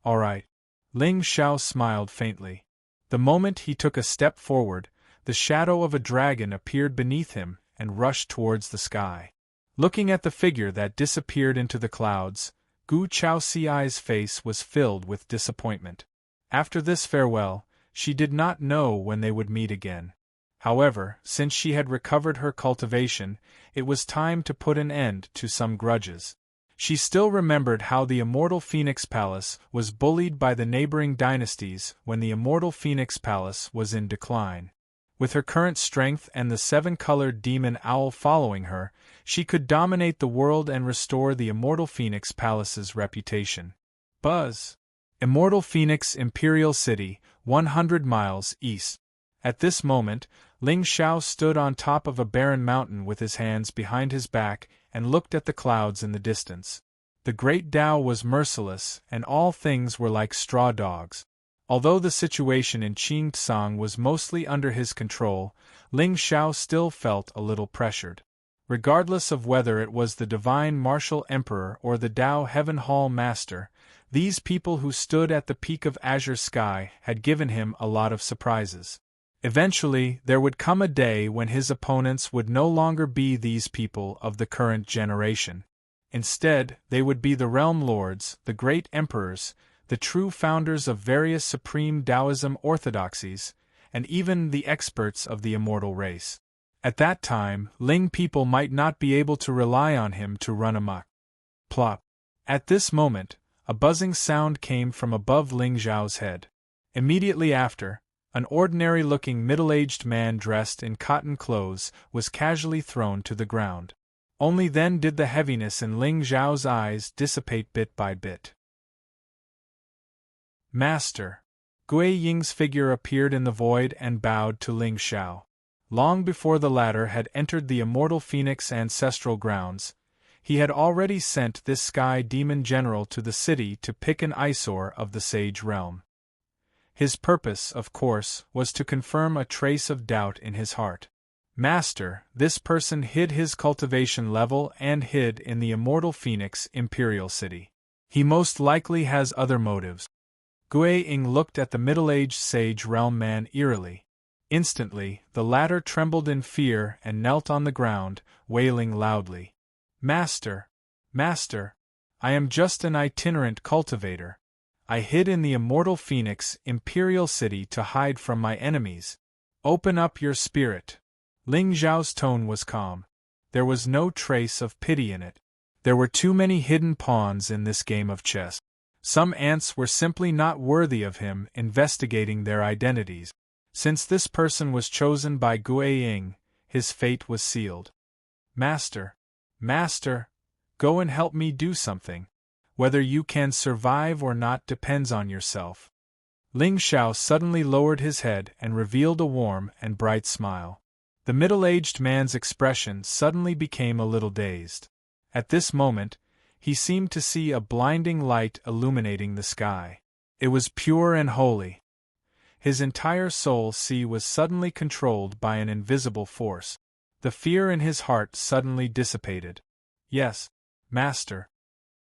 All right. Ling Xiao smiled faintly. The moment he took a step forward, the shadow of a dragon appeared beneath him and rushed towards the sky. Looking at the figure that disappeared into the clouds, Gu Chaoxiai's face was filled with disappointment. After this farewell, she did not know when they would meet again. However, since she had recovered her cultivation, it was time to put an end to some grudges. She still remembered how the Immortal Phoenix Palace was bullied by the neighboring dynasties when the Immortal Phoenix Palace was in decline. With her current strength and the 7-colored demon owl following her, she could dominate the world and restore the Immortal Phoenix Palace's reputation. Buzz. Immortal Phoenix Imperial City, 100 miles east. At this moment, Ling Xiao stood on top of a barren mountain with his hands behind his back and looked at the clouds in the distance. The great Tao was merciless, and all things were like straw dogs. Although the situation in Qingtsang was mostly under his control, Ling Xiao still felt a little pressured. Regardless of whether it was the divine martial emperor or the Tao Heaven Hall master, these people who stood at the peak of azure sky had given him a lot of surprises. Eventually, there would come a day when his opponents would no longer be these people of the current generation. Instead, they would be the realm lords, the great emperors, the true founders of various supreme Taoism orthodoxies, and even the experts of the immortal race. At that time, Ling people might not be able to rely on him to run amok. Plop! At this moment, a buzzing sound came from above Ling Xiao's head. Immediately after, an ordinary-looking middle-aged man dressed in cotton clothes was casually thrown to the ground. Only then did the heaviness in Ling Xiao's eyes dissipate bit by bit. Master! Gui Ying's figure appeared in the void and bowed to Ling Xiao. Long before the latter had entered the immortal phoenix ancestral grounds, he had already sent this sky demon general to the city to pick an eyesore of the sage realm. His purpose, of course, was to confirm a trace of doubt in his heart. Master, this person hid his cultivation level and hid in the immortal phoenix imperial city. He most likely has other motives. Gui Ying looked at the middle-aged sage realm man eerily. Instantly, the latter trembled in fear and knelt on the ground, wailing loudly. Master! Master! I am just an itinerant cultivator. I hid in the immortal phoenix imperial city to hide from my enemies. Open up your spirit. Ling Xiao's tone was calm. There was no trace of pity in it. There were too many hidden pawns in this game of chess. Some ants were simply not worthy of him investigating their identities. Since this person was chosen by Gui Ying, his fate was sealed. Master! Master! Go and help me do something. Whether you can survive or not depends on yourself. Ling Xiao suddenly lowered his head and revealed a warm and bright smile. The middle-aged man's expression suddenly became a little dazed. At this moment, he seemed to see a blinding light illuminating the sky. It was pure and holy. His entire soul was suddenly controlled by an invisible force. The fear in his heart suddenly dissipated. Yes, Master.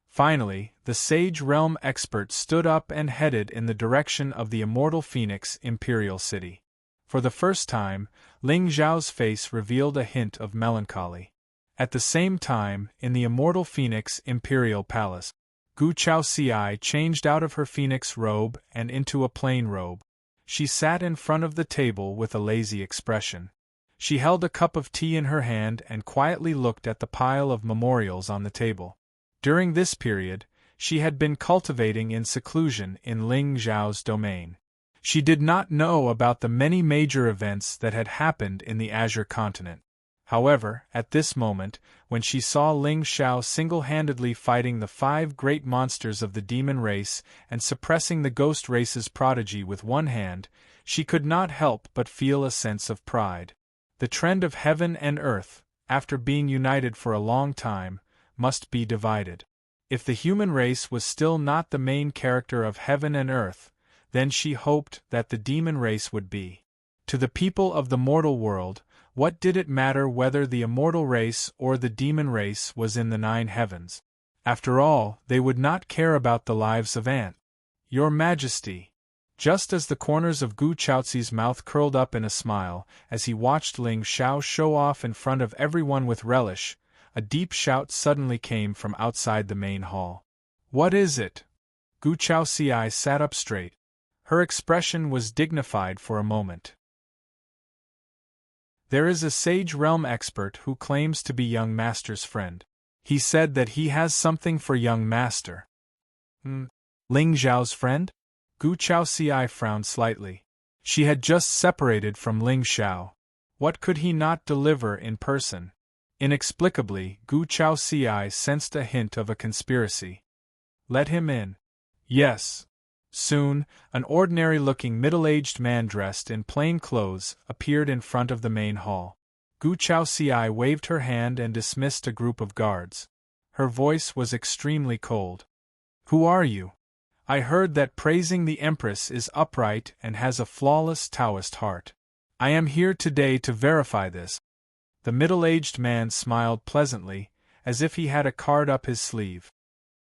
Finally, the sage realm expert stood up and headed in the direction of the immortal phoenix imperial city. For the first time, Ling Xiao's face revealed a hint of melancholy. At the same time, in the immortal phoenix imperial palace, Gu Chaoxiai changed out of her phoenix robe and into a plain robe. She sat in front of the table with a lazy expression. She held a cup of tea in her hand and quietly looked at the pile of memorials on the table. During this period, she had been cultivating in seclusion in Ling Xiao's domain. She did not know about the many major events that had happened in the Azure continent. However, at this moment, when she saw Ling Xiao single-handedly fighting the 5 great monsters of the demon race and suppressing the ghost race's prodigy with one hand, she could not help but feel a sense of pride. The trend of heaven and earth, after being united for a long time, must be divided. If the human race was still not the main character of heaven and earth, then she hoped that the demon race would be. To the people of the mortal world, what did it matter whether the immortal race or the demon race was in the 9 heavens? After all, they would not care about the lives of ants. Your Majesty! Just as the corners of Gu Chaozi's mouth curled up in a smile as he watched Ling Xiao show off in front of everyone with relish, a deep shout suddenly came from outside the main hall. What is it? Gu Chaozi sat up straight. Her expression was dignified for a moment. There is a sage realm expert who claims to be young master's friend. He said that he has something for young master. Ling Xiao's friend? Gu Chaozi frowned slightly. She had just separated from Ling Xiao. What could he not deliver in person? Inexplicably, Gu Chaozi sensed a hint of a conspiracy. Let him in. Yes. Soon, an ordinary-looking middle-aged man dressed in plain clothes appeared in front of the main hall. Gu Chaoxiai waved her hand and dismissed a group of guards. Her voice was extremely cold. "Who are you? I heard that praising the Empress is upright and has a flawless Taoist heart. I am here today to verify this." The middle-aged man smiled pleasantly, as if he had a card up his sleeve.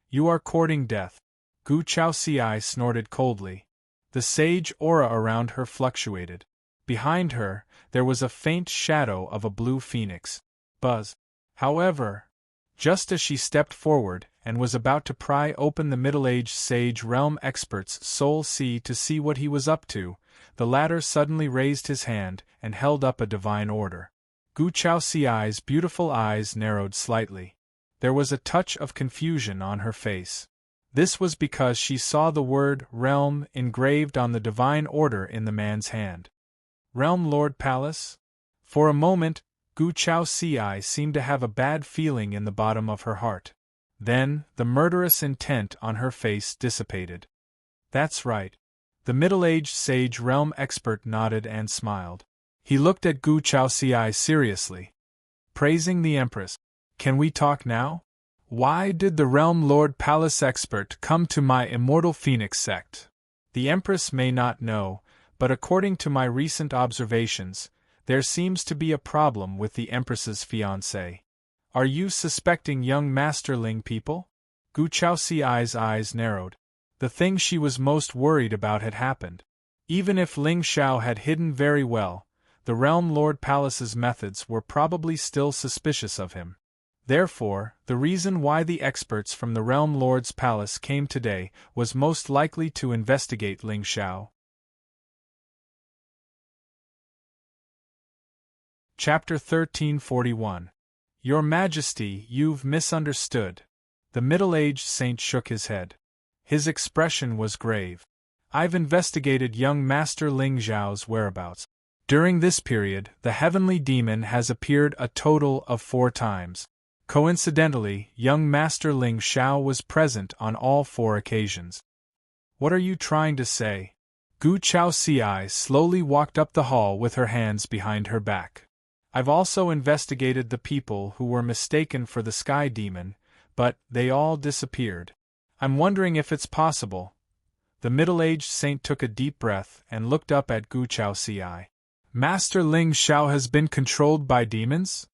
"You are courting death." Gu Chaoxiai snorted coldly. The sage aura around her fluctuated. Behind her, there was a faint shadow of a blue phoenix. Buzz. However, just as she stepped forward and was about to pry open the middle-aged sage realm expert's soul sea to see what he was up to, the latter suddenly raised his hand and held up a divine order. Gu Chaoxiai's beautiful eyes narrowed slightly. There was a touch of confusion on her face. This was because she saw the word realm engraved on the divine order in the man's hand. Realm Lord Palace? For a moment, Gu Chaoxiai seemed to have a bad feeling in the bottom of her heart. Then, the murderous intent on her face dissipated. "That's right." The middle-aged sage realm expert nodded and smiled. He looked at Gu Chaoxiai seriously. "Praising the Empress. Can we talk now? Why did the Realm Lord Palace expert come to my Immortal Phoenix sect? The Empress may not know, but according to my recent observations, there seems to be a problem with the Empress's fiancé. Are you suspecting young Master Ling people?" Gu Chaoxiai's eyes narrowed. The thing she was most worried about had happened. Even if Ling Xiao had hidden very well, the Realm Lord Palace's methods were probably still suspicious of him. Therefore, the reason why the experts from the Realm Lord's Palace came today was most likely to investigate Ling Xiao. Chapter 1341. Your Majesty, you've misunderstood. The middle-aged saint shook his head. His expression was grave. "I've investigated young Master Ling Xiao's whereabouts. During this period, the heavenly demon has appeared a total of 4 times. Coincidentally, young Master Ling Xiao was present on all 4 occasions." "What are you trying to say?" Gu Chaoxiai slowly walked up the hall with her hands behind her back. "I've also investigated the people who were mistaken for the Sky Demon, but they all disappeared. I'm wondering if it's possible." The middle-aged saint took a deep breath and looked up at Gu Chaoxiai. "Master Ling Xiao has been controlled by demons?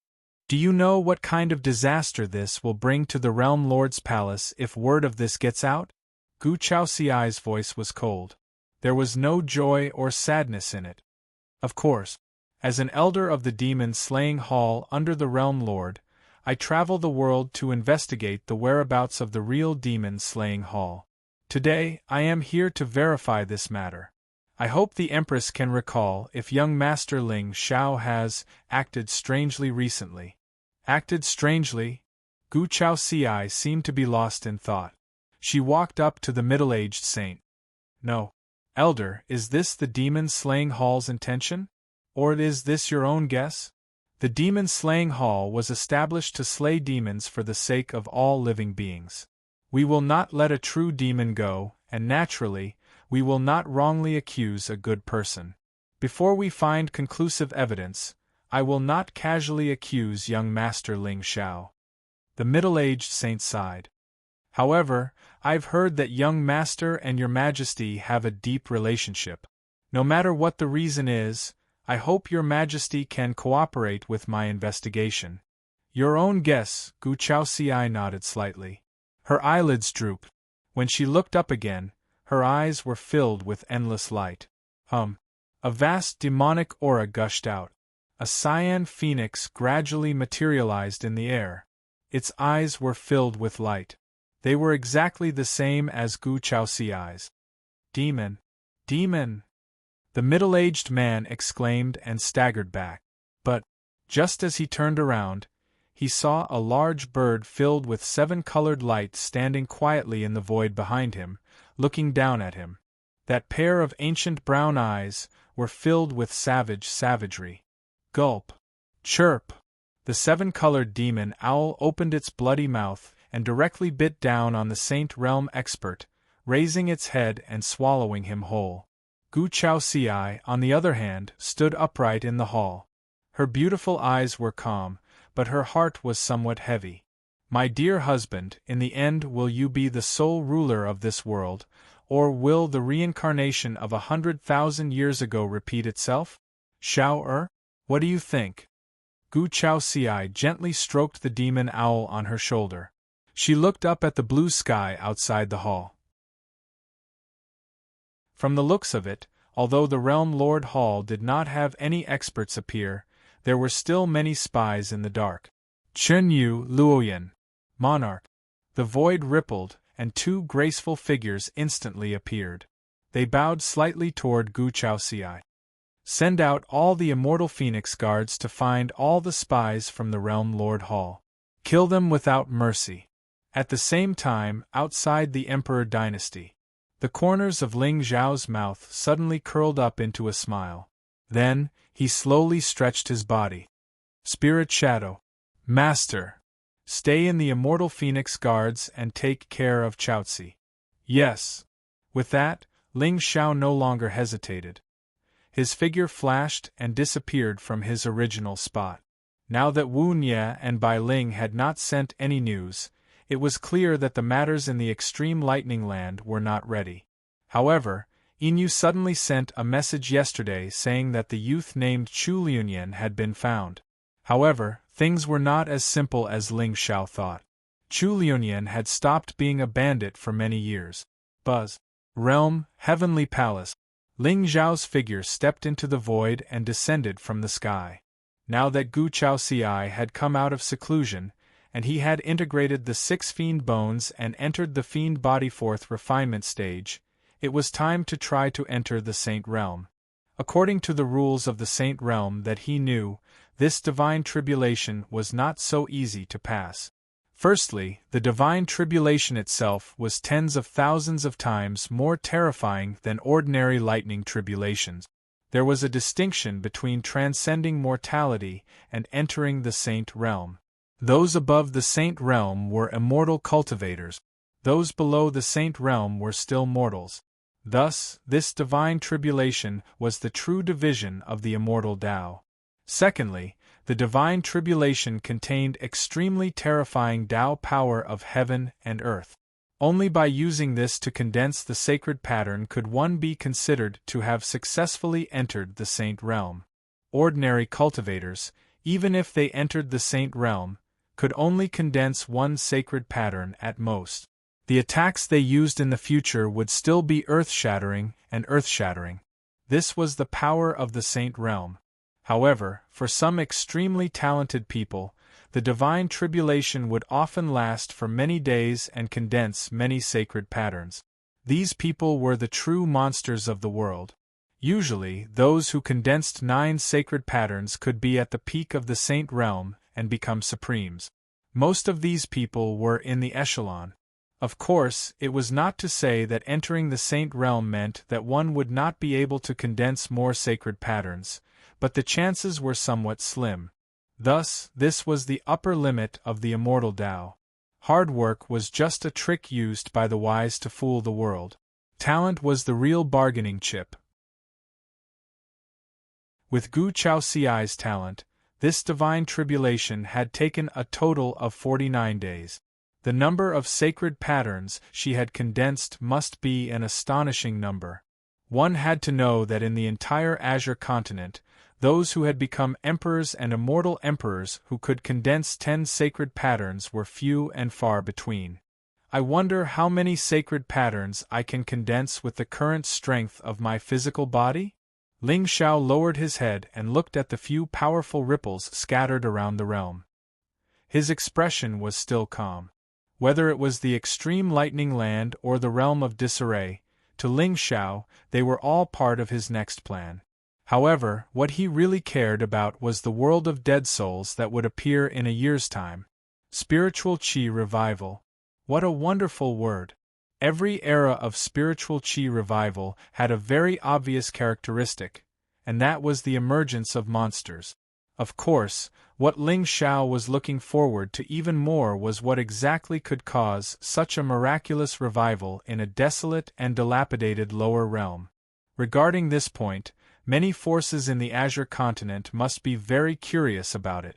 Do you know what kind of disaster this will bring to the Realm Lord's Palace if word of this gets out?" Gu Chaoxiai's voice was cold. There was no joy or sadness in it. "Of course. As an elder of the demon-slaying hall under the Realm Lord, I travel the world to investigate the whereabouts of the real demon-slaying hall. Today, I am here to verify this matter. I hope the Empress can recall if young Master Ling Xiao has acted strangely recently." "Acted strangely?" Gu Chaoxiai seemed to be lost in thought. She walked up to the middle-aged saint. "No. Elder, is this the demon-slaying hall's intention? Or is this your own guess? The demon-slaying hall was established to slay demons for the sake of all living beings. We will not let a true demon go, and naturally, we will not wrongly accuse a good person. Before we find conclusive evidence, I will not casually accuse young Master Ling Xiao." The middle-aged saint sighed. "However, I've heard that young Master and your Majesty have a deep relationship. No matter what the reason is, I hope your Majesty can cooperate with my investigation." "Your own guess," Gu Chaoxiai nodded slightly. Her eyelids drooped. When she looked up again, her eyes were filled with endless light. A vast demonic aura gushed out. A cyan phoenix gradually materialized in the air. Its eyes were filled with light. They were exactly the same as Gu Chaoxiai's. "Demon! Demon!" the middle-aged man exclaimed and staggered back. But, just as he turned around, he saw a large bird filled with 7-colored light standing quietly in the void behind him, looking down at him. That pair of ancient brown eyes were filled with savagery. Gulp! Chirp! The 7-colored demon owl opened its bloody mouth and directly bit down on the Saint Realm expert, raising its head and swallowing him whole. Gu Chaoxiai, on the other hand, stood upright in the hall. Her beautiful eyes were calm, but her heart was somewhat heavy. My dear husband, in the end will you be the sole ruler of this world, or will the reincarnation of 100,000 years ago repeat itself? Xiao what do you think? Gu Chaoxiai gently stroked the demon owl on her shoulder. She looked up at the blue sky outside the hall. From the looks of it, although the Realm Lord Hall did not have any experts appear, there were still many spies in the dark. Chen Yu Luoyan, Monarch. The void rippled, and two graceful figures instantly appeared. They bowed slightly toward Gu Chaoxiai. Send out all the immortal Phoenix Guards to find all the spies from the Realm Lord Hall. Kill them without mercy. At the same time, outside the Emperor Dynasty, the corners of Ling Zhao's mouth suddenly curled up into a smile. Then, he slowly stretched his body. Spirit Shadow. Master. Stay in the immortal Phoenix Guards and take care of Chaozi. Yes. With that, Ling Xiao no longer hesitated. His figure flashed and disappeared from his original spot. Now that Wu Nye and Bai Ling had not sent any news, it was clear that the matters in the extreme lightning land were not ready. However, Inu suddenly sent a message yesterday saying that the youth named Chu Liunyan had been found. However, things were not as simple as Ling Xiao thought. Chu Liunyan had stopped being a bandit for many years. Buzz. Realm, Heavenly Palace. Ling Zhao's figure stepped into the void and descended from the sky. Now that Gu Chaoxiai had come out of seclusion, and he had integrated the 6 fiend bones and entered the fiend body 4th refinement stage, it was time to try to enter the Saint Realm. According to the rules of the Saint Realm that he knew, this divine tribulation was not so easy to pass. Firstly, the divine tribulation itself was tens of thousands of times more terrifying than ordinary lightning tribulations. There was a distinction between transcending mortality and entering the Saint Realm. Those above the Saint Realm were immortal cultivators. Those below the Saint Realm were still mortals. Thus, this divine tribulation was the true division of the immortal Tao. Secondly, the divine tribulation contained extremely terrifying Tao power of heaven and earth. Only by using this to condense the sacred pattern could one be considered to have successfully entered the Saint Realm. Ordinary cultivators, even if they entered the Saint Realm, could only condense one sacred pattern at most. The attacks they used in the future would still be earth-shattering and earth-shattering. This was the power of the Saint Realm. However, for some extremely talented people, the divine tribulation would often last for many days and condense many sacred patterns. These people were the true monsters of the world. Usually, those who condensed 9 sacred patterns could be at the peak of the Saint Realm and become supremes. Most of these people were in the echelon. Of course, it was not to say that entering the Saint Realm meant that one would not be able to condense more sacred patterns, but the chances were somewhat slim. Thus, this was the upper limit of the immortal Tao. Hard work was just a trick used by the wise to fool the world. Talent was the real bargaining chip. With Gu Chaoxiai's talent, this divine tribulation had taken a total of 49 days. The number of sacred patterns she had condensed must be an astonishing number. One had to know that in the entire Azure continent, those who had become emperors and immortal emperors who could condense 10 sacred patterns were few and far between. I wonder how many sacred patterns I can condense with the current strength of my physical body? Ling Xiao lowered his head and looked at the few powerful ripples scattered around the realm. His expression was still calm. Whether it was the extreme lightning land or the realm of disarray, to Ling Xiao, they were all part of his next plan. However, what he really cared about was the world of dead souls that would appear in a year's time. Spiritual Qi Revival. What a wonderful word! Every era of spiritual Qi revival had a very obvious characteristic, and that was the emergence of monsters. Of course, what Ling Xiao was looking forward to even more was what exactly could cause such a miraculous revival in a desolate and dilapidated lower realm. Regarding this point, many forces in the Azure continent must be very curious about it.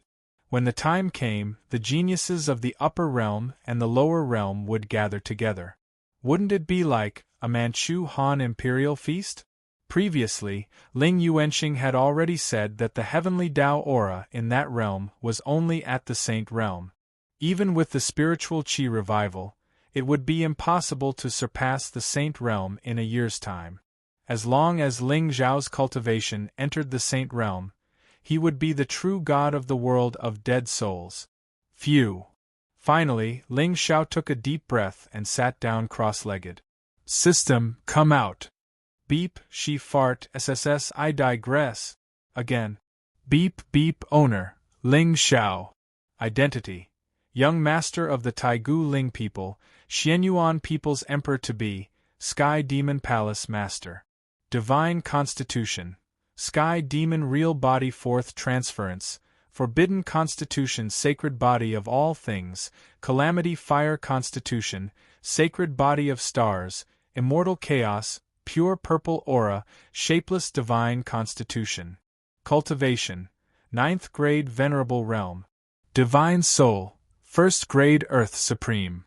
When the time came, the geniuses of the upper realm and the lower realm would gather together. Wouldn't it be like a Manchu Han imperial feast? Previously, Ling Yuanxing had already said that the heavenly Tao aura in that realm was only at the Saint realm. Even with the spiritual Qi revival, it would be impossible to surpass the Saint realm in a year's time. As long as Ling Zhao's cultivation entered the Saint realm, he would be the true god of the world of dead souls. Phew! Finally, Ling Xiao took a deep breath and sat down cross-legged. System, come out! Beep, she fart, SSS, I digress. Again. Beep, beep, owner, Ling Xiao. Identity. Young master of the Taigu Ling people, Xianyuan people's emperor-to-be, Sky Demon Palace master. Divine constitution. Sky Demon real body fourth transference. Forbidden constitution sacred body of all things, calamity fire constitution, sacred body of stars, immortal chaos, pure purple aura, shapeless divine constitution. Cultivation. 9th grade venerable realm. Divine soul, 1st grade earth supreme.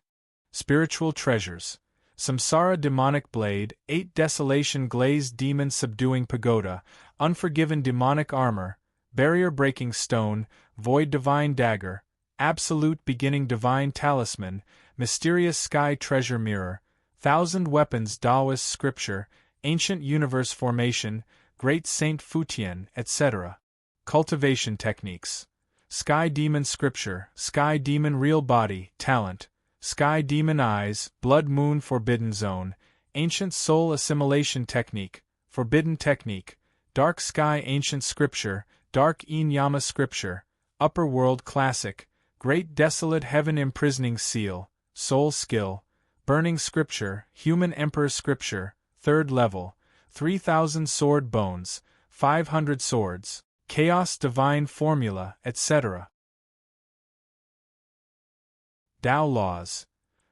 Spiritual treasures. Samsara demonic blade, 8 desolation glazed demon subduing pagoda, unforgiven demonic armor, barrier breaking stone, void divine dagger, absolute beginning divine talisman, mysterious sky treasure mirror, 1000 weapons Taoist scripture, ancient universe formation, great Saint Futian, etc. Cultivation techniques. Sky demon scripture, sky demon real body, talent, sky demon eyes, blood moon forbidden zone, ancient soul assimilation technique, forbidden technique, dark sky ancient scripture, dark Yama scripture, upper world classic, great desolate heaven imprisoning seal, soul skill, burning scripture, human emperor scripture, 3rd level, 3000 sword bones, 500 swords, chaos divine formula, etc. Tao laws.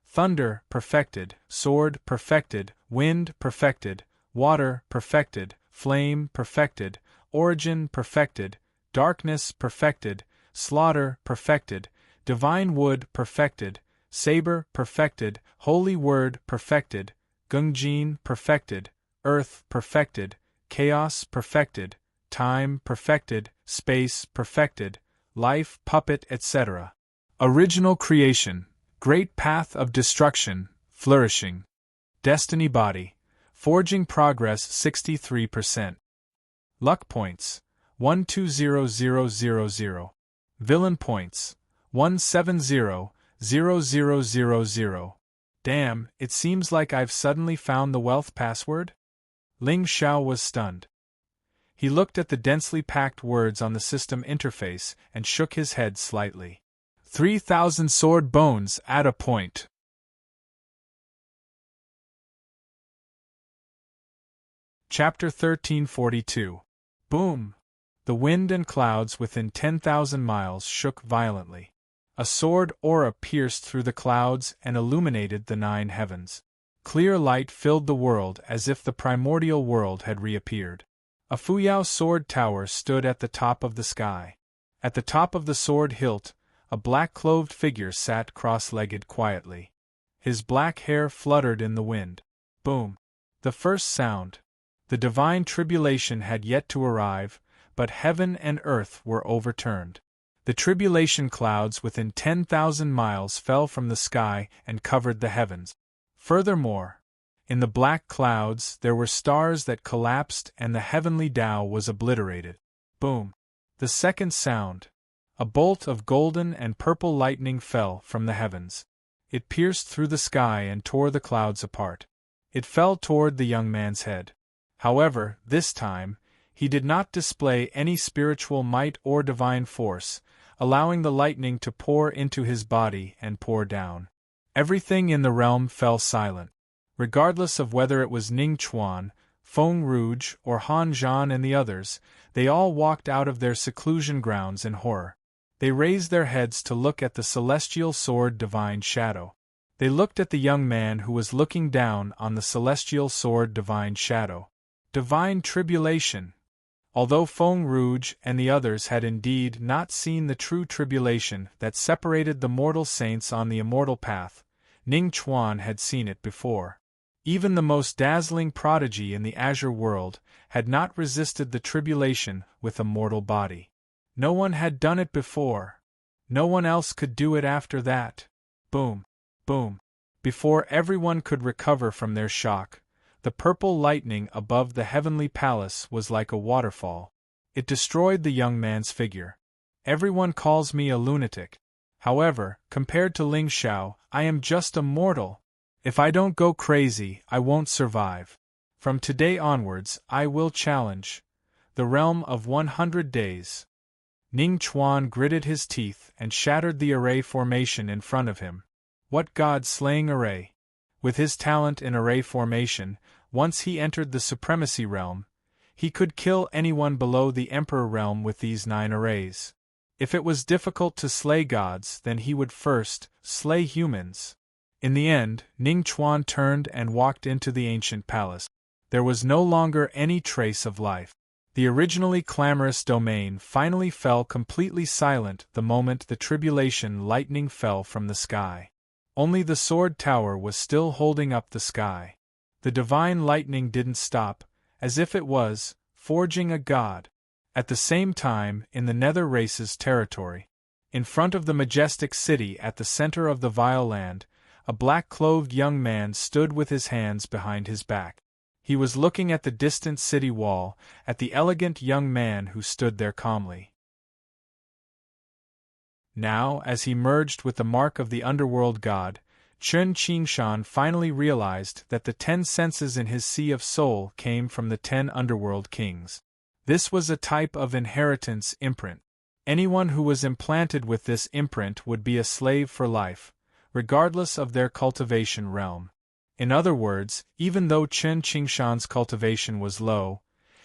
Thunder, perfected, sword, perfected, wind, perfected, water, perfected, flame, perfected, origin, perfected, darkness, perfected, slaughter, perfected, divine wood, perfected, saber, perfected, holy word, perfected, gungjin, perfected, earth, perfected, chaos, perfected, time, perfected, space, perfected, life, puppet, etc. Original creation, great path of destruction, flourishing. Destiny body, forging progress 63%. Luck points, 120000. Villain points, 1700000. Damn, it seems like I've suddenly found the wealth password? Ling Xiao was stunned. He looked at the densely packed words on the system interface and shook his head slightly. 3000 sword bones at a point. Chapter 1342. Boom! The wind and clouds within 10,000 miles shook violently. A sword aura pierced through the clouds and illuminated the 9 heavens. Clear light filled the world as if the primordial world had reappeared. A Fuyao sword tower stood at the top of the sky. At the top of the sword hilt, a black-clothed figure sat cross-legged quietly. His black hair fluttered in the wind. Boom! The first sound. The divine tribulation had yet to arrive, but heaven and earth were overturned. The tribulation clouds within 10,000 miles fell from the sky and covered the heavens. Furthermore, in the black clouds there were stars that collapsed and the heavenly Tao was obliterated. Boom! The second sound. A bolt of golden and purple lightning fell from the heavens. It pierced through the sky and tore the clouds apart. It fell toward the young man's head. However, this time, he did not display any spiritual might or divine force, allowing the lightning to pour into his body and pour down. Everything in the realm fell silent. Regardless of whether it was Ning Chuan, Feng Rouge, or Han Zhan and the others, they all walked out of their seclusion grounds in horror. They raised their heads to look at the celestial sword Divine Shadow. They looked at the young man who was looking down on the celestial sword Divine Shadow. Divine tribulation! Although Feng Rouge and the others had indeed not seen the true tribulation that separated the mortal saints on the immortal path, Ning Chuan had seen it before. Even the most dazzling prodigy in the azure world had not resisted the tribulation with a mortal body. No one had done it before. No one else could do it after that. Boom! Boom! Before everyone could recover from their shock, the purple lightning above the heavenly palace was like a waterfall. It destroyed the young man's figure. Everyone calls me a lunatic. However, compared to Ling Xiao, I am just a mortal. If I don't go crazy, I won't survive. From today onwards, I will challenge the realm of 100 days. Ning Chuan gritted his teeth and shattered the array formation in front of him. What god-slaying array! With his talent in array formation, once he entered the supremacy realm, he could kill anyone below the emperor realm with these 9 arrays. If it was difficult to slay gods, then he would first slay humans. In the end, Ning Chuan turned and walked into the ancient palace. There was no longer any trace of life. The originally clamorous domain finally fell completely silent the moment the tribulation lightning fell from the sky. Only the sword tower was still holding up the sky. The divine lightning didn't stop, as if it was forging a god. At the same time, in the nether race's territory, in front of the majestic city at the center of the vile land, a black-clothed young man stood with his hands behind his back. He was looking at the distant city wall, at the elegant young man who stood there calmly. Now, as he merged with the mark of the underworld god, Chen Qingshan finally realized that the 10 senses in his sea of soul came from the 10 underworld kings. This was a type of inheritance imprint. Anyone who was implanted with this imprint would be a slave for life, regardless of their cultivation realm. In other words, even though Chen Qingshan's cultivation was low,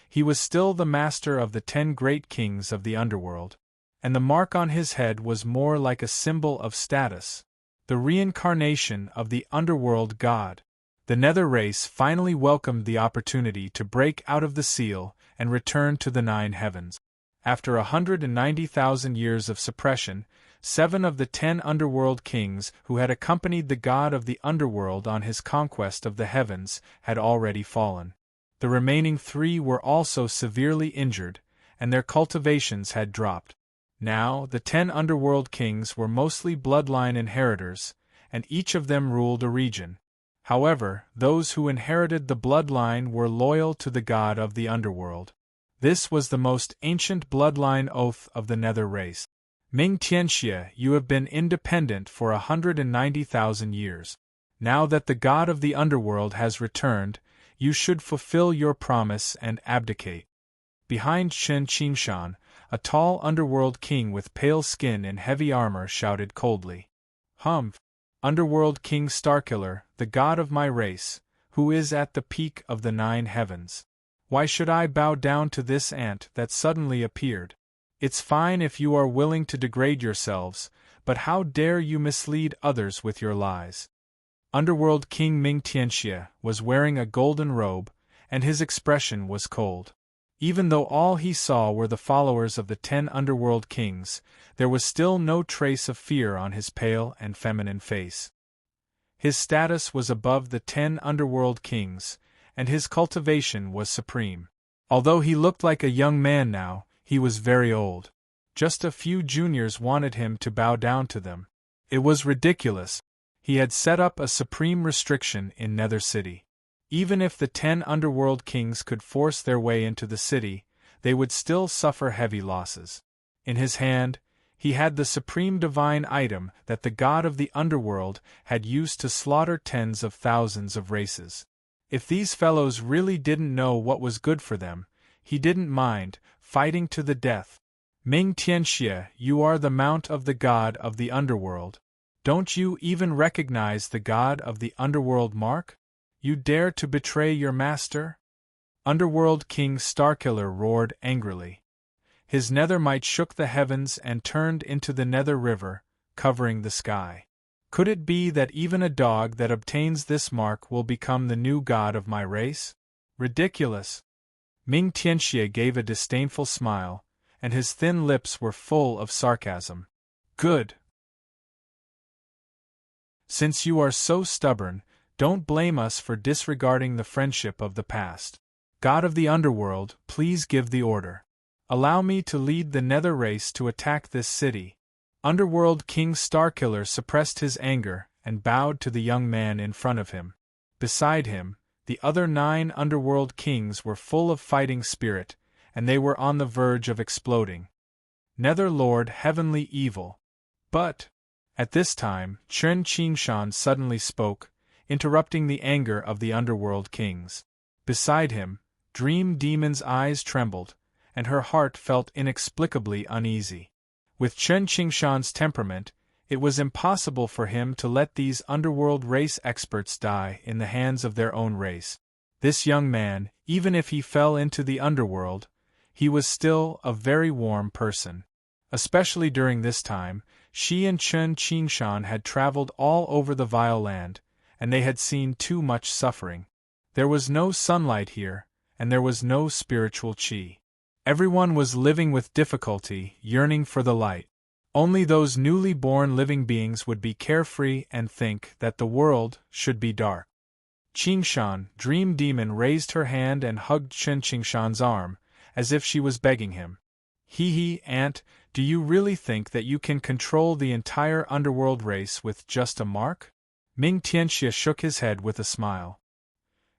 he was still the master of the 10 great kings of the underworld. And the mark on his head was more like a symbol of status, the reincarnation of the underworld god. The nether race finally welcomed the opportunity to break out of the seal and return to the 9 heavens. After 190,000 years of suppression, 7 of the 10 underworld kings who had accompanied the god of the underworld on his conquest of the heavens had already fallen. The remaining 3 were also severely injured, and their cultivations had dropped. Now, the 10 underworld kings were mostly bloodline inheritors, and each of them ruled a region. However, those who inherited the bloodline were loyal to the god of the underworld. This was the most ancient bloodline oath of the nether race. Ming Tianxie, you have been independent for 190,000 years. Now that the god of the underworld has returned, you should fulfill your promise and abdicate. Behind Chen Qingshan, a tall underworld king with pale skin and heavy armor shouted coldly. Humph! Underworld King Starkiller, the god of my race, who is at the peak of the 9 heavens. Why should I bow down to this ant that suddenly appeared? It's fine if you are willing to degrade yourselves, but how dare you mislead others with your lies? Underworld King Ming Tianxie was wearing a golden robe, and his expression was cold. Even though all he saw were the followers of the 10 underworld kings, there was still no trace of fear on his pale and feminine face. His status was above the 10 underworld kings, and his cultivation was supreme. Although he looked like a young man now, he was very old. Just a few juniors wanted him to bow down to them. It was ridiculous. He had set up a supreme restriction in Nether City. Even if the 10 underworld kings could force their way into the city, they would still suffer heavy losses. In his hand, he had the supreme divine item that the god of the underworld had used to slaughter tens of thousands of races. If these fellows really didn't know what was good for them, he didn't mind fighting to the death. Ming Tianxie, you are the mount of the god of the underworld. Don't you even recognize the god of the underworld mark? You dare to betray your master? Underworld King Starkiller roared angrily. His nether might shook the heavens and turned into the Nether River, covering the sky. Could it be that even a dog that obtains this mark will become the new god of my race? Ridiculous! Ming Tianxie gave a disdainful smile, and his thin lips were full of sarcasm. Good! Since you are so stubborn, don't blame us for disregarding the friendship of the past. God of the underworld, please give the order. Allow me to lead the Nether race to attack this city. Underworld King Starkiller suppressed his anger and bowed to the young man in front of him. Beside him, the other 9 Underworld Kings were full of fighting spirit, and they were on the verge of exploding. Nether Lord Heavenly Evil. But, at this time, Chen Qingshan suddenly spoke, interrupting the anger of the Underworld Kings. Beside him, Dream Demon's eyes trembled, and her heart felt inexplicably uneasy. With Chen Qingshan's temperament, it was impossible for him to let these underworld race experts die in the hands of their own race. This young man, even if he fell into the underworld, he was still a very warm person. Especially during this time, she and Chen Qingshan had traveled all over the Vile Land, and they had seen too much suffering. There was no sunlight here, and there was no spiritual qi. Everyone was living with difficulty, yearning for the light. Only those newly born living beings would be carefree and think that the world should be dark. Qingshan, Dream Demon, raised her hand and hugged Chen Qingshan's arm, as if she was begging him. Hee, Aunt, do you really think that you can control the entire underworld race with just a mark? Ming Tianxie shook his head with a smile.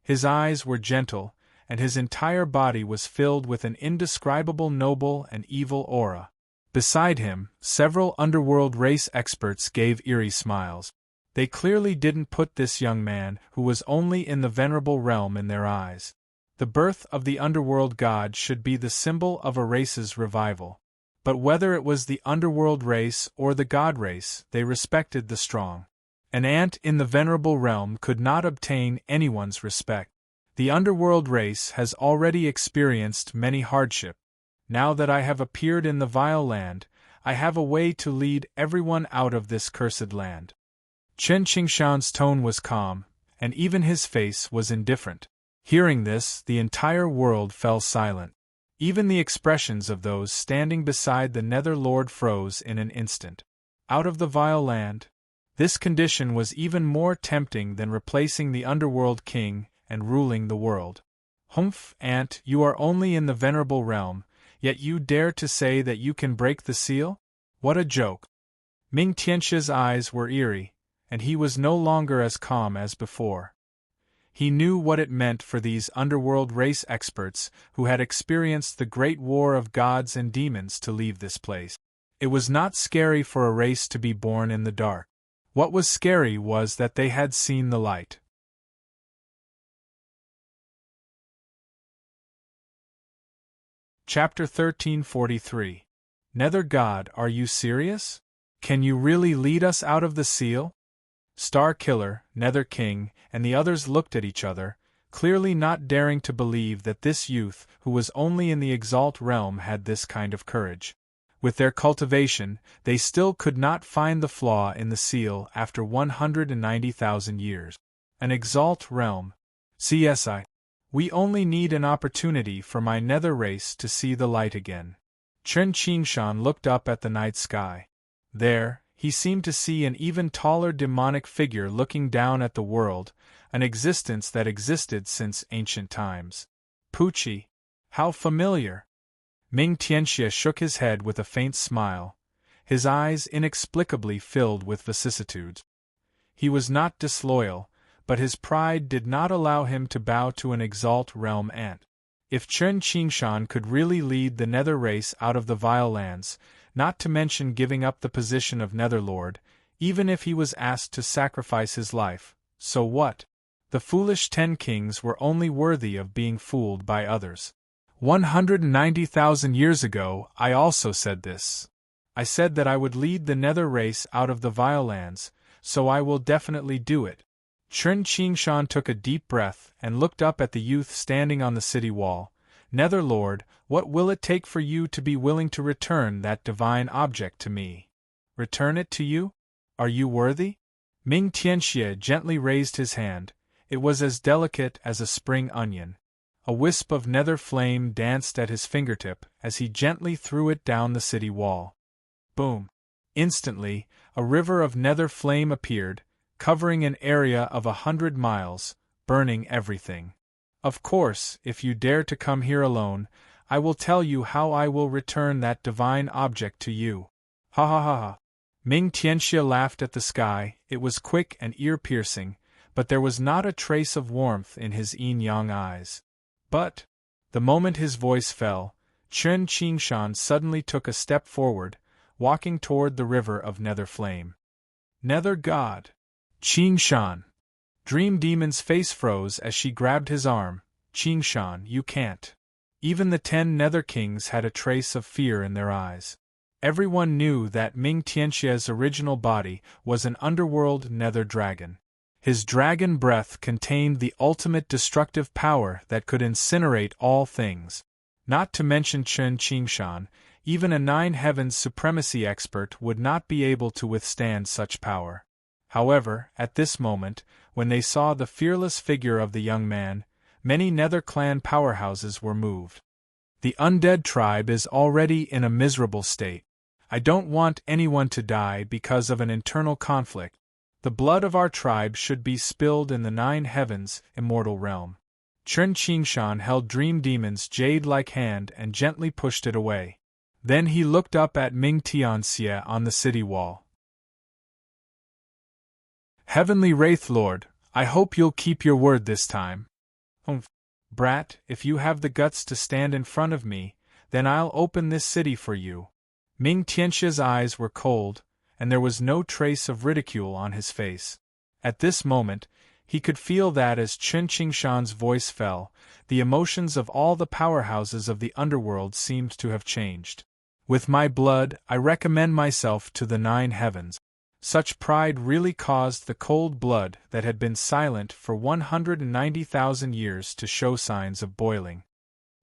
His eyes were gentle, and his entire body was filled with an indescribable noble and evil aura. Beside him, several underworld race experts gave eerie smiles. They clearly didn't put this young man, who was only in the venerable realm, in their eyes. The birth of the underworld god should be the symbol of a race's revival. But whether it was the underworld race or the god race, they respected the strong. An ant in the venerable realm could not obtain anyone's respect. The underworld race has already experienced many hardships. Now that I have appeared in the Vile Land, I have a way to lead everyone out of this cursed land. Chen Qingshan's tone was calm, and even his face was indifferent. Hearing this, the entire world fell silent. Even the expressions of those standing beside the Nether Lord froze in an instant. Out of the Vile Land? This condition was even more tempting than replacing the Underworld King and ruling the world. Humph, Aunt, you are only in the venerable realm, yet you dare to say that you can break the seal? What a joke! Ming Tianxia's eyes were eerie, and he was no longer as calm as before. He knew what it meant for these underworld race experts who had experienced the great war of gods and demons to leave this place. It was not scary for a race to be born in the dark. What was scary was that they had seen the light. Chapter 1343. Nether God, are you serious? Can you really lead us out of the seal? Star Killer, Nether King, and the others looked at each other, clearly not daring to believe that this youth, who was only in the Exalt realm, had this kind of courage. With their cultivation, they still could not find the flaw in the seal after 190,000 years. An Exalt realm. CSI. We only need an opportunity for my Nether race to see the light again. Chen Qingshan looked up at the night sky. There, he seemed to see an even taller demonic figure looking down at the world, an existence that existed since ancient times. Pucci. How familiar! Ming Tianxie shook his head with a faint smile, his eyes inexplicably filled with vicissitudes. He was not disloyal, but his pride did not allow him to bow to an Exalt realm ant. If Chen Qingshan could really lead the Nether race out of the Vile Lands, not to mention giving up the position of Netherlord, even if he was asked to sacrifice his life, so what? The foolish 10 kings were only worthy of being fooled by others. 190,000 years ago, I also said this. I said that I would lead the Nether race out of the Vile Lands, so I will definitely do it. Chen Qingshan took a deep breath and looked up at the youth standing on the city wall. Netherlord, what will it take for you to be willing to return that divine object to me? Return it to you? Are you worthy? Ming Tianxie gently raised his hand. It was as delicate as a spring onion. A wisp of nether flame danced at his fingertip as he gently threw it down the city wall. Boom! Instantly, a river of nether flame appeared, covering an area of 100 miles, burning everything. Of course, if you dare to come here alone, I will tell you how I will return that divine object to you. Ha ha ha ha. Ming Tianxie laughed at the sky. It was quick and ear-piercing, but there was not a trace of warmth in his yin-yang eyes. But, the moment his voice fell, Chen Qingshan suddenly took a step forward, walking toward the river of nether flame. Nether God! Qingshan! Dream Demon's face froze as she grabbed his arm. Qingshan, you can't. Even the 10 Nether Kings had a trace of fear in their eyes. Everyone knew that Ming Tianxie's original body was an underworld nether dragon. His dragon breath contained the ultimate destructive power that could incinerate all things. Not to mention Chen Qingshan, even a 9 Heavens supremacy expert would not be able to withstand such power. However, at this moment, when they saw the fearless figure of the young man, many Nether clan powerhouses were moved. The undead tribe is already in a miserable state. I don't want anyone to die because of an internal conflict. The blood of our tribe should be spilled in the 9 Heavens, immortal realm. Chen Qingshan held Dream Demon's jade-like hand and gently pushed it away. Then he looked up at Ming Tianxie on the city wall. Heavenly Wraith Lord, I hope you'll keep your word this time. Brat, if you have the guts to stand in front of me, then I'll open this city for you. Ming Tianxie's eyes were cold, and there was no trace of ridicule on his face. At this moment, he could feel that as Chen Qingshan's voice fell, the emotions of all the powerhouses of the underworld seemed to have changed. With my blood, I recommend myself to the 9 Heavens. Such pride really caused the cold blood that had been silent for 190,000 years to show signs of boiling.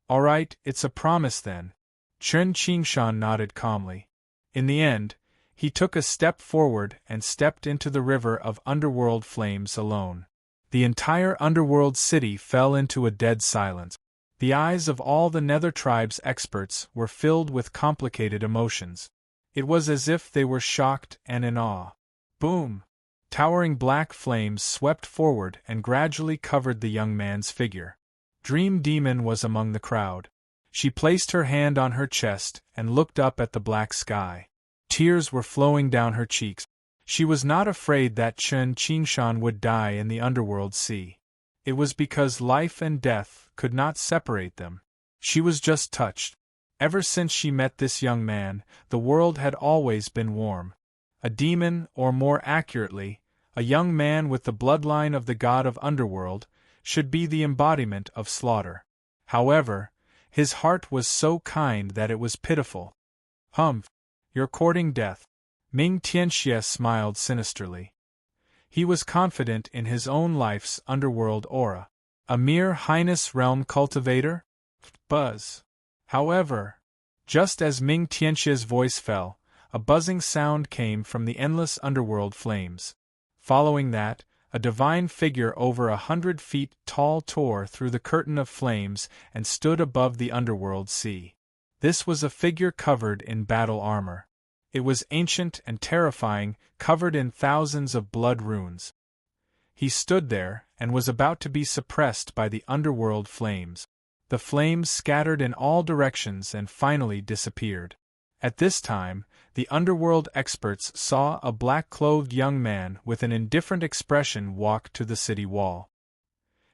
All right, it's a promise then. Chen Qingshan nodded calmly. In the end, he took a step forward and stepped into the river of underworld flames alone. The entire underworld city fell into a dead silence. The eyes of all the Nether tribe's experts were filled with complicated emotions. It was as if they were shocked and in awe. Boom! Towering black flames swept forward and gradually covered the young man's figure. Dream Demon was among the crowd. She placed her hand on her chest and looked up at the black sky. Tears were flowing down her cheeks. She was not afraid that Chen Qingshan would die in the underworld sea. It was because life and death could not separate them. She was just touched. Ever since she met this young man, the world had always been warm. A demon, or more accurately, a young man with the bloodline of the god of underworld, should be the embodiment of slaughter. However, his heart was so kind that it was pitiful. You're courting death. Ming Tianxie smiled sinisterly. He was confident in his own life's underworld aura. A mere Highness realm cultivator? Buzz. However, just as Ming Tianxie's voice fell, a buzzing sound came from the endless underworld flames. Following that, a divine figure over 100 feet tall tore through the curtain of flames and stood above the underworld sea. This was a figure covered in battle armor. It was ancient and terrifying, covered in thousands of blood runes. He stood there and was about to be suppressed by the underworld flames. The flames scattered in all directions and finally disappeared. At this time, the underworld experts saw a black-clothed young man with an indifferent expression walk to the city wall.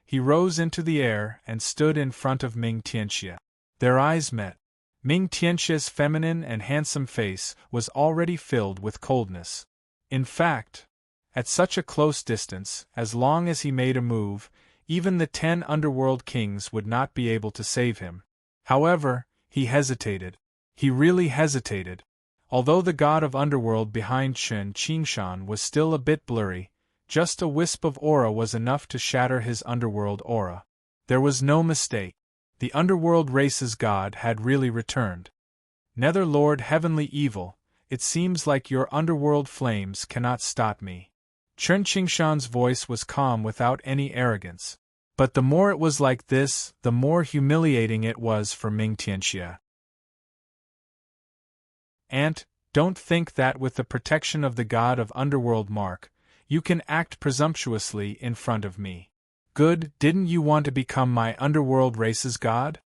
He rose into the air and stood in front of Ming Tianxie. Their eyes met. Ming Tianxie's feminine and handsome face was already filled with coldness. In fact, at such a close distance, as long as he made a move, even the 10 underworld kings would not be able to save him. However, he hesitated. He really hesitated. Although the god of underworld behind Chen Qingshan was still a bit blurry, Just a wisp of aura was enough to shatter his underworld aura. There was no mistake. The underworld race's god had really returned. Nether Lord Heavenly Evil, it seems like your underworld flames cannot stop me. Chen Qingshan's voice was calm without any arrogance. But the more it was like this, the more humiliating it was for Ming Tianxia. Aunt, don't think that with the protection of the god of underworld mark, you can act presumptuously in front of me. Good, didn't you want to become my underworld race's god?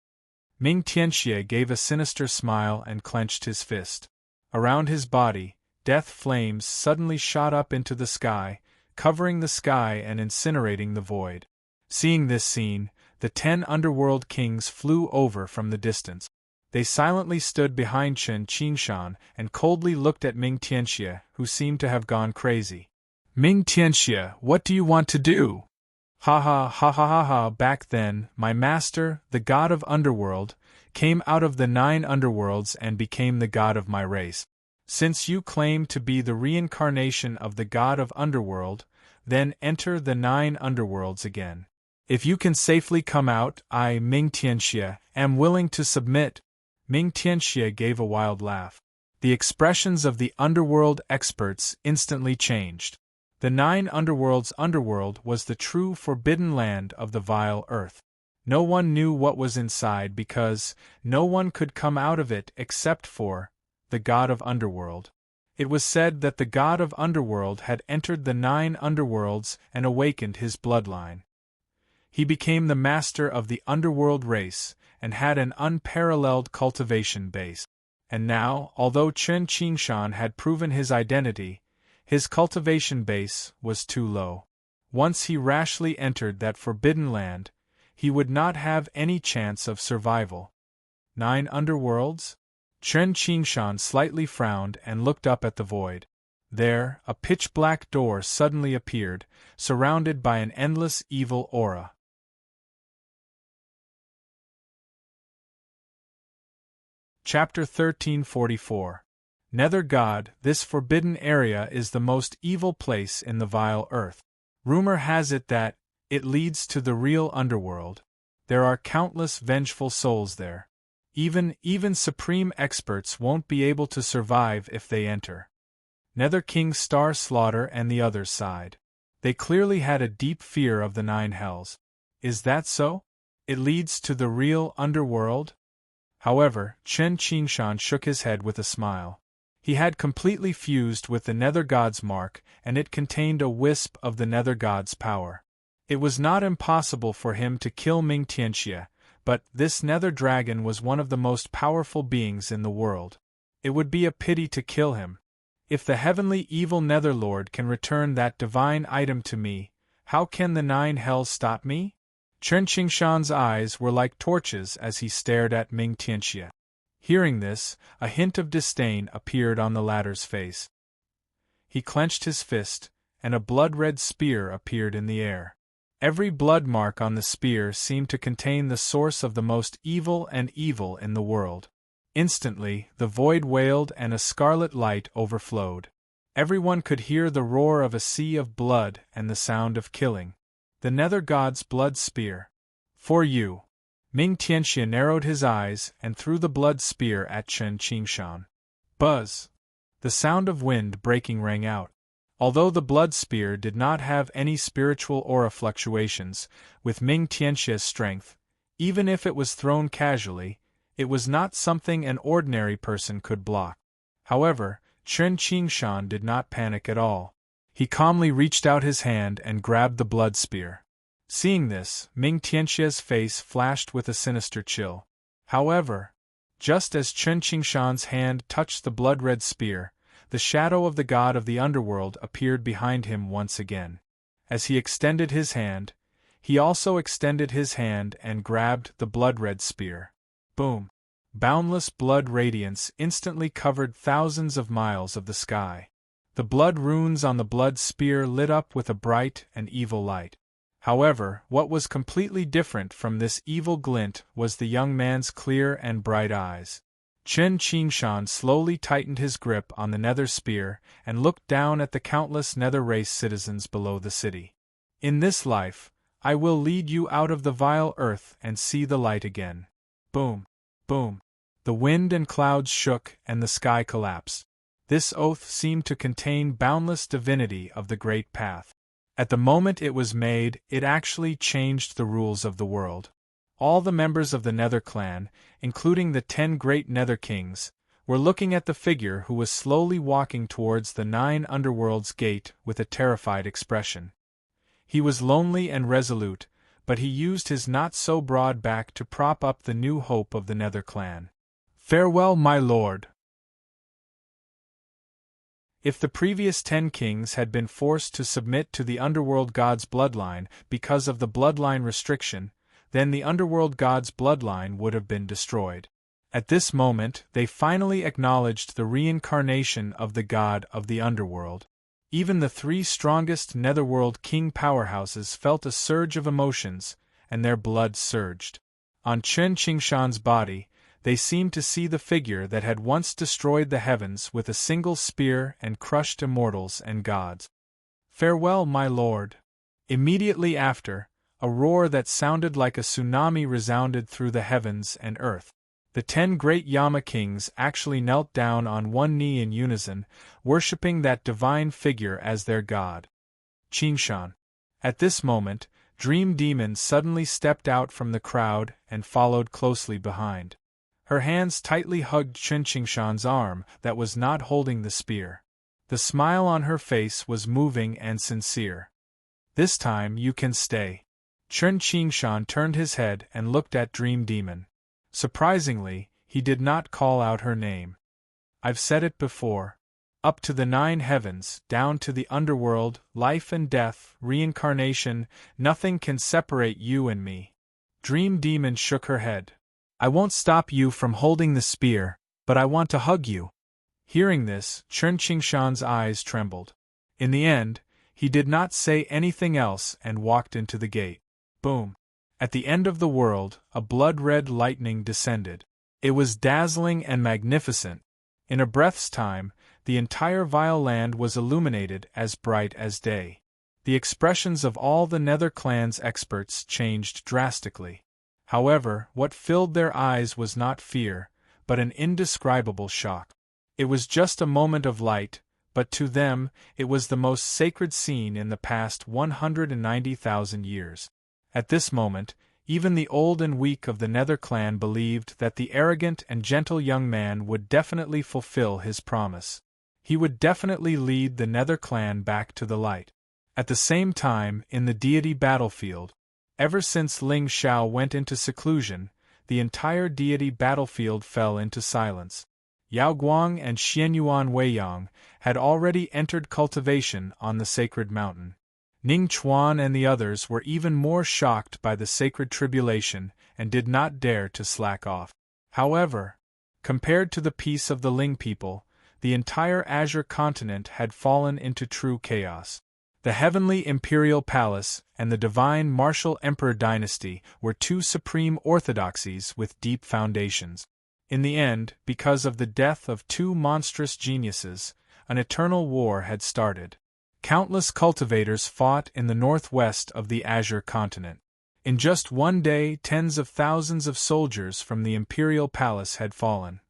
Ming Tianxia gave a sinister smile and clenched his fist. Around his body, death flames suddenly shot up into the sky, covering the sky and incinerating the void. Seeing this scene, the 10 underworld kings flew over from the distance. They silently stood behind Chen Qingshan and coldly looked at Ming Tianxia, who seemed to have gone crazy. Ming Tianxia, what do you want to do? Ha ha ha ha ha ha. Back then, my master, the god of underworld, came out of the 9 underworlds and became the god of my race. Since you claim to be the reincarnation of the god of underworld, then enter the 9 underworlds again. If you can safely come out, I, Ming Tianxia, am willing to submit. Ming Tianxia gave a wild laugh. The expressions of the underworld experts instantly changed. The 9 underworlds' underworld was the true forbidden land of the vile earth. No one knew what was inside because no one could come out of it except for the god of underworld. It was said that the god of underworld had entered the 9 underworlds and awakened his bloodline. He became the master of the underworld race and had an unparalleled cultivation base. And now, although Chen Qingshan had proven his identity, his cultivation base was too low. Once he rashly entered that forbidden land, he would not have any chance of survival. 9 underworlds? Chen Qingshan slightly frowned and looked up at the void. There, a pitch-black door suddenly appeared, surrounded by an endless evil aura. Chapter 1344. Nether God, this forbidden area is the most evil place in the vile earth. Rumor has it that it leads to the real underworld. There are countless vengeful souls there. Even supreme experts won't be able to survive if they enter. Nether King Star Slaughter and the others sighed. They clearly had a deep fear of the 9 hells. Is that so? It leads to the real underworld? However, Chen Qingshan shook his head with a smile. He had completely fused with the Nether God's mark, and it contained a wisp of the Nether God's power. It was not impossible for him to kill Ming Tianxia, but this Nether Dragon was one of the most powerful beings in the world. It would be a pity to kill him. If the heavenly evil Netherlord can return that divine item to me, how can the 9 hells stop me? Chen Qingshan's eyes were like torches as he stared at Ming Tianxia. Hearing this, a hint of disdain appeared on the latter's face. He clenched his fist, and a blood-red spear appeared in the air. Every blood mark on the spear seemed to contain the source of the most evil and evil in the world. Instantly, the void wailed and a scarlet light overflowed. Everyone could hear the roar of a sea of blood and the sound of killing. The Nether God's blood spear. For you. Ming Tianxia narrowed his eyes and threw the blood spear at Chen Qingshan. Buzz! The sound of wind breaking rang out. Although the blood spear did not have any spiritual aura fluctuations, with Ming Tianxia's strength, even if it was thrown casually, it was not something an ordinary person could block. However, Chen Qingshan did not panic at all. He calmly reached out his hand and grabbed the blood spear. Seeing this, Ming Tianxia's face flashed with a sinister chill. However, just as Chen Qingshan's hand touched the blood-red spear, the shadow of the god of the underworld appeared behind him once again. As he extended his hand, he also extended his hand and grabbed the blood-red spear. Boom! Boundless blood radiance instantly covered thousands of miles of the sky. The blood runes on the blood spear lit up with a bright and evil light. However, what was completely different from this evil glint was the young man's clear and bright eyes. Chen Qingshan slowly tightened his grip on the nether spear and looked down at the countless nether race citizens below the city. In this life, I will lead you out of the vile earth and see the light again. Boom! Boom! The wind and clouds shook and the sky collapsed. This oath seemed to contain boundless divinity of the great path. At the moment it was made, it actually changed the rules of the world. All the members of the Nether clan, including the 10 great Nether kings, were looking at the figure who was slowly walking towards the 9 underworlds gate with a terrified expression. He was lonely and resolute, but he used his not-so-broad back to prop up the new hope of the Nether clan. Farewell, my lord. If the previous 10 kings had been forced to submit to the underworld god's bloodline because of the bloodline restriction, then the underworld god's bloodline would have been destroyed. At this moment, they finally acknowledged the reincarnation of the god of the underworld. Even the 3 strongest netherworld king powerhouses felt a surge of emotions, and their blood surged. On Chen Qingshan's body, they seemed to see the figure that had once destroyed the heavens with a single spear and crushed immortals and gods. Farewell, my lord. Immediately after, a roar that sounded like a tsunami resounded through the heavens and earth. The 10 great Yama kings actually knelt down on one knee in unison, worshipping that divine figure as their god. Qingshan. At this moment, Dream Demon suddenly stepped out from the crowd and followed closely behind. Her hands tightly hugged Chen Qingshan's arm that was not holding the spear. The smile on her face was moving and sincere. This time you can stay. Chen Qingshan turned his head and looked at Dream Demon. Surprisingly, he did not call out her name. I've said it before. Up to the 9 heavens, down to the underworld, life and death, reincarnation, nothing can separate you and me. Dream Demon shook her head. I won't stop you from holding the spear, but I want to hug you. Hearing this, Chen Qingshan's eyes trembled. In the end, he did not say anything else and walked into the gate. Boom! At the end of the world, a blood-red lightning descended. It was dazzling and magnificent. In a breath's time, the entire vile land was illuminated as bright as day. The expressions of all the Nether clan's experts changed drastically. However, what filled their eyes was not fear, but an indescribable shock. It was just a moment of light, but to them, it was the most sacred scene in the past 190,000 years. At this moment, even the old and weak of the Nether clan believed that the arrogant and gentle young man would definitely fulfill his promise. He would definitely lead the Nether clan back to the light. At the same time, in the deity battlefield, ever since Ling Xiao went into seclusion, the entire deity battlefield fell into silence. Yao Guang and Xianyuan Weiyang had already entered cultivation on the sacred mountain. Ning Chuan and the others were even more shocked by the sacred tribulation and did not dare to slack off. However, compared to the peace of the Ling people, the entire Azure continent had fallen into true chaos. The heavenly imperial palace and the divine martial emperor dynasty were 2 supreme orthodoxies with deep foundations. In the end, because of the death of 2 monstrous geniuses, an eternal war had started. Countless cultivators fought in the northwest of the Azure continent. In just one day, tens of thousands of soldiers from the imperial palace had fallen.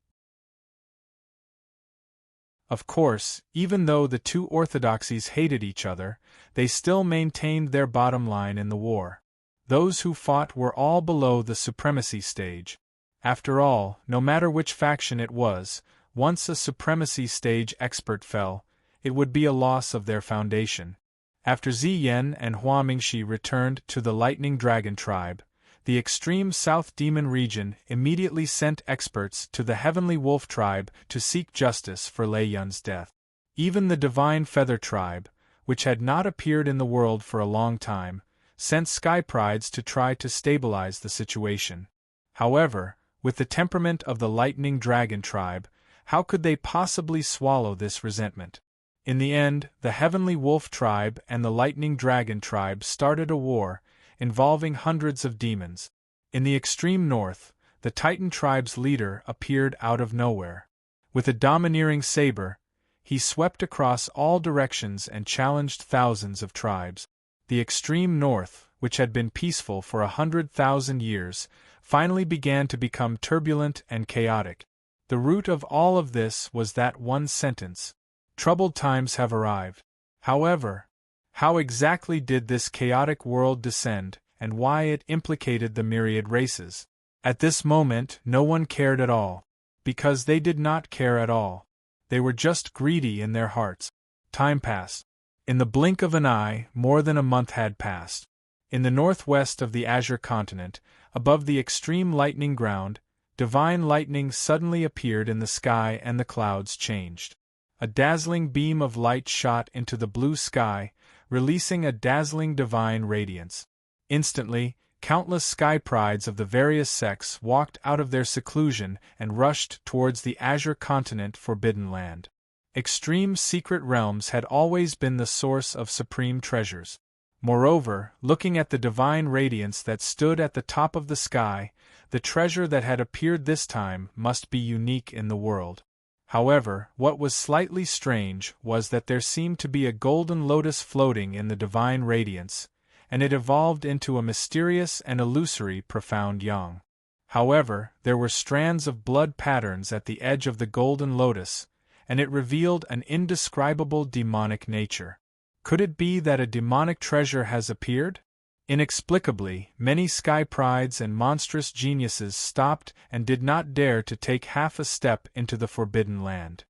Of course, even though the 2 orthodoxies hated each other, they still maintained their bottom line in the war. Those who fought were all below the supremacy stage. After all, no matter which faction it was, once a supremacy stage expert fell, it would be a loss of their foundation. After Ziyan and Hua Mingxi returned to the Lightning Dragon tribe, the extreme South Demon region immediately sent experts to the Heavenly Wolf tribe to seek justice for Lei Yun's death. Even the Divine Feather tribe, which had not appeared in the world for a long time, sent Sky Prides to try to stabilize the situation. However, with the temperament of the Lightning Dragon tribe, how could they possibly swallow this resentment? In the end, the Heavenly Wolf tribe and the Lightning Dragon tribe started a war, involving hundreds of demons. In the extreme north, the Titan tribe's leader appeared out of nowhere. With a domineering saber, he swept across all directions and challenged thousands of tribes. The extreme north, which had been peaceful for 100,000 years, finally began to become turbulent and chaotic. The root of all of this was that one sentence: troubled times have arrived. However, how exactly did this chaotic world descend, and why it implicated the myriad races? At this moment, no one cared at all. Because they did not care at all. They were just greedy in their hearts. Time passed. In the blink of an eye, more than a month had passed. In the northwest of the Azure continent, above the extreme lightning ground, divine lightning suddenly appeared in the sky and the clouds changed. A dazzling beam of light shot into the blue sky, releasing a dazzling divine radiance. Instantly, countless sky prides of the various sects walked out of their seclusion and rushed towards the Azure continent forbidden land. Extreme secret realms had always been the source of supreme treasures. Moreover, looking at the divine radiance that stood at the top of the sky, the treasure that had appeared this time must be unique in the world. However, what was slightly strange was that there seemed to be a golden lotus floating in the divine radiance, and it evolved into a mysterious and illusory profound yang. However, there were strands of blood patterns at the edge of the golden lotus, and it revealed an indescribable demonic nature. Could it be that a demonic treasure has appeared? Inexplicably, many sky prides and monstrous geniuses stopped and did not dare to take half a step into the forbidden land.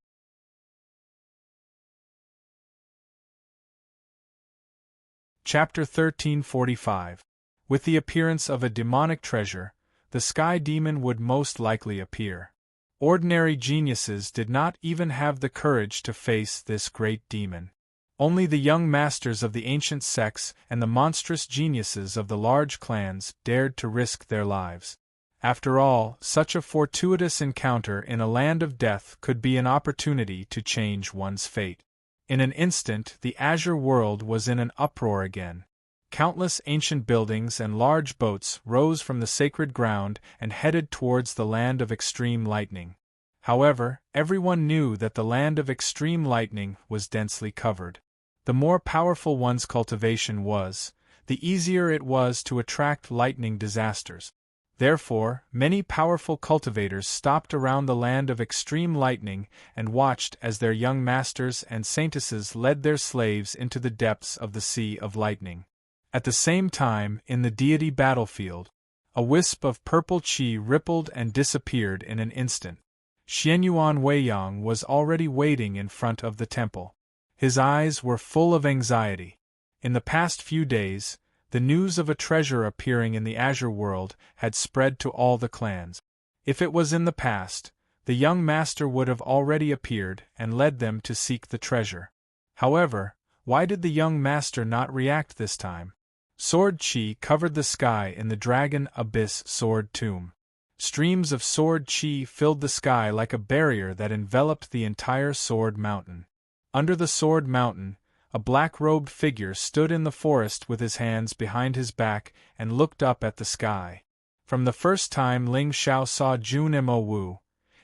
Chapter 1345. With the appearance of a demonic treasure, the sky demon would most likely appear. Ordinary geniuses did not even have the courage to face this great demon. Only the young masters of the ancient sects and the monstrous geniuses of the large clans dared to risk their lives. After all, such a fortuitous encounter in a land of death could be an opportunity to change one's fate. In an instant, the Azure world was in an uproar again. Countless ancient buildings and large boats rose from the sacred ground and headed towards the land of extreme lightning. However, everyone knew that the land of extreme lightning was densely covered. The more powerful one's cultivation was, the easier it was to attract lightning disasters. Therefore, many powerful cultivators stopped around the land of extreme lightning and watched as their young masters and saintesses led their slaves into the depths of the Sea of Lightning. At the same time, in the deity battlefield, a wisp of purple chi rippled and disappeared in an instant. Xianyuan Weiyang was already waiting in front of the temple. His eyes were full of anxiety. In the past few days, the news of a treasure appearing in the Azure world had spread to all the clans. If it was in the past, the young master would have already appeared and led them to seek the treasure. However, why did the young master not react this time? Sword chi covered the sky in the Dragon Abyss Sword Tomb. Streams of sword chi filled the sky like a barrier that enveloped the entire Sword Mountain. Under the Sword Mountain, a black-robed figure stood in the forest with his hands behind his back and looked up at the sky. From the first time Ling Xiao saw Jun Mo Wu,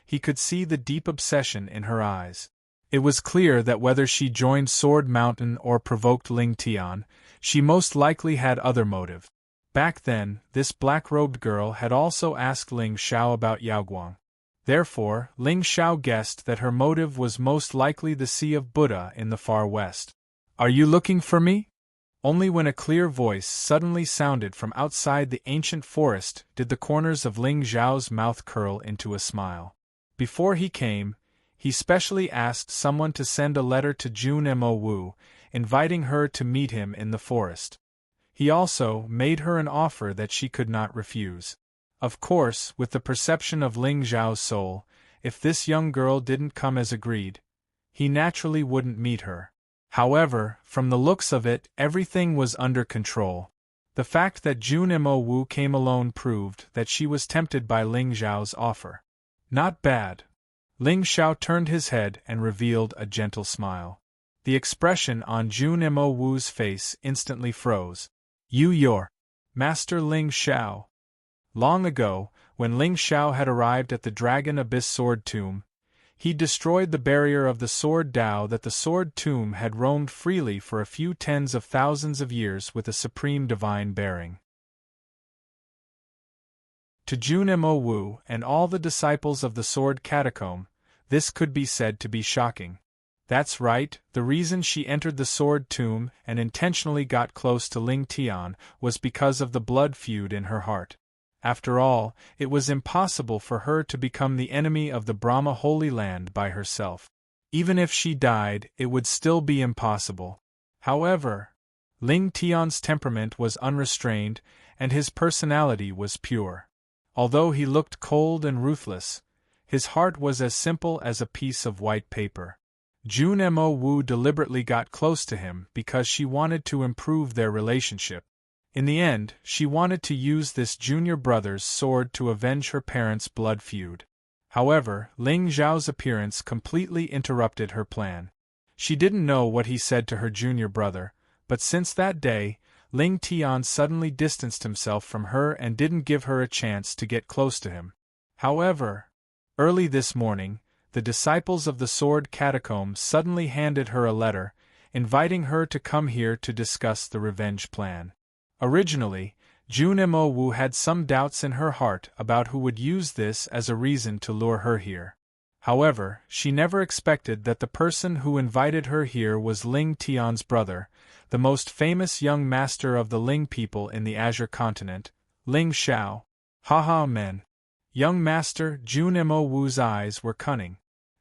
he could see the deep obsession in her eyes. It was clear that whether she joined Sword Mountain or provoked Ling Tian, she most likely had other motive. Back then, this black-robed girl had also asked Ling Xiao about Yaoguang. Therefore, Ling Xiao guessed that her motive was most likely the Sea of Buddha in the far west. "Are you looking for me?" Only when a clear voice suddenly sounded from outside the ancient forest did the corners of Ling Xiao's mouth curl into a smile. Before he came, he specially asked someone to send a letter to Jun Mo Wu, inviting her to meet him in the forest. He also made her an offer that she could not refuse. Of course, with the perception of Ling Xiao's soul, if this young girl didn't come as agreed, he naturally wouldn't meet her. However, from the looks of it, everything was under control. The fact that Jun Mo Wu came alone proved that she was tempted by Ling Xiao's offer. Not bad. Ling Xiao turned his head and revealed a gentle smile. The expression on Jun Mo Wu's face instantly froze. "You're Master Ling Xiao." Long ago, When Ling Xiao had arrived at the Dragon Abyss Sword Tomb, he destroyed the barrier of the Sword Dao that the Sword Tomb had roamed freely for a few tens of thousands of years with a supreme divine bearing. To Jun Mo Wu and all the disciples of the Sword Catacomb, this could be said to be shocking. That's right, the reason she entered the Sword Tomb and intentionally got close to Ling Tian was because of the blood feud in her heart. After all, it was impossible for her to become the enemy of the Brahma Holy Land by herself. Even if she died, it would still be impossible. However, Ling Tian's temperament was unrestrained, and his personality was pure. Although he looked cold and ruthless, his heart was as simple as a piece of white paper. Jun Mo Wu deliberately got close to him because she wanted to improve their relationship. In the end, she wanted to use this junior brother's sword to avenge her parents' blood feud. However, Ling Xiao's appearance completely interrupted her plan. She didn't know what he said to her junior brother, but since that day, Ling Tian suddenly distanced himself from her and didn't give her a chance to get close to him. However, early this morning, the disciples of the Sword Catacomb suddenly handed her a letter, inviting her to come here to discuss the revenge plan. Originally, Jun Mo Wu had some doubts in her heart about who would use this as a reason to lure her here. However, she never expected that the person who invited her here was Ling Tian's brother, the most famous young master of the Ling people in the Azure continent, Ling Xiao. Haha men. Young master Jun Mo Wu's eyes were cunning.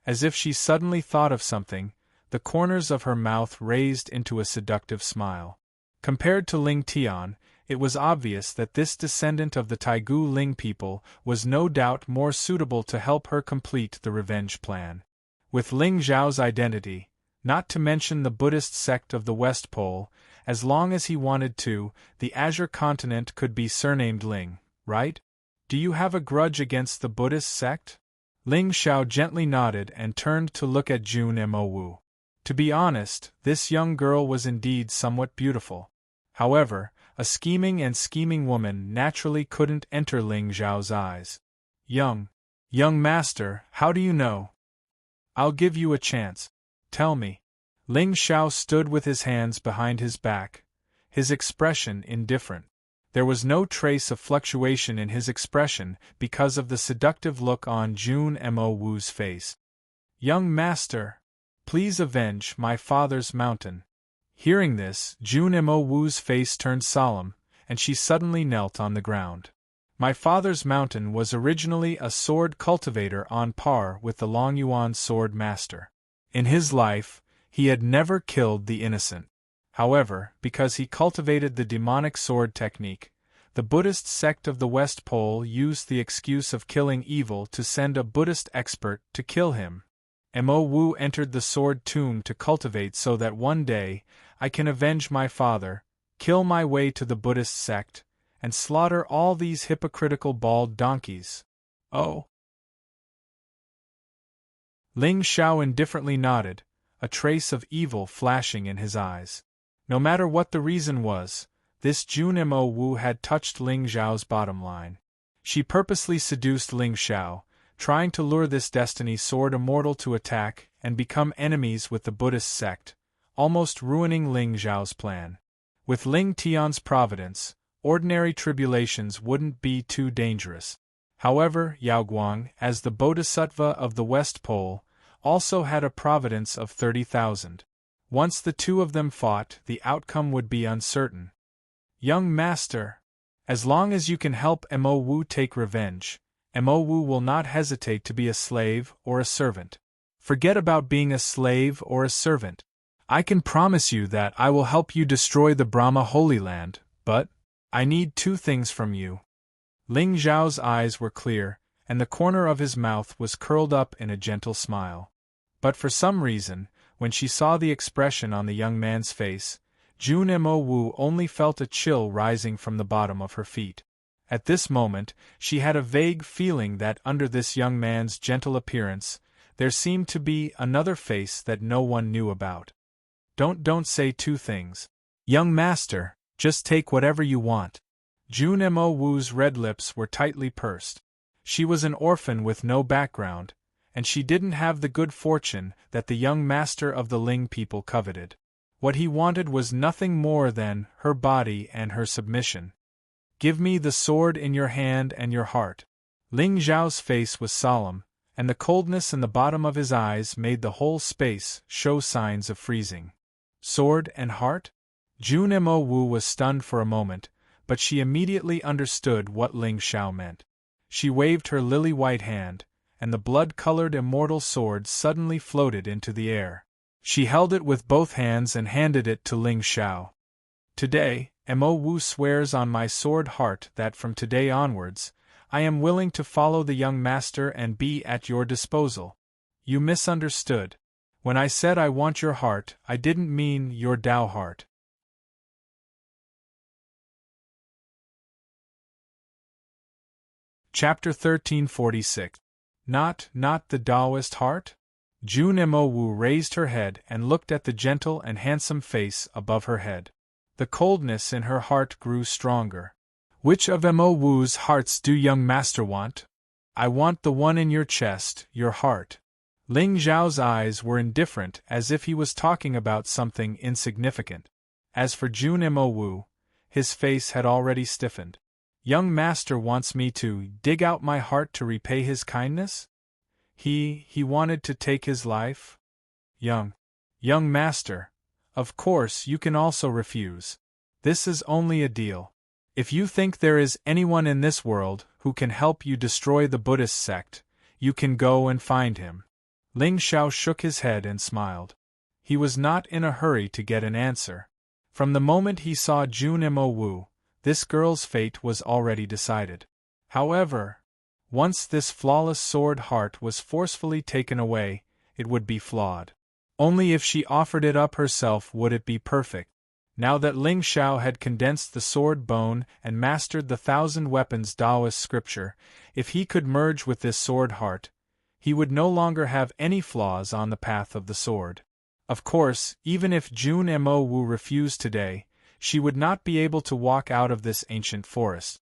As if she suddenly thought of something, the corners of her mouth raised into a seductive smile. Compared to Ling Tian, it was obvious that this descendant of the Taigu Ling people was no doubt more suitable to help her complete the revenge plan. With Ling Xiao's identity, not to mention the Buddhist sect of the West Pole, as long as he wanted to, the Azure continent could be surnamed Ling, right? Do you have a grudge against the Buddhist sect? Ling Xiao gently nodded and turned to look at Jun Mo Wu. To be honest, this young girl was indeed somewhat beautiful. However, a scheming woman naturally couldn't enter Ling Xiao's eyes. Young master, how do you know? I'll give you a chance. Tell me. Ling Xiao stood with his hands behind his back, his expression indifferent. There was no trace of fluctuation in his expression because of the seductive look on Jun Mo Wu's face. Young master, please avenge my father's mountain. Hearing this, Jun Mo Wu's face turned solemn, and she suddenly knelt on the ground. My father's mountain was originally a sword cultivator on par with the Longyuan sword master. In his life, he had never killed the innocent. However, because he cultivated the demonic sword technique, the Buddhist sect of the West Pole used the excuse of killing evil to send a Buddhist expert to kill him. Mo Wu entered the Sword Tomb to cultivate so that one day, I can avenge my father, kill my way to the Buddhist sect, and slaughter all these hypocritical bald donkeys. Oh! Ling Xiao indifferently nodded, a trace of evil flashing in his eyes. No matter what the reason was, this Jun Mo Wu had touched Ling Xiao's bottom line. She purposely seduced Ling Xiao, trying to lure this destiny sword immortal to attack and become enemies with the Buddhist sect, almost ruining Ling Xiao's plan. With Ling Tian's providence, ordinary tribulations wouldn't be too dangerous. However, Yao Guang, as the Bodhisattva of the West Pole, also had a providence of 30,000. Once the two of them fought, the outcome would be uncertain. Young master, as long as you can help Mo Wu take revenge, Mo Wu will not hesitate to be a slave or a servant. Forget about being a slave or a servant. I can promise you that I will help you destroy the Brahma Holy Land, but I need two things from you. Ling Xiao's eyes were clear, and the corner of his mouth was curled up in a gentle smile. But for some reason, when she saw the expression on the young man's face, Jun Mo Wu only felt a chill rising from the bottom of her feet. At this moment, she had a vague feeling that under this young man's gentle appearance, there seemed to be another face that no one knew about. Don't say two things. Young master, just take whatever you want. Jun Mo Wu's red lips were tightly pursed. She was an orphan with no background, and she didn't have the good fortune that the young master of the Ling people coveted. What he wanted was nothing more than her body and her submission. "Give me the sword in your hand and your heart." Ling Zhao's face was solemn, and the coldness in the bottom of his eyes made the whole space show signs of freezing. Sword and heart? Jun Mo Wu was stunned for a moment, but she immediately understood what Ling Zhao meant. She waved her lily-white hand, and the blood-colored immortal sword suddenly floated into the air. She held it with both hands and handed it to Ling Zhao. "Today, Mo Wu swears on my sword heart that from today onwards, I am willing to follow the young master and be at your disposal. You misunderstood. When I said I want your heart, I didn't mean your Dao heart." Chapter 1346. Not the Taoist heart? Jun Mo Wu raised her head and looked at the gentle and handsome face above her head. The coldness in her heart grew stronger. "Which of Mo Wu's hearts do young master want?" "I want the one in your chest, your heart." Ling Zhao's eyes were indifferent, as if he was talking about something insignificant. As for Jun Mo Wu, his face had already stiffened. "Young master wants me to dig out my heart to repay his kindness? He wanted to take his life? Young master, of course you can also refuse. This is only a deal. If you think there is anyone in this world who can help you destroy the Buddhist sect, you can go and find him." Ling Zhao shook his head and smiled. He was not in a hurry to get an answer. From the moment he saw Jun Mo Wu, this girl's fate was already decided. However, once this flawless sword heart was forcefully taken away, it would be flawed. Only if she offered it up herself would it be perfect. Now that Ling Zhao had condensed the sword bone and mastered the thousand weapons Taoist scripture, if he could merge with this sword heart, he would no longer have any flaws on the path of the sword. Of course, even if Jun Mo Wu refused today, she would not be able to walk out of this ancient forest.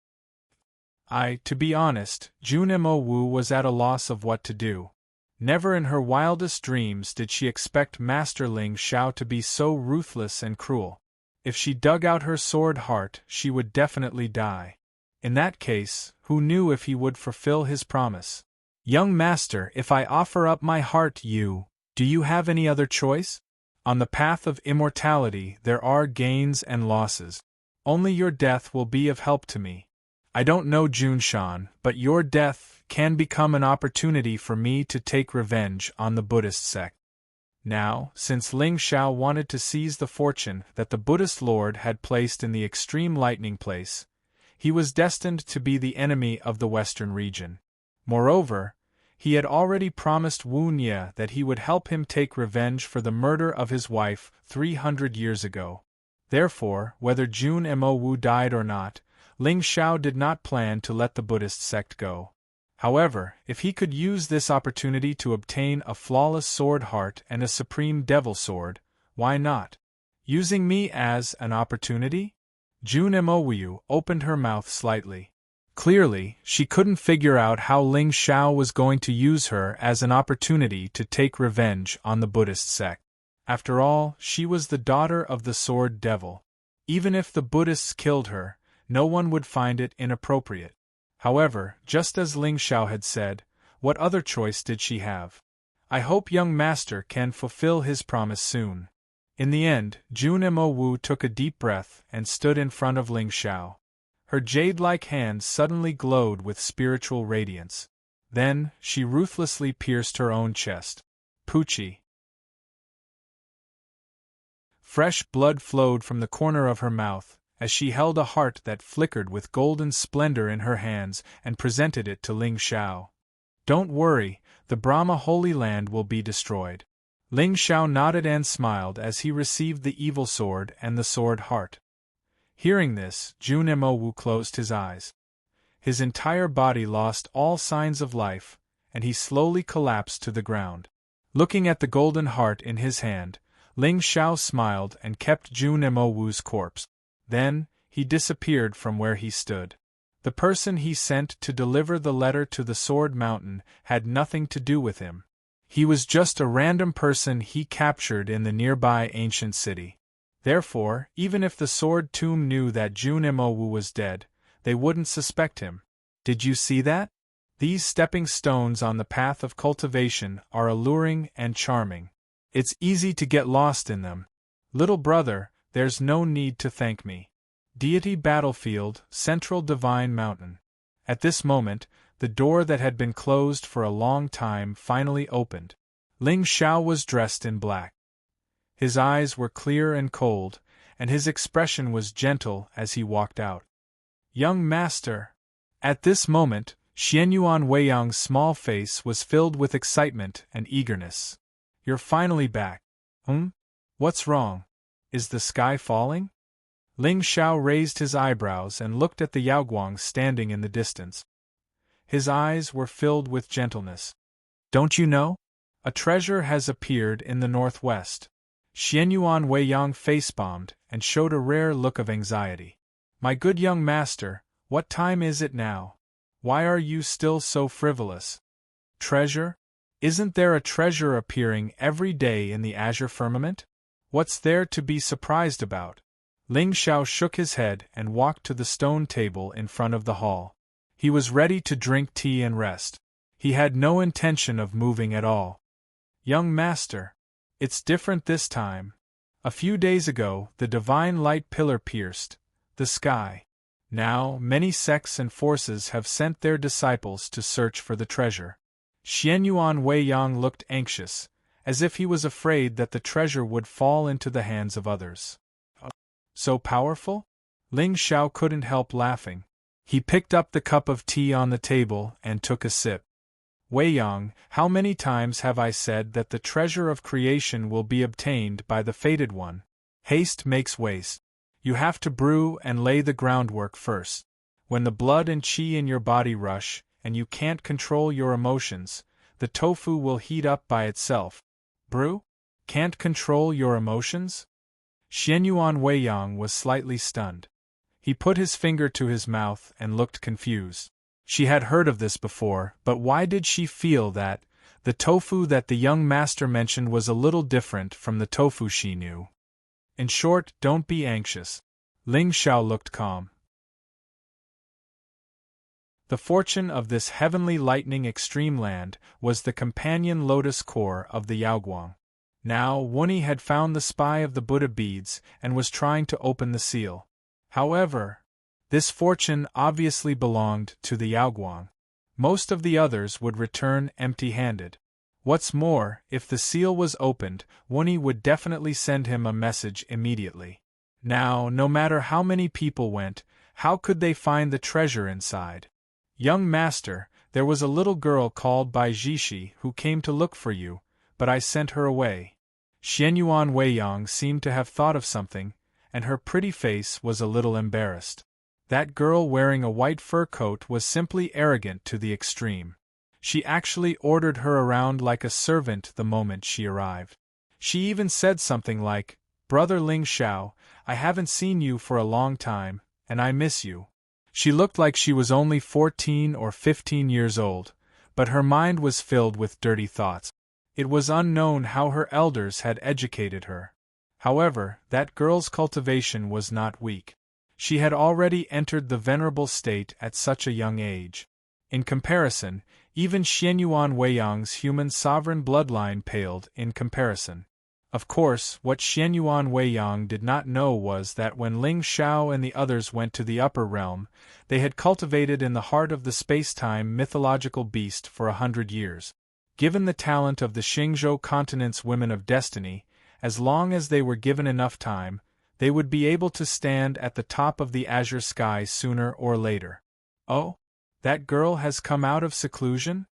To be honest, Jun Mo Wu was at a loss of what to do. Never in her wildest dreams did she expect Master Ling Zhao to be so ruthless and cruel. If she dug out her sword heart, she would definitely die. In that case, who knew if he would fulfill his promise? "Young master, if I offer up my heart do you have any other choice? On the path of immortality there are gains and losses. Only your death will be of help to me. I don't know Jun Shan, but your death can become an opportunity for me to take revenge on the Buddhist sect." Now, since Ling Zhao wanted to seize the fortune that the Buddhist lord had placed in the extreme lightning place, he was destined to be the enemy of the western region. Moreover, he had already promised Wu Nye that he would help him take revenge for the murder of his wife 300 years ago. Therefore, whether Jun Mo Wu died or not, Ling Zhao did not plan to let the Buddhist sect go. However, if he could use this opportunity to obtain a flawless sword heart and a supreme devil sword, why not? Using me as an opportunity? Jun Mo Wu opened her mouth slightly. Clearly, she couldn't figure out how Ling Zhao was going to use her as an opportunity to take revenge on the Buddhist sect. After all, she was the daughter of the sword devil. Even if the Buddhists killed her, no one would find it inappropriate. However, just as Ling Zhao had said, what other choice did she have? "I hope young master can fulfill his promise soon." In the end, Jun Mo Wu took a deep breath and stood in front of Ling Zhao. Her jade-like hands suddenly glowed with spiritual radiance. Then, she ruthlessly pierced her own chest. Poochie. Fresh blood flowed from the corner of her mouth, as she held a heart that flickered with golden splendor in her hands and presented it to Ling Zhao. "Don't worry, the Brahma Holy Land will be destroyed." Ling Zhao nodded and smiled as he received the evil sword and the sword heart. Hearing this, Jun Mo Wu closed his eyes. His entire body lost all signs of life, and he slowly collapsed to the ground. Looking at the golden heart in his hand, Ling Zhao smiled and kept Jun Mo Wu's corpse. Then, he disappeared from where he stood. The person he sent to deliver the letter to the Sword Mountain had nothing to do with him. He was just a random person he captured in the nearby ancient city. Therefore, even if the Sword Tomb knew that Junimowu was dead, they wouldn't suspect him. Did you see that? These stepping stones on the path of cultivation are alluring and charming. It's easy to get lost in them. Little brother, there's no need to thank me. Deity Battlefield, Central Divine Mountain. At this moment, the door that had been closed for a long time finally opened. Ling Xiao was dressed in black. His eyes were clear and cold, and his expression was gentle as he walked out. Young master! At this moment, Xianyuan Weiyang's small face was filled with excitement and eagerness. You're finally back. What's wrong? Is the sky falling? Ling Xiao raised his eyebrows and looked at the Yaoguang standing in the distance. His eyes were filled with gentleness. Don't you know? A treasure has appeared in the northwest. Xianyuan Weiyang face-bombed and showed a rare look of anxiety. My good young master, what time is it now? Why are you still so frivolous? Treasure? Isn't there a treasure appearing every day in the azure firmament? What's there to be surprised about? Ling Xiao shook his head and walked to the stone table in front of the hall. He was ready to drink tea and rest. He had no intention of moving at all. Young master, it's different this time. A few days ago, the divine light pillar pierced the sky. Now, many sects and forces have sent their disciples to search for the treasure. Xianyuan Weiyang looked anxious, as if he was afraid that the treasure would fall into the hands of others. So powerful? Ling Xiao couldn't help laughing. He picked up the cup of tea on the table and took a sip. Weiyang, how many times have I said that the treasure of creation will be obtained by the Fated One? Haste makes waste. You have to brew and lay the groundwork first. When the blood and qi in your body rush, and you can't control your emotions, the tofu will heat up by itself. Brew? Can't control your emotions? Xianyuan Weiyang was slightly stunned. He put his finger to his mouth and looked confused. She had heard of this before, but why did she feel that the tofu that the young master mentioned was a little different from the tofu she knew? In short, don't be anxious. Ling Xiao looked calm. The fortune of this heavenly lightning extreme land was the companion lotus core of the Yaoguang. Now, Wunyi had found the spy of the Buddha beads and was trying to open the seal. However, this fortune obviously belonged to the Yaoguang. Most of the others would return empty-handed. What's more, if the seal was opened, Wunyi would definitely send him a message immediately. Now, no matter how many people went, how could they find the treasure inside? Young master, there was a little girl called Bai Jishi who came to look for you, but I sent her away. Xianyuan Weiyang seemed to have thought of something, and her pretty face was a little embarrassed. That girl wearing a white fur coat was simply arrogant to the extreme. She actually ordered her around like a servant the moment she arrived. She even said something like, "Brother Ling Xiao, I haven't seen you for a long time, and I miss you." She looked like she was only 14 or 15 years old, but her mind was filled with dirty thoughts. It was unknown how her elders had educated her. However, that girl's cultivation was not weak. She had already entered the venerable state at such a young age. In comparison, even Xianyuan Weiyang's human sovereign bloodline paled in comparison. Of course, what Xianyuan Weiyang did not know was that when Ling Xiao and the others went to the upper realm, they had cultivated in the heart of the space-time mythological beast for 100 years. Given the talent of the Xingzhou continent's women of destiny, as long as they were given enough time, they would be able to stand at the top of the azure sky sooner or later. Oh? That girl has come out of seclusion?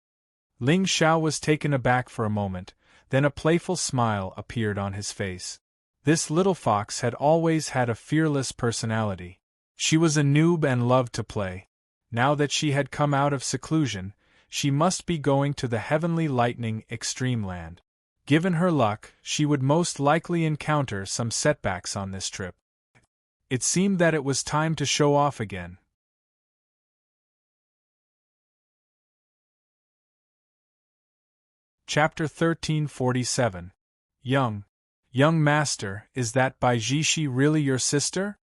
Ling Xiao was taken aback for a moment, then a playful smile appeared on his face. This little fox had always had a fearless personality. She was a noob and loved to play. Now that she had come out of seclusion, she must be going to the heavenly lightning extreme land. Given her luck, she would most likely encounter some setbacks on this trip. It seemed that it was time to show off again. Chapter 1347. Young Master, is that Bai Jishi really your sister?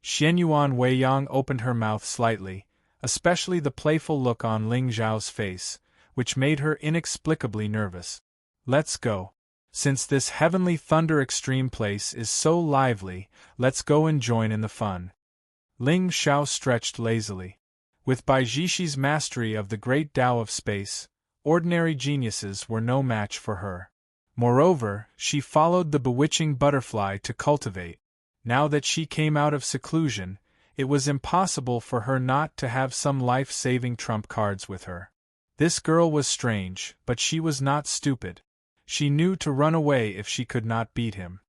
Xianyuan Weiyang opened her mouth slightly, especially the playful look on Ling Zhao's face, which made her inexplicably nervous. Let's go. Since this heavenly thunder extreme place is so lively, let's go and join in the fun. Ling Zhao stretched lazily. With Bai Jishi's mastery of the great Tao of space, ordinary geniuses were no match for her. Moreover, she followed the bewitching butterfly to cultivate. Now that she came out of seclusion, it was impossible for her not to have some life-saving trump cards with her. This girl was strange, but she was not stupid. She knew to run away if she could not beat him.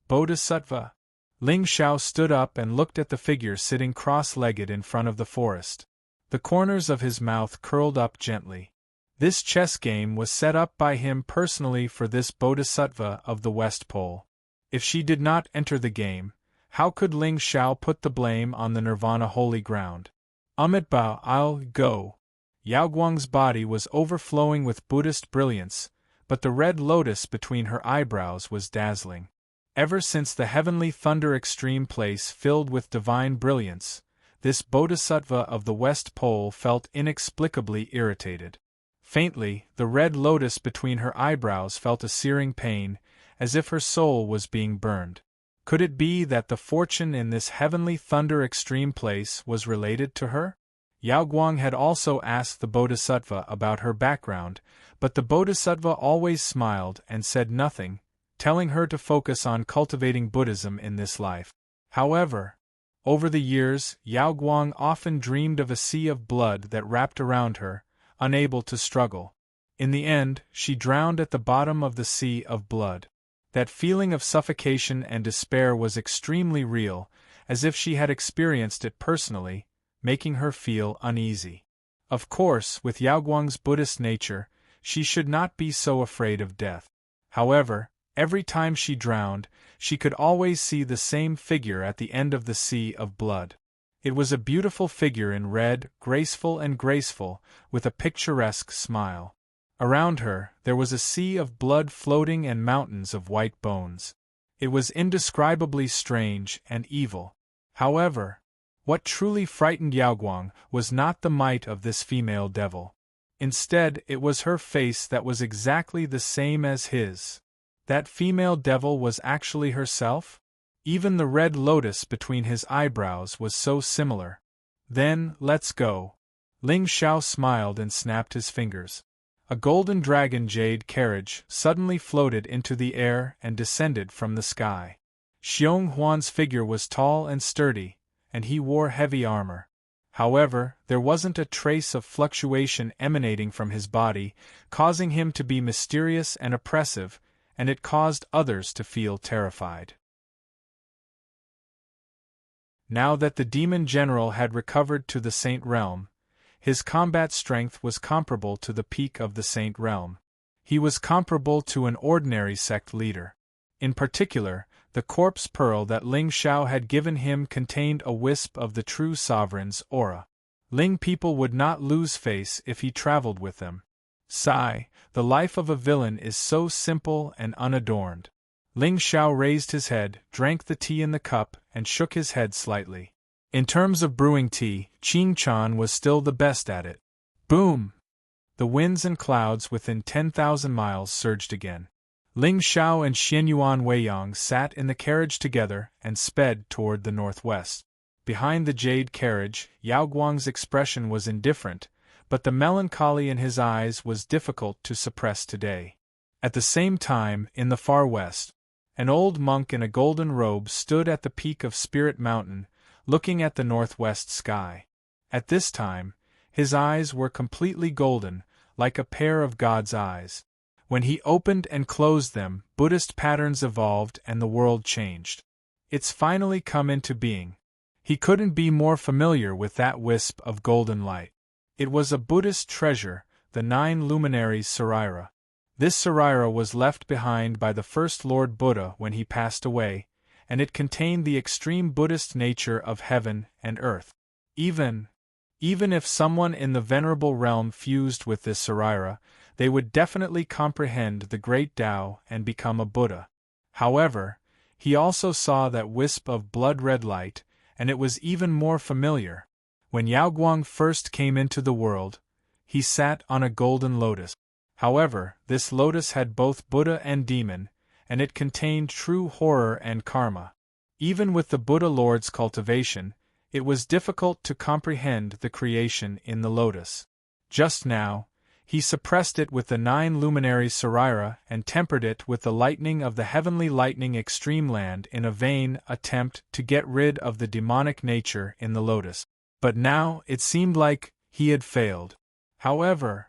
Bodhisattva. Ling Zhao stood up and looked at the figure sitting cross-legged in front of the forest. The corners of his mouth curled up gently. This chess game was set up by him personally for this Bodhisattva of the West Pole. If she did not enter the game, how could Ling Zhao put the blame on the Nirvana holy ground? Amitabha, I'll go. Yao Guang's body was overflowing with Buddhist brilliance, but the red lotus between her eyebrows was dazzling. Ever since the heavenly thunder extreme place filled with divine brilliance, this Bodhisattva of the West Pole felt inexplicably irritated. Faintly, the red lotus between her eyebrows felt a searing pain, as if her soul was being burned. Could it be that the fortune in this heavenly thunder extreme place was related to her? Yao Guang had also asked the Bodhisattva about her background, but the Bodhisattva always smiled and said nothing, telling her to focus on cultivating Buddhism in this life. However, over the years, Yao Guang often dreamed of a sea of blood that wrapped around her, unable to struggle. In the end, she drowned at the bottom of the sea of blood. That feeling of suffocation and despair was extremely real, as if she had experienced it personally, making her feel uneasy. Of course, with Yao Guang's Buddhist nature, she should not be so afraid of death. However, every time she drowned, she could always see the same figure at the end of the sea of blood. It was a beautiful figure in red, graceful, with a picturesque smile. Around her, there was a sea of blood floating and mountains of white bones. It was indescribably strange and evil. However, what truly frightened Yao Guang was not the might of this female devil. Instead, it was her face that was exactly the same as his. That female devil was actually herself? Even the red lotus between his eyebrows was so similar. Then, let's go. Ling Zhao smiled and snapped his fingers. A golden dragon jade carriage suddenly floated into the air and descended from the sky. Xiong Huan's figure was tall and sturdy, and he wore heavy armor. However, there wasn't a trace of fluctuation emanating from his body, causing him to be mysterious and oppressive, and it caused others to feel terrified. Now that the demon general had recovered to the Saint Realm, his combat strength was comparable to the peak of the Saint Realm. He was comparable to an ordinary sect leader. In particular, the corpse pearl that Ling Zhao had given him contained a wisp of the true sovereign's aura. Ling people would not lose face if he traveled with them. Sigh, the life of a villain is so simple and unadorned. Ling Zhao raised his head, drank the tea in the cup, and shook his head slightly. In terms of brewing tea, Qing Chan was still the best at it. Boom! The winds and clouds within 10,000 miles surged again. Ling Zhao and Xianyuan Weiyang sat in the carriage together and sped toward the northwest. Behind the jade carriage, Yao Guang's expression was indifferent, but the melancholy in his eyes was difficult to suppress today. At the same time, in the far west, an old monk in a golden robe stood at the peak of Spirit Mountain, looking at the northwest sky. At this time, his eyes were completely golden, like a pair of God's eyes. When he opened and closed them, Buddhist patterns evolved and the world changed. It's finally come into being. He couldn't be more familiar with that wisp of golden light. It was a Buddhist treasure, the 9 luminaries Sarira. This Sarira was left behind by the first Lord Buddha when he passed away, and it contained the extreme Buddhist nature of heaven and earth. Even if someone in the venerable realm fused with this Sarira, they would definitely comprehend the great Tao and become a Buddha. However, he also saw that wisp of blood-red light, and it was even more familiar. When Yaoguang first came into the world, he sat on a golden lotus. However, this lotus had both Buddha and demon, and it contained true horror and karma. Even with the Buddha Lord's cultivation, it was difficult to comprehend the creation in the lotus. Just now, he suppressed it with the 9 luminaries Sarira and tempered it with the lightning of the heavenly lightning extreme land in a vain attempt to get rid of the demonic nature in the lotus. But now it seemed like he had failed. However,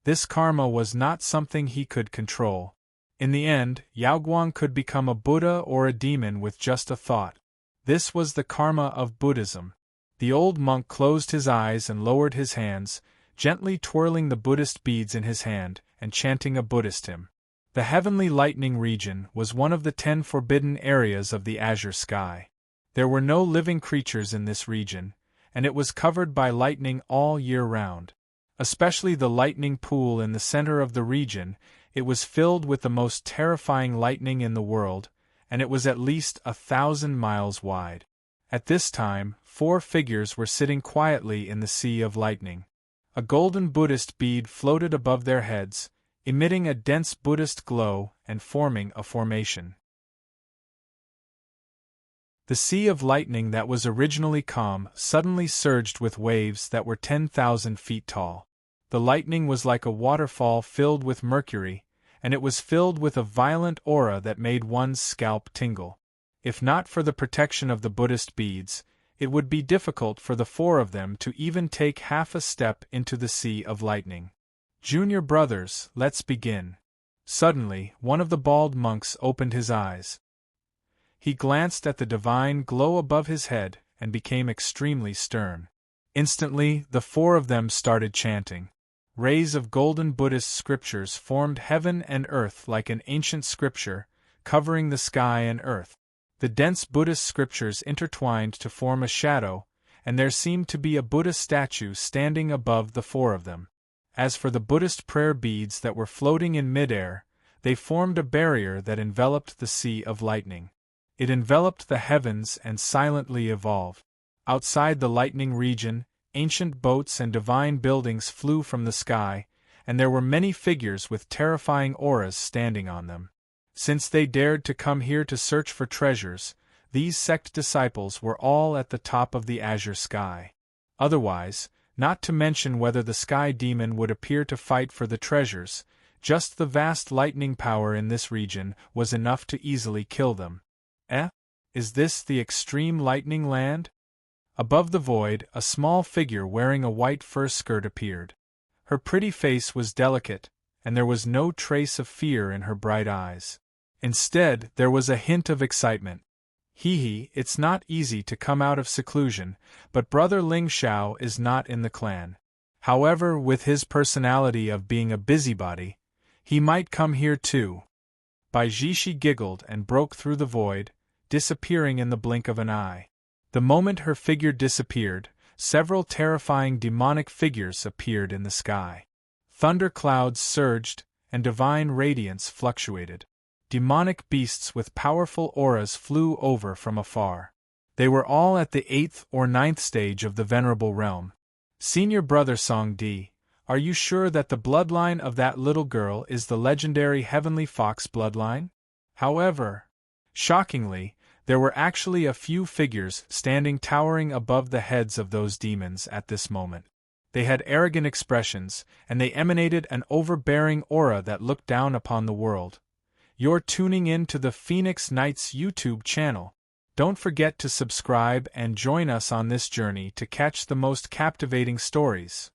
this karma was not something he could control. In the end, Yaoguang could become a Buddha or a demon with just a thought. This was the karma of Buddhism. The old monk closed his eyes and lowered his hands, gently twirling the Buddhist beads in his hand and chanting a Buddhist hymn. The heavenly lightning region was one of the 10 forbidden areas of the azure sky. There were no living creatures in this region, and it was covered by lightning all year round. Especially the lightning pool in the center of the region, it was filled with the most terrifying lightning in the world, and it was at least 1,000 miles wide. At this time, 4 figures were sitting quietly in the sea of lightning. A golden Buddhist bead floated above their heads, emitting a dense Buddhist glow and forming a formation. The sea of lightning that was originally calm suddenly surged with waves that were 10,000 feet tall. The lightning was like a waterfall filled with mercury, and it was filled with a violent aura that made one's scalp tingle. If not for the protection of the Buddhist beads, it would be difficult for the 4 of them to even take half a step into the sea of lightning. "Junior brothers, let's begin." Suddenly, one of the bald monks opened his eyes. He glanced at the divine glow above his head and became extremely stern. Instantly, the 4 of them started chanting. Rays of golden Buddhist scriptures formed heaven and earth like an ancient scripture, covering the sky and earth. The dense Buddhist scriptures intertwined to form a shadow, and there seemed to be a Buddha statue standing above the 4 of them. As for the Buddhist prayer beads that were floating in midair, they formed a barrier that enveloped the sea of lightning. It enveloped the heavens and silently evolved. Outside the lightning region, ancient boats and divine buildings flew from the sky, and there were many figures with terrifying auras standing on them. Since they dared to come here to search for treasures, these sect disciples were all at the top of the azure sky. Otherwise, not to mention whether the sky demon would appear to fight for the treasures, just the vast lightning power in this region was enough to easily kill them. Is this the extreme lightning land? Above the void, a small figure wearing a white fur skirt appeared. Her pretty face was delicate, and there was no trace of fear in her bright eyes. Instead, there was a hint of excitement. It's not easy to come out of seclusion, but Brother Ling Xiao is not in the clan. However, with his personality of being a busybody, he might come here too. Bai Jishi giggled and broke through the void, disappearing in the blink of an eye. The moment her figure disappeared, several terrifying demonic figures appeared in the sky. Thunder clouds surged, and divine radiance fluctuated. Demonic beasts with powerful auras flew over from afar. They were all at the 8th or 9th stage of the Venerable Realm. Senior Brother Song Di, are you sure that the bloodline of that little girl is the legendary Heavenly Fox bloodline? However, shockingly, there were actually a few figures standing towering above the heads of those demons at this moment. They had arrogant expressions, and they emanated an overbearing aura that looked down upon the world. You're tuning in to the Phoenix Knights YouTube channel. Don't forget to subscribe and join us on this journey to catch the most captivating stories.